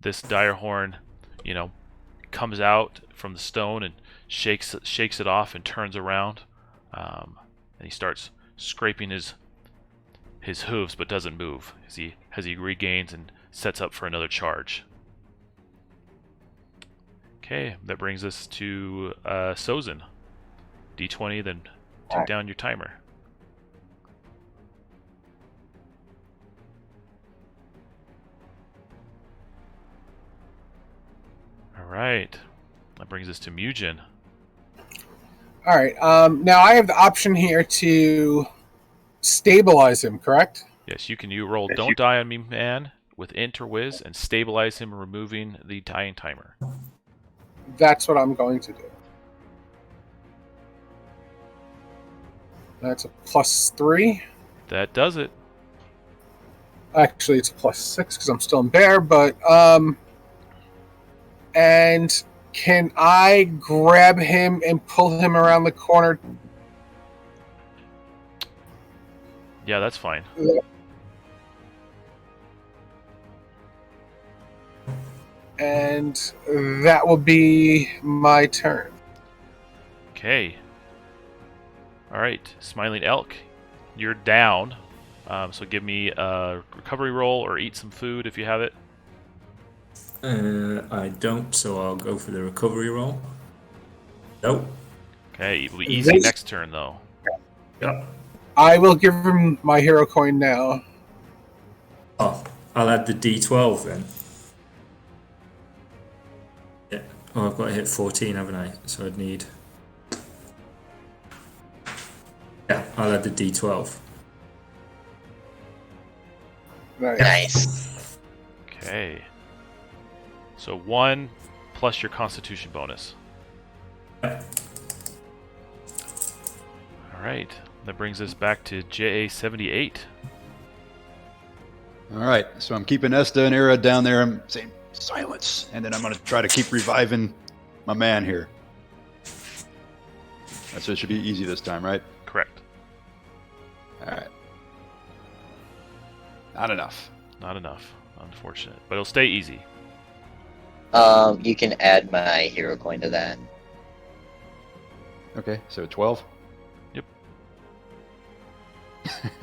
This dire horn, comes out from the stone and shakes it off and turns around, and he starts scraping his hooves, but doesn't move as he regains and sets up for another charge. Okay, that brings us to Sozin. D20, then take down your timer. All right, that brings us to Mugen. All right. Now I have the option here to stabilize him, correct? Yes, you can roll Don't Die on Me Man with Int or Wiz and stabilize him, removing the dying timer. That's what I'm going to do. That's a +3. That does it. Actually, it's a +6 because I'm still in bear, but and can I grab him and pull him around the corner? Yeah, that's fine. And that will be my turn. Okay. All right, Smiling Elk, you're down. So give me a recovery roll or eat some food if you have it. I don't, so I'll go for the recovery roll. Nope. Okay, it'll be easy next turn though. Yeah. I will give him my hero coin now. Oh, I'll add the D12 then. Yeah. Oh, I've got to hit 14, haven't I? So I'd need... Yeah, I'll add the D12. Nice. Nice. Okay. So 1 plus your Constitution bonus. Yeah. All right. That brings us back to JA78. All right, so I'm keeping Esta and Era down there. I'm saying silence, and then I'm going to try to keep reviving my man here. So it should be easy this time, right? Correct. All right. Not enough. Not enough. Unfortunate. But it'll stay easy. You can add my hero coin to that. Okay, so 12? Yep.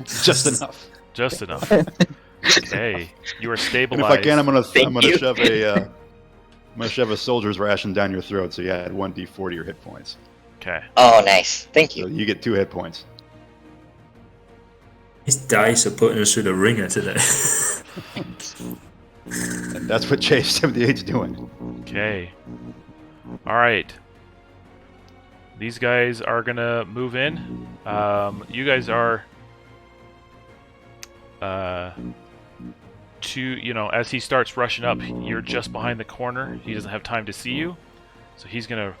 Just enough. Just enough. Okay. You are And stabilized. if I can, I'm gonna Thank you. shove a soldier's ration down your throat, so you add 1d4 to your hit points. Okay. Oh, nice. Thank So you. you get 2 hit points. His dice are putting us through the ringer today. And that's what J78's doing. Okay. All right. These guys are gonna move in. You guys are as he starts rushing up, you're just behind the corner. He doesn't have time to see you, so he's gonna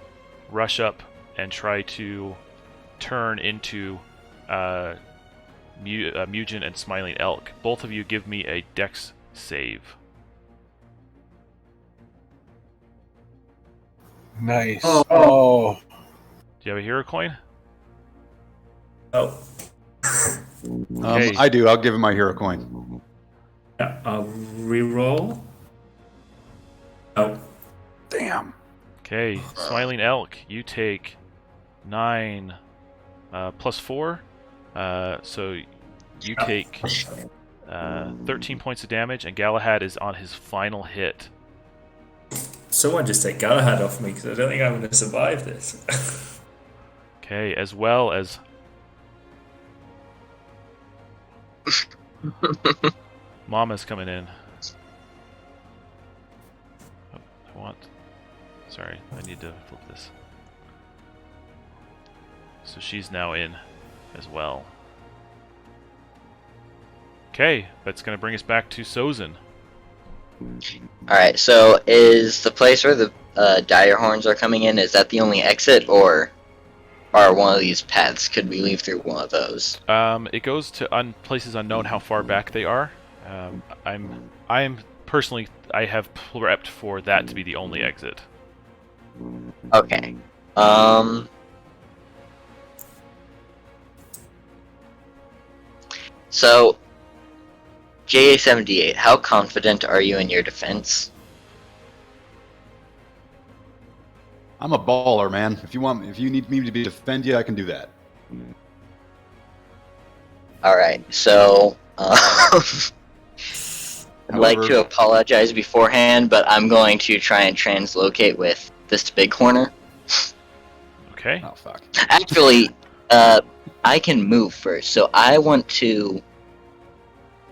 rush up and try to turn into Mugen and Smiling Elk. Both of you give me a Dex save. Nice. Oh. Oh. Do you have a hero coin? Oh, Okay. I do. I'll give him my hero coin. yeah, I'll reroll. Oh, Damn. Okay, Smiling Elk, you take 9 plus 4, so you take 13 points of damage, and Galahad is on his final hit. someone just take Galahad off me because I don't think I'm going to survive this. Okay, as well as Mama's coming in. Oh, sorry, I need to flip this. So she's now in as well. Okay, that's going to bring us back to Sozin. Alright, so is the place where the dire horns are coming in, is that the only exit, or are one of these paths? Could we leave through one of those? It goes to places unknown how far back they are. I'm personally, I have prepped for that to be the only exit. Okay. So, JA78, how confident are you in your defense? I'm a baller, man. If you need me to defend you, I can do that. Alright, so, I'd like However- to apologize beforehand, but I'm going to try and translocate with this big corner. Okay. Oh fuck. Actually, I can move first, so I want to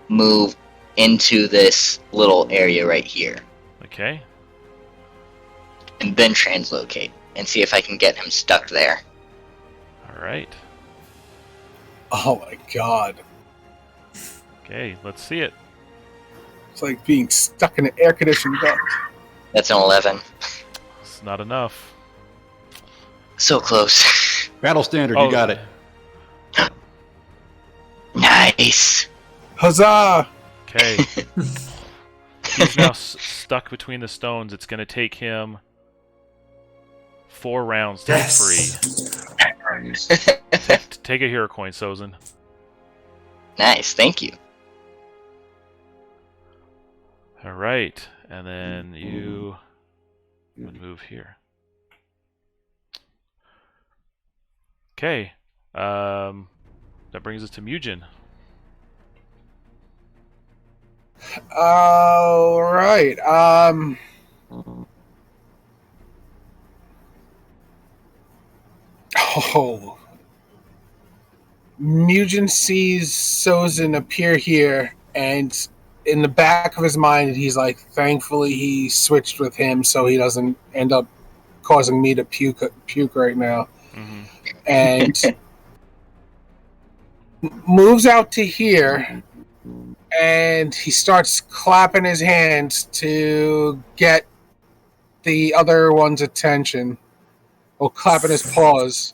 move into this little area right here, Okay. and then translocate, and see if I can get him stuck there. All right. Oh my god. Okay, let's see it. It's like being stuck in an air conditioned bus. That's an 11. It's not enough. So close. Battle standard, Oh, you got it. Nice. Huzzah! Okay. He's now stuck between the stones. It's going to take him 4 rounds to get free. Take a hero coin, Sozin. Nice, thank you. All right, and then you would move here. Okay. That brings us to Mugen. Alright, Oh. Mugen sees Sozin appear here, and in the back of his mind, he's like, thankfully he switched with him so he doesn't end up causing me to puke right now. Mm-hmm. And moves out to here, and he starts clapping his hands to get the other one's attention. Or clapping his paws.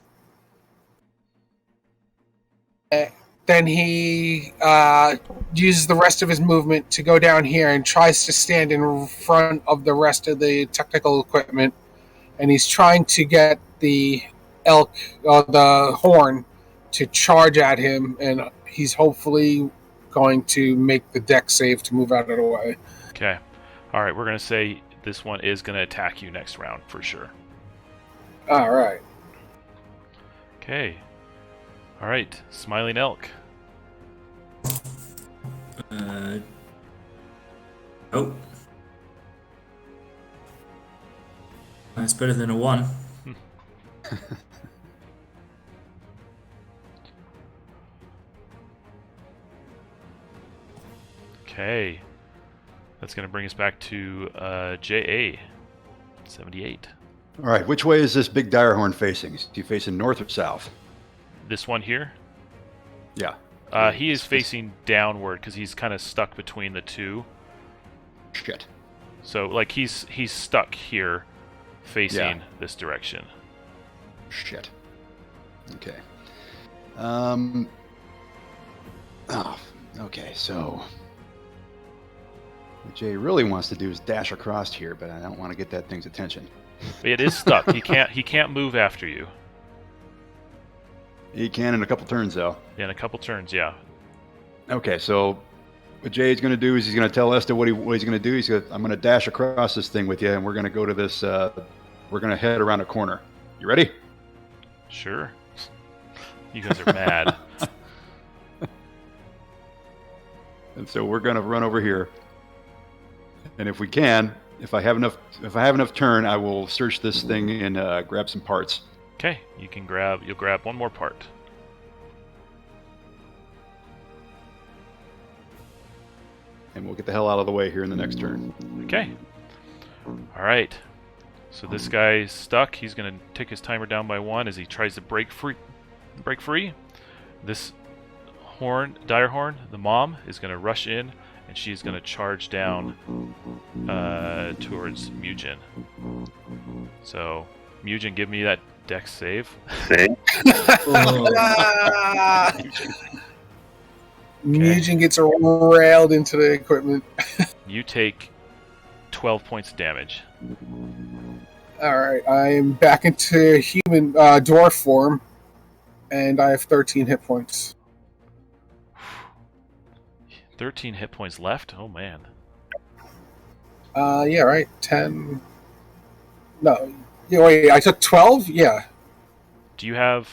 then he uses the rest of his movement to go down here and tries to stand in front of the rest of the technical equipment. And he's trying to get the elk, the horn, to charge at him. And he's hopefully going to make the deck save to move out of the way. Okay. All right, we're going to say this one is going to attack you next round for sure. All right. Okay. All right, Smiling Elk. Oh. That's better than a 1. Okay. That's going to bring us back to JA 78. All right, which way is this big dire horn facing? Is he facing north or south? This one here? Yeah. He is facing downward because he's kind of stuck between the two. Shit. So, like, he's stuck here facing Yeah. this direction. Shit. Okay. Oh, okay, so what Jay really wants to do is dash across here, but I don't want to get that thing's attention. It is stuck. He can't move after you. He can in a couple turns, though. In a couple turns, yeah. Okay, so what Jay's going to do is he's going to tell Esther what he's going to do. I'm going to dash across this thing with you, and we're going to go to this. We're going to head around a corner. You ready? Sure. You guys are mad. And so we're going to run over here. And if we can, if I have enough turn, I will search this thing and grab some parts. Okay, you'll grab one more part. And we'll get the hell out of the way here in the next turn. Okay. All right. So this guy's stuck. He's going to take his timer down by 1 as he tries to break free. This dire horn, the mom, is going to rush in, and she's going to charge down towards Mugen. So, Mugen, give me that dex save. Mugen gets railed into the equipment. You take 12 points of damage. Alright, I'm back into human dwarf form, and I have 13 hit points. 13 hit points left? Oh, man. Yeah, right. 10. No. Yeah, wait, I took 12? Yeah. Do you have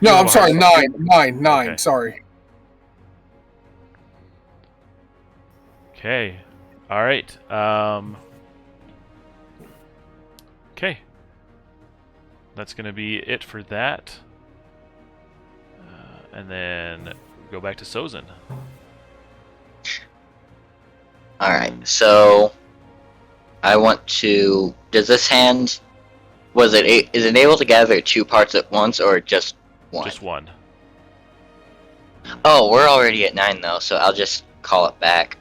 No, I'm sorry, 9. Okay. Sorry. Okay. All right. Okay. That's going to be it for that. And then go back to Sozin. Alright, so I want to. Does this hand. Is it able to gather 2 parts at once or just 1? Just 1. Oh, we're already at 9 though, so I'll just call it back.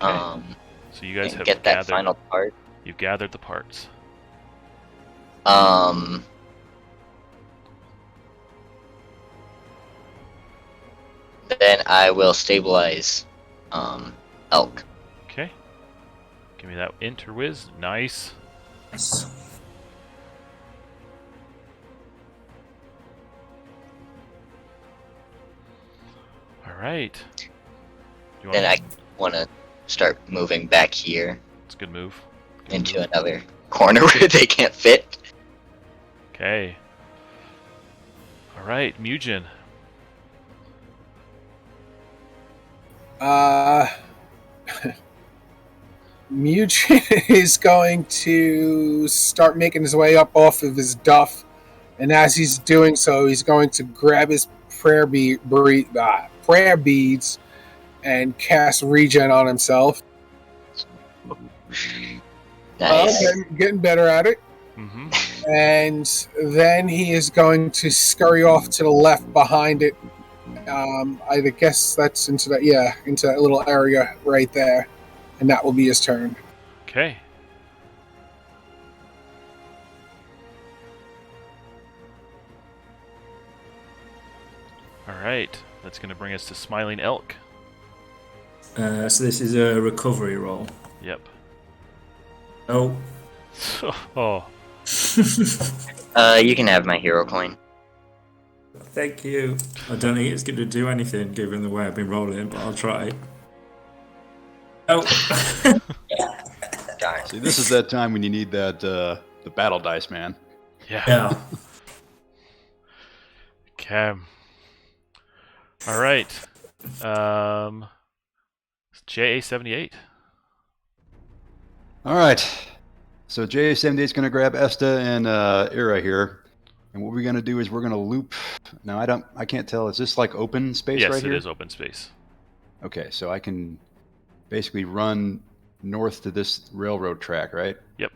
Okay. So you guys And have get that final part. You've gathered the parts. Then I will stabilize Elk. Okay. Give me that interwiz. Nice. Nice. All right. Then I want to start moving back here It's a good move. into another corner where they can't fit. Okay. All right, Mugen. Mugen is going to start making his way up off of his duff, and as he's doing so, he's going to grab his prayer beads and cast regen on himself. Nice. Getting better at it. Mm-hmm. And then he is going to scurry off to the left behind it. I guess that's into that little area right there, and that will be his turn. Okay. All right, that's going to bring us to Smiling Elk. So this is a recovery roll. Yep. Oh. Oh. You can have my hero coin. Thank you. I don't think it's going to do anything given the way I've been rolling, but I'll try. Oh. Darn. See, this is that time when you need that the battle dice, man. Yeah. Okay. All right. JA78. All right. So JA78 is going to grab Esta and Ira here, and what we're going to do is we're going to loop. Now I can't tell. Is this like open space Yes, right here? it is open space. Okay, so I can basically run north to this railroad track, right? Yep.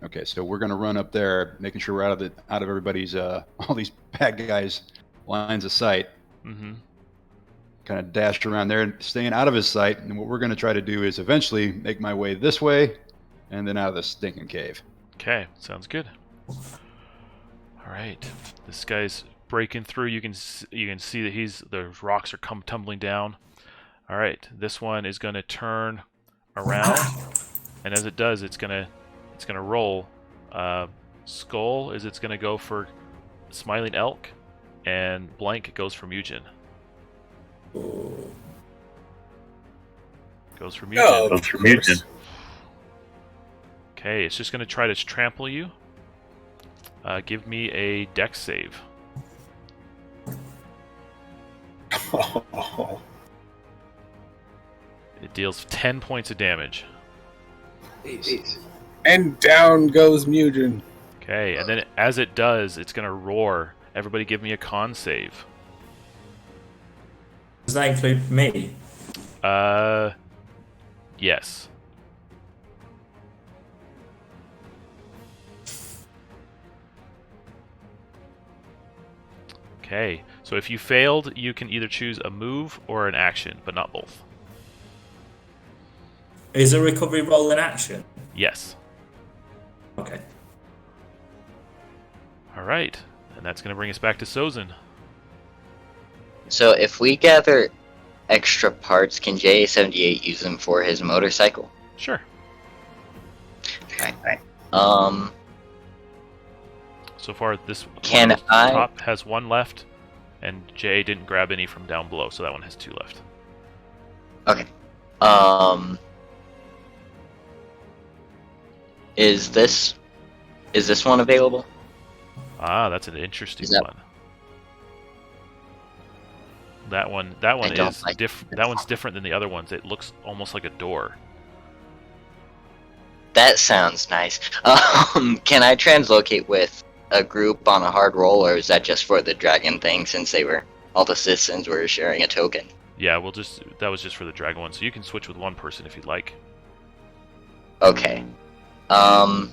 Okay, so we're going to run up there, making sure we're out of everybody's all these bad guys' lines of sight. Mm-hmm. Kind of dashed around there, staying out of his sight. And what we're going to try to do is eventually make my way this way, and then out of this stinking cave. Okay, sounds good. All right, this guy's breaking through. You can see that the rocks are tumbling down. All right, this one is going to turn around, and as it does, it's gonna roll. Skull is it's gonna go for Smiling Elk, and blank goes for Mugen. Goes for Mugen. Okay, it's just gonna try to trample you. Give me a dex save. It deals 10 points of damage. And down goes Mugen. Okay, and then as it does, it's gonna roar. Everybody give me a con save. Does that include me? Yes. Okay, so if you failed, you can either choose a move or an action, but not both. Is a recovery roll an action? Yes. Okay. All right, and that's going to bring us back to Sozin. So if we gather extra parts, can JA78 use them for his motorcycle? Sure. Okay. So far, this Can one I- top has one left, and Jay didn't grab any from down below, so that one has two left. Okay. Is this one available? Ah, that's an interesting Is that- one. That one don't is like different. That one's different than the other ones. It looks almost like a door. That sounds nice. Can I translocate with a group on a hard roll, or is that just for the dragon thing? Since all the citizens were sharing a token. Yeah, that was just for the dragon one, so you can switch with one person if you'd like. Okay. I'm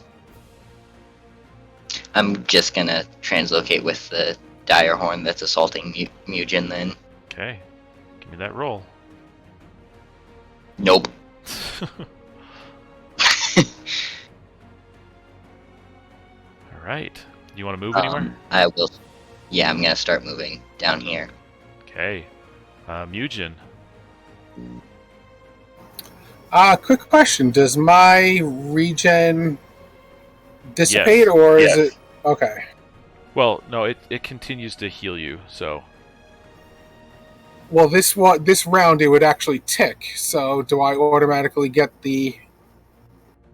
just gonna translocate with the dire horn that's assaulting Mugen then. Okay, give me that roll. Nope. All right. Do you want to move anywhere? I will. Yeah, I'm gonna start moving down here. Okay. Mugen. Quick question. Does my regen dissipate, Yes. or is Yes. it... Okay. Well, no, it continues to heal you, so... Well, this round it would actually tick, so do I automatically get the...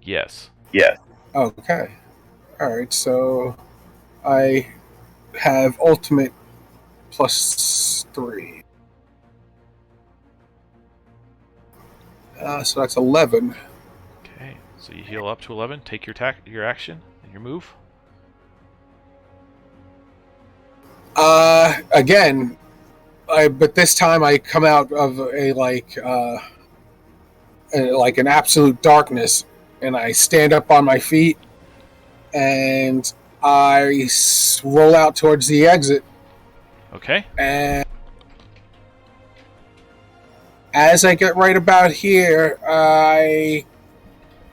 Yes. Okay. Alright, so I have ultimate +3. So that's 11. Okay, so you heal up to 11, take your action and your move. Again, but this time I come out of like an absolute darkness, and I stand up on my feet, and I roll out towards the exit. Okay. And as I get right about here, I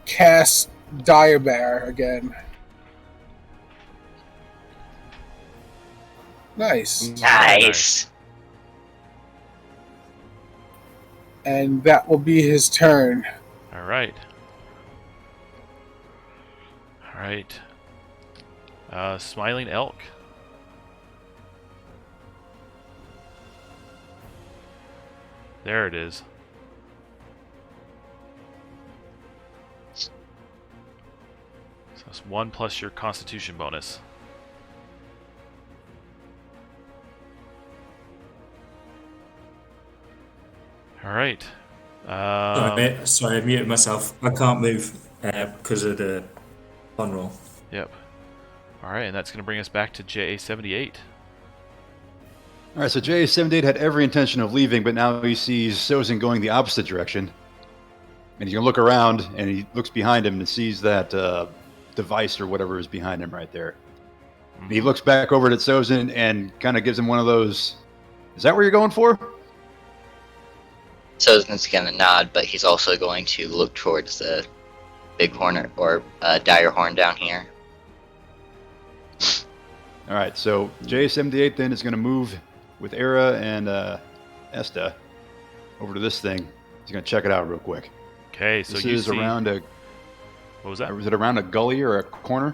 cast Dire Bear again. Nice. Nice. And that will be his turn. All right. All right. Smiling Elk. There it is. So it's 1 plus your Constitution bonus. All right. Sorry, I muted myself. I can't move because of the on roll. Yep. All right, and that's going to bring us back to JA78. All right, so JA78 had every intention of leaving, but now he sees Sozin going the opposite direction. And he's going to look around, and he looks behind him and sees that device or whatever is behind him right there. Mm-hmm. He looks back over at Sozin and kind of gives him one of those, is that where you're going for? Sozin's going to nod, but he's also going to look towards the big horn or dire horn down here. All right, so JA78 then is going to move with Era and Esta over to this thing. He's going to check it out real quick. Okay, so this you is see... around a... What was that? Is it around a gully or a corner?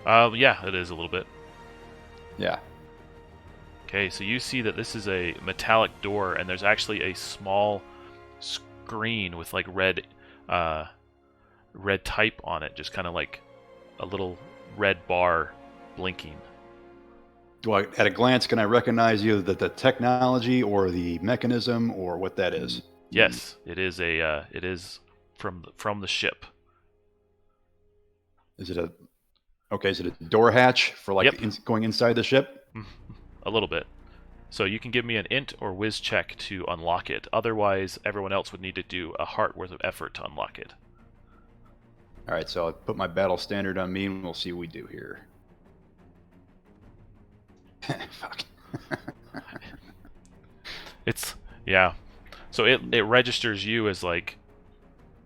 Yeah, it is a little bit. Yeah. Okay, so you see that this is a metallic door, and there's actually a small screen with like red type on it, just kind of like a little red bar blinking. Do I, at a glance, can I recognize either the technology or the mechanism or what that is? Yes, it is a. It is from the ship. Is it a? Okay, is it a door hatch for like Yep. Going inside the ship? A little bit. So you can give me an int or whiz check to unlock it. Otherwise, everyone else would need to do a heart worth of effort to unlock it. All right, so I'll put my battle standard on me, and we'll see what we do here. Fuck. It's yeah. So it registers you as like,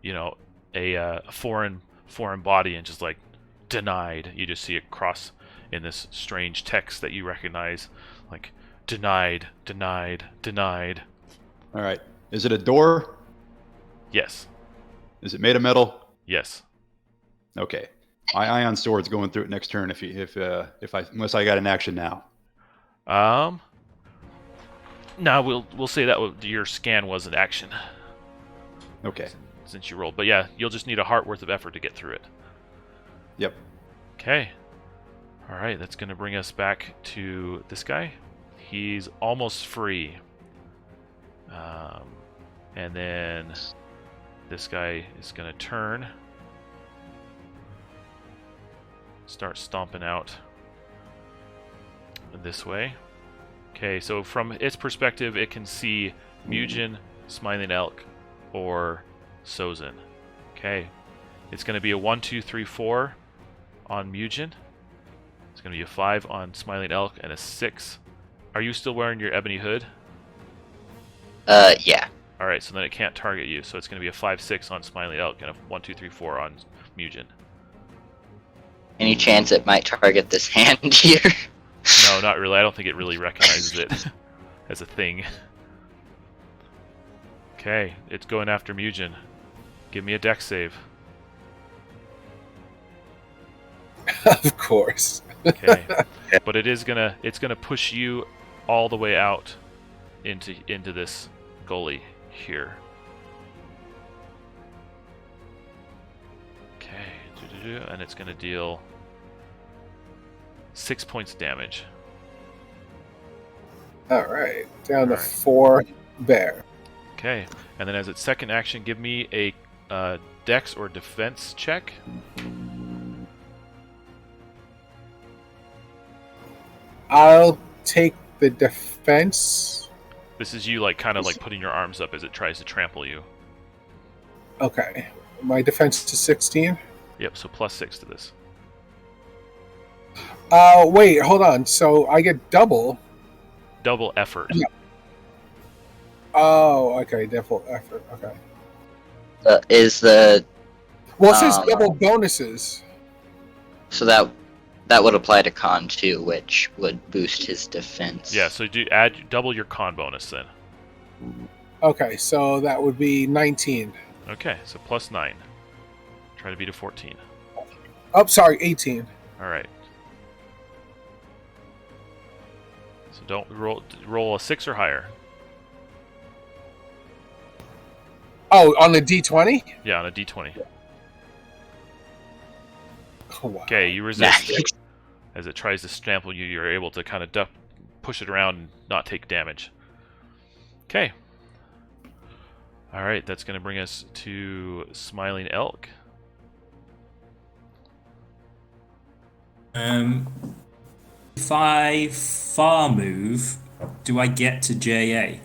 you know, a foreign body, and just like denied. You just see it cross in this strange text that you recognize, like denied, denied, denied. All right. Is it a door? Yes. Is it made of metal? Yes. Okay. My ion sword's going through it next turn unless I got an action now. No, we'll say that your scan was an action. Okay. Since you rolled, but yeah, you'll just need a heart worth of effort to get through it. Yep. Okay. All right, that's going to bring us back to this guy. He's almost free. And then this guy is going to turn. Start stomping out this way. Okay, so from its perspective, it can see Mugen, Smiling Elk, or Sozin. Okay. It's going to be a 1, 2, 3, 4 on Mugen. It's going to be a 5 on Smiling Elk and a 6. Are you still wearing your ebony hood? Yeah. Alright, so then it can't target you. So it's going to be a 5, 6 on Smiling Elk and a 1, 2, 3, 4 on Mugen. Any chance it might target this hand here? No, not really. I don't think it really recognizes it as a thing. Okay, it's going after Mugen. Give me a dex save. Of course. Okay, but it's gonna push you all the way out into this gully here. Okay, and it's gonna deal 6 points of damage. All right, down to 4 bear. Okay, and then as its second action, give me a dex or defense check. I'll take the defense. This is you like kind of like putting your arms up as it tries to trample you. Okay, my defense to 16. Yep, so plus 6 to this. Wait, hold on. So I get double. Double effort. Yeah. Oh, okay, double effort. Okay. Is the Well, it says double bonuses. so that that would apply to con too, which would boost his defense. Yeah, so double your con bonus then. Okay, so that would be 19. Okay, so plus 9. Try to beat a 14. Oh, sorry, 18. All right. So don't roll a 6 or higher. Oh, on the D20? Yeah, on a d20. Oh, wow. Okay, you resist. As it tries to trample you, you're able to kind of push it around and not take damage. Okay. All right, that's going to bring us to Smiling Elk. If I far move, do I get to JA?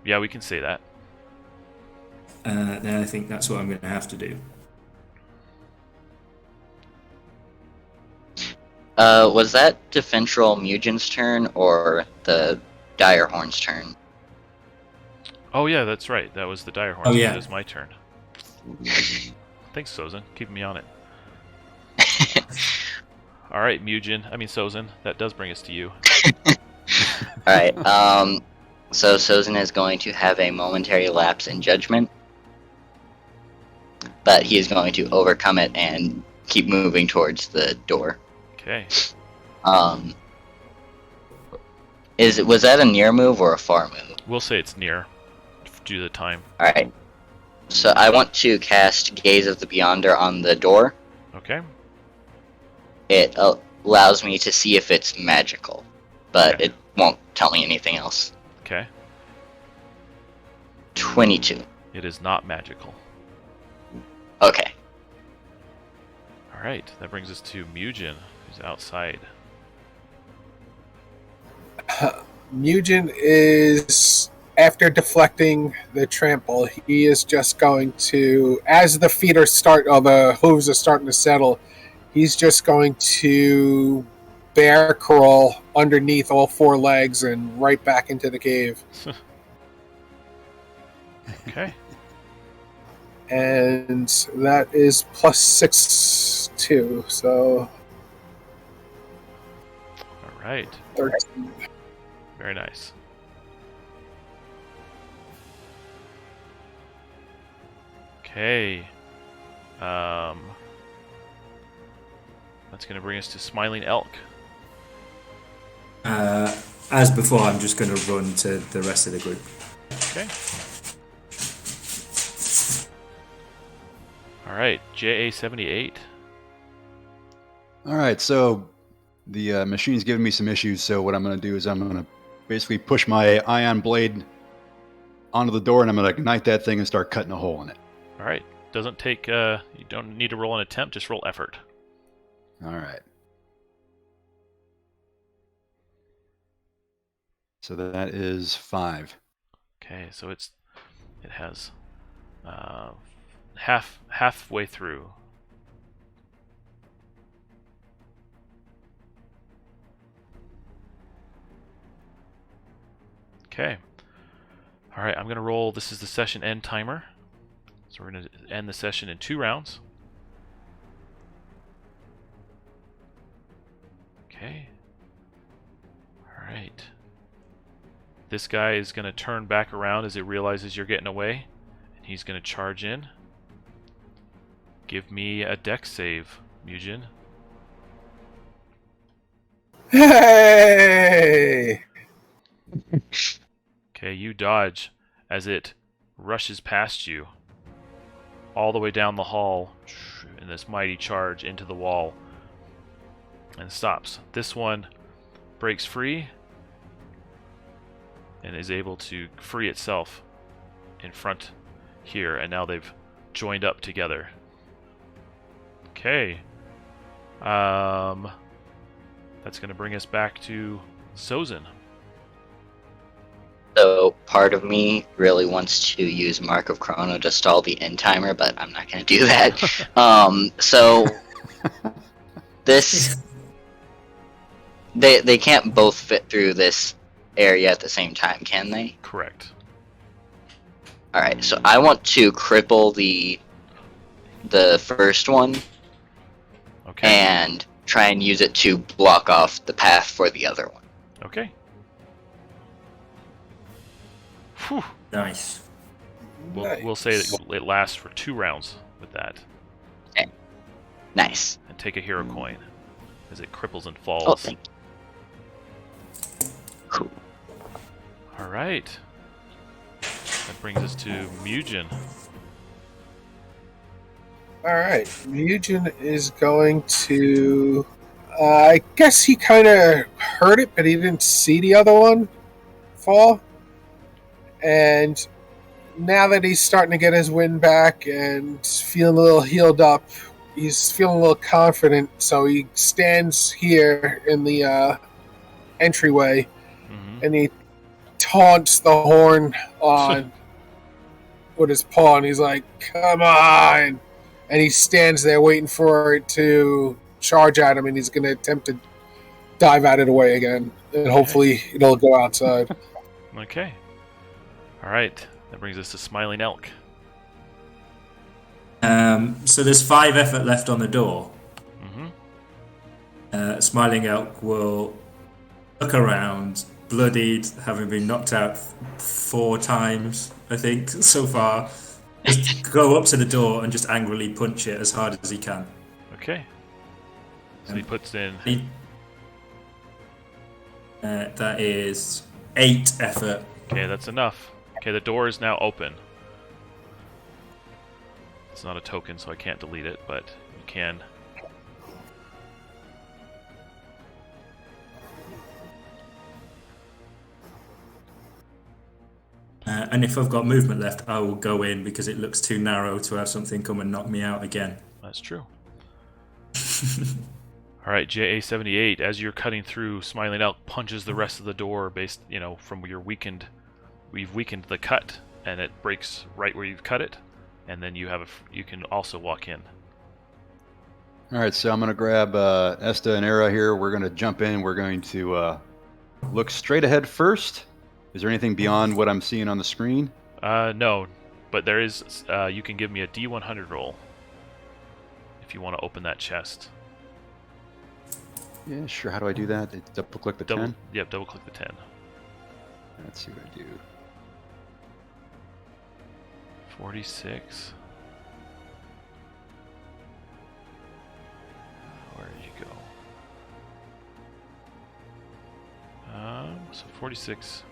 Yeah, we can say that. Then I think that's what I'm going to have to do. Was that Defense Roll Mugen's turn or the Direhorn's turn? Oh yeah, that's right. That was the Direhorn. Oh, yeah. It was my turn. Thanks, Sozin. Keeping me on it. All right, Sozin. That does bring us to you. Alright, so Sozin is going to have a momentary lapse in judgment. But he is going to overcome it and keep moving towards the door. Okay. Was that a near move or a far move? We'll say it's near, due to the time. Alright. So I want to cast Gaze of the Beyonder on the door. Okay. It allows me to see if it's magical, but Okay. it won't tell me anything else. Okay. 22. It is not magical. Okay. All right, that brings us to Mugen, who's outside. Mugen is, after deflecting the trample, he is just going to, as the the hooves are starting to settle, he's just going to bear crawl underneath all four legs and right back into the cave. Okay. And that is plus 6 too, so All right. 13. Very nice. Okay. That's going to bring us to Smiling Elk. As before, I'm just going to run to the rest of the group. Okay. All right, JA78. All right, so the machine's giving me some issues, so what I'm going to do is I'm going to basically push my ion blade onto the door, and I'm going to ignite that thing and start cutting a hole in it. All right. Doesn't take, you don't need to roll an attempt, just roll effort. All right. So that is 5. Okay, so it has halfway through. Okay. All right, I'm going to roll. This is the session end timer. So we're going to end the session in 2 rounds. Okay. All right. This guy is going to turn back around as he realizes you're getting away, and he's going to charge in. Give me a dex save, Mugen. Hey! Okay, you dodge as it rushes past you all the way down the hall in this mighty charge into the wall and stops. This one breaks free and is able to free itself in front here, and now they've joined up together. Okay. That's going to bring us back to Sozin. So part of me really wants to use Mark of Chrono to stall the end timer, but I'm not going to do that. So this, they can't both fit through this area at the same time, can they? Correct. All right. So I want to cripple the first one, Okay. and try and use it to block off the path for the other one. Okay. Whew. Nice. We'll say that it lasts for 2 rounds with that. Nice. And take a hero coin as it cripples and Oh, falls. thank you. Cool. All right. That brings us to Mugen. All right, Mugen is going to. I guess he kind of heard it, but he didn't see the other one fall. And now that he's starting to get his wind back and feeling a little healed up, he's feeling a little confident. So he stands here in the entryway, and he taunts the horn on with his paw, and he's like, "Come on!" And he stands there waiting for it to charge at him, and he's going to attempt to dive out of the way again, and hopefully it'll go outside. Okay. All right. That brings us to Smiling Elk. So there's 5 effort left on the door. Mm-hmm. Smiling Elk will look around, bloodied, having been knocked out 4 times, I think, so far. Just go up to the door and just angrily punch it as hard as he can. Okay. So he puts in... that is 8 effort. Okay, that's enough. Okay, the door is now open. It's not a token, so I can't delete it, but you can... And if I've got movement left, I will go in because it looks too narrow to have something come and knock me out again. That's true. Alright, JA78, as you're cutting through, Smiling Elk punches the rest of the door based, from your weakened... We've weakened the cut, and it breaks right where you've cut it, and then you can also walk in. All right, so I'm going to grab Esta and Era here. We're going to jump in. We're going to look straight ahead first. Is there anything beyond what I'm seeing on the screen? No, but there is... you can give me a D100 roll if you want to open that chest. Yeah, sure. How do I do that? Double-click the 10? Yep, double-click the 10. Let's see what I do. 46. Where did you go? So 46.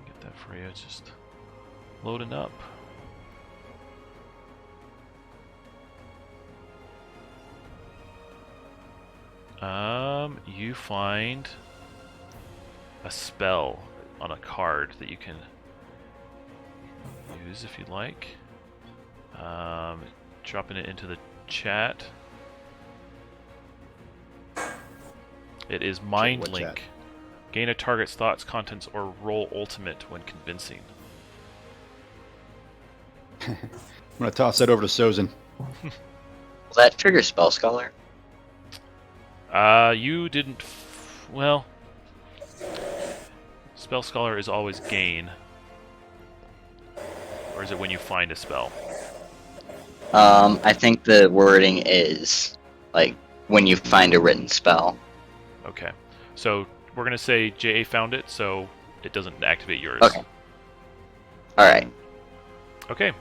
Get that for you. It's just loading up. You find a spell on a card that you can use if you'd like. Dropping it into the chat. It is Mind What Link. chat? Gain a target's thoughts, contents, or roll ultimate when convincing. I'm going to toss that over to Sozin. Will that trigger Spell Scholar? You didn't... well... Spell Scholar is always gain. Or is it when you find a spell? I think the wording is, like, when you find a written spell. Okay. So, we're going to say JA found it, so it doesn't activate yours. Okay. Alright. Okay.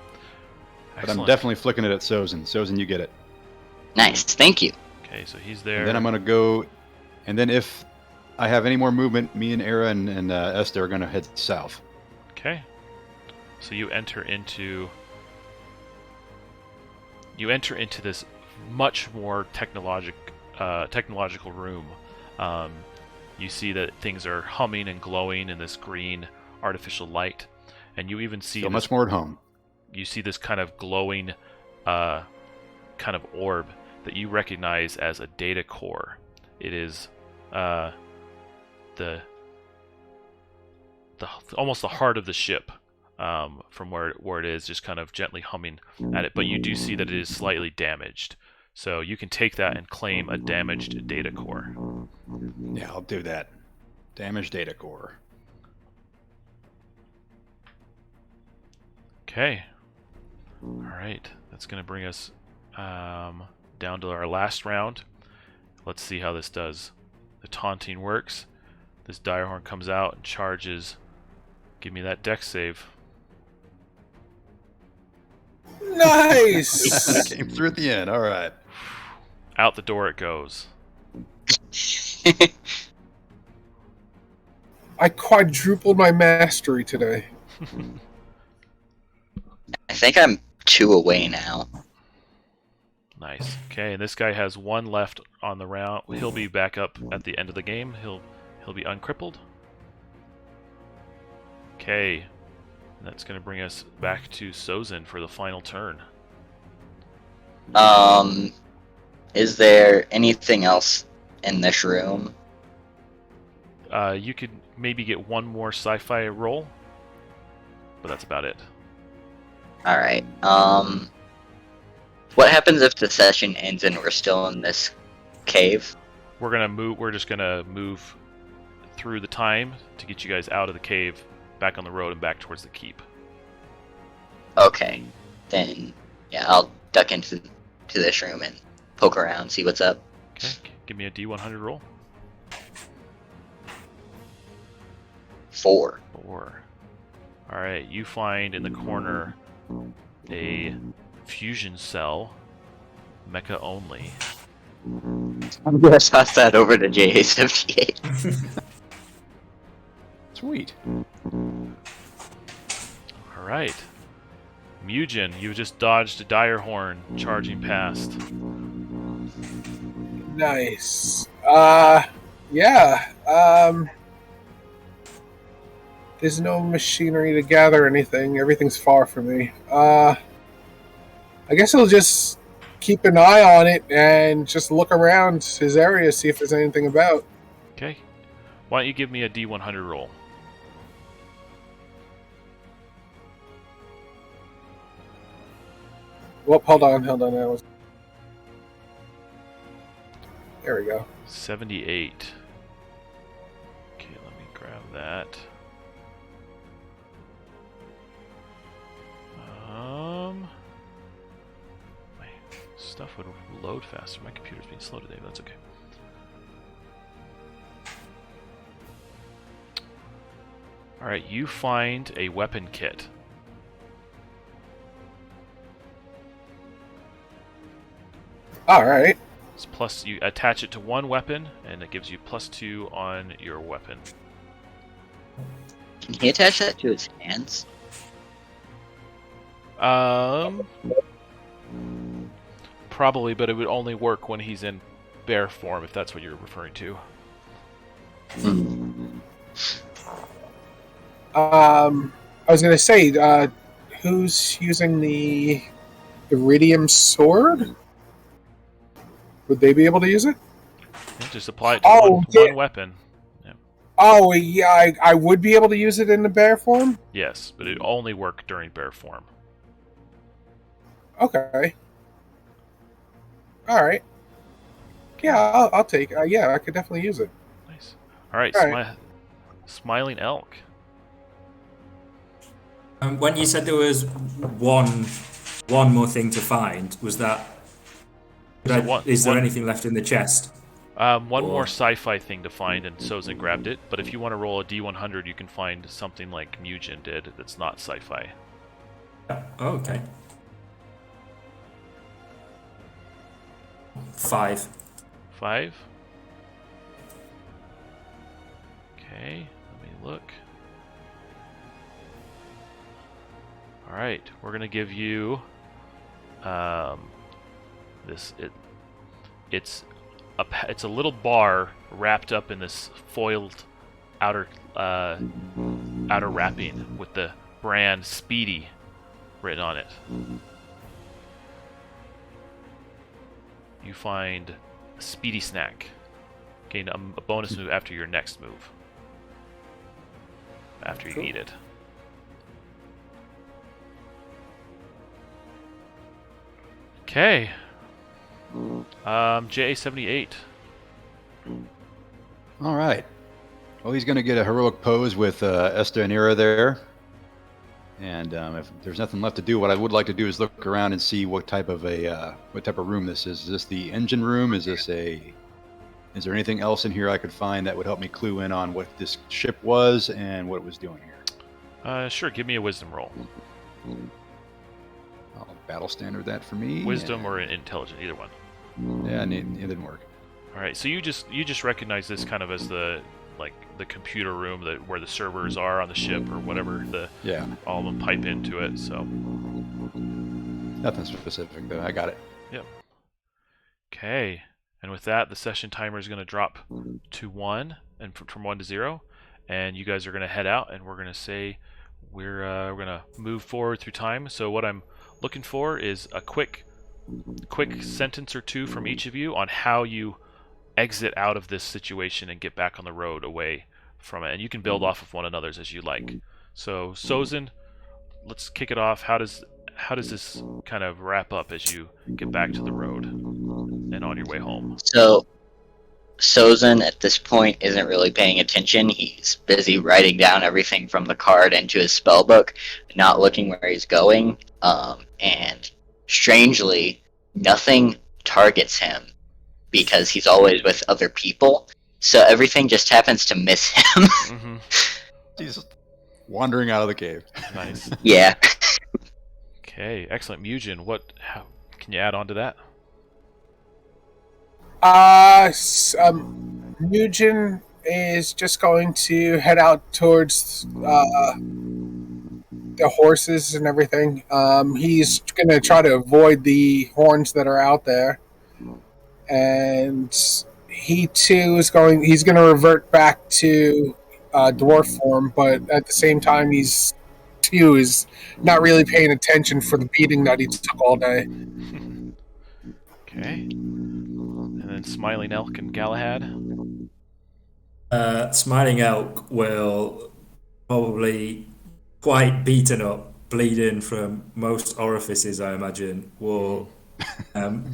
But Excellent. I'm definitely flicking it at Sozin. Sozin, you get it. Nice, thank you. Okay, so he's there. And then I'm going to go... And then if I have any more movement, me and Era and Esther are going to head south. Okay. So you enter into this much more technological room. You see that things are humming and glowing in this green artificial light, and you even see Feel much more at home. You see this kind of glowing kind of orb that you recognize as a data core. It is the almost the heart of the ship. From where it is, just kind of gently humming at it, but you do see that it is slightly damaged. So you can take that and claim a damaged data core. Yeah, I'll do that. Damaged data core. Okay. All right. That's going to bring us down to our last round. Let's see how this does. The taunting works. This direhorn comes out and charges. Give me that dex save. Nice. Came through at the end. All right. Out the door it goes. I quadrupled my mastery today. I think I'm 2 away now. Nice. Okay, and this guy has 1 left on the round. He'll be back up at the end of the game. He'll be uncrippled. Okay. That's going to bring us back to Sozin for the final turn. Is there anything else in this room? You could maybe get 1 more sci-fi roll, but that's about it. Alright, what happens if the session ends and we're still in this cave? We're just gonna move through the time to get you guys out of the cave, back on the road, and back towards the keep. Okay, then, yeah, I'll duck into this room and poke around, see what's up. Okay, give me a D100 roll. 4. 4. Alright, you find in the corner a fusion cell, mecha only. I'm gonna toss that over to JA78. Sweet. Alright. Mugen, you just dodged a direhorn charging past. Nice. Yeah. There's no machinery to gather anything. Everything's far from me. I guess I'll just keep an eye on it and just look around his area, see if there's anything about. Okay. Why don't you give me a D100 roll? Well, hold on. There we go. 78. Okay, let me grab that. My stuff would load faster. My computer's being slow today, but that's okay. Alright, you find a weapon kit. Alright. It's plus, you attach it to 1 weapon, and it gives you +2 on your weapon. Can he attach that to his hands? Probably, but it would only work when he's in bear form, if that's what you're referring to. I was gonna say, who's using the iridium sword? Would they be able to use it? Yeah, just apply it to one weapon. Yeah. Oh, yeah, I would be able to use it in the bear form? Yes, but it only work during bear form. Okay. Alright. Yeah, I'll take it. Yeah, I could definitely use it. Nice. Alright, Smiling Elk. When you said there was one more thing to find, was that... Is there anything left in the chest? One more sci-fi thing to find, and Sozin grabbed it. But if you want to roll a D100, you can find something like Mugen did that's not sci-fi. Oh, okay. 5. 5? Okay, let me look. Alright, we're going to give you... It's a little bar wrapped up in this foiled outer wrapping with the brand Speedy written on it. You find a Speedy snack. Gain a bonus move after your next move. After you eat it. Okay. JA78. All right. Well, he's going to get a heroic pose with Estanira there. And if there's nothing left to do, what I would like to do is look around and see what type of room this is. Is this the engine room? Is there anything else in here I could find that would help me clue in on what this ship was and what it was doing here? Sure, give me a wisdom roll. I'll battle standard that for me. Wisdom or intelligent, either one. Yeah, it didn't work. All right, so you just recognize this kind of as the computer room where the servers are on the ship or whatever. All of them pipe into it. So nothing specific though. I got it. Yep. Okay, and with that, the session timer is going to drop to 1, and from 1 to 0, and you guys are going to head out, and we're going to say we're going to move forward through time. So what I'm looking for is a quick sentence or two from each of you on how you exit out of this situation and get back on the road away from it, and you can build off of one another's as you like. So Sozin, let's kick it off. How does this kind of wrap up as you get back to the road and on your way home? So Sozin at this point isn't really paying attention. He's busy writing down everything from the card into his spell book, not looking where he's going. And strangely, nothing targets him because he's always with other people. So everything just happens to miss him. Mm-hmm. He's wandering out of the cave. Nice. Yeah. Okay, excellent. Mugen, how can you add on to that? Mugen is just going to head out towards the horses and everything. He's going to try to avoid the horns that are out there. And he too he's going to revert back to dwarf form, but at the same time is not really paying attention for the beating that he took all day. Okay. And then Smiling Elk and Galahad. Smiling Elk will probably quite beaten up, bleeding from most orifices, I imagine, will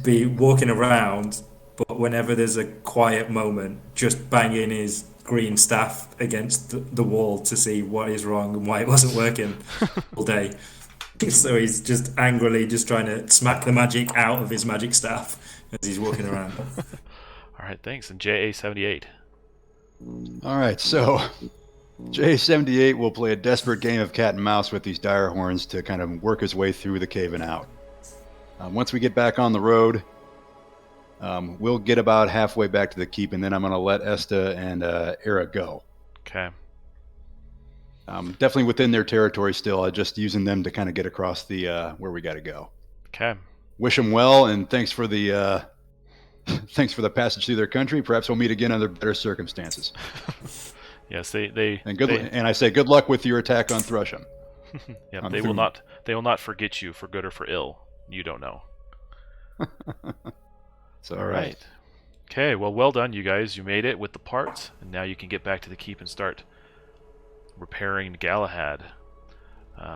be walking around, but whenever there's a quiet moment, just banging his green staff against the wall to see what is wrong and why it wasn't working all day. So he's just angrily just trying to smack the magic out of his magic staff as he's walking around. All right, thanks. And JA78. All right, so JA78 will play a desperate game of cat and mouse with these dire horns to kind of work his way through the cave and out. Once we get back on the road, we'll get about halfway back to the keep, and then I'm going to let Esta and Era go. Okay. Definitely within their territory still. Just using them to kind of get across the where we got to go. Okay. Wish them well, and thanks for the passage through their country. Perhaps we'll meet again under better circumstances. Yes, they and I say good luck with your attack on Thrusham. Yeah, they will not forget you for good or for ill. You don't know. So, all right. Okay, well done, you guys. You made it with the parts, and now you can get back to the keep and start repairing Galahad.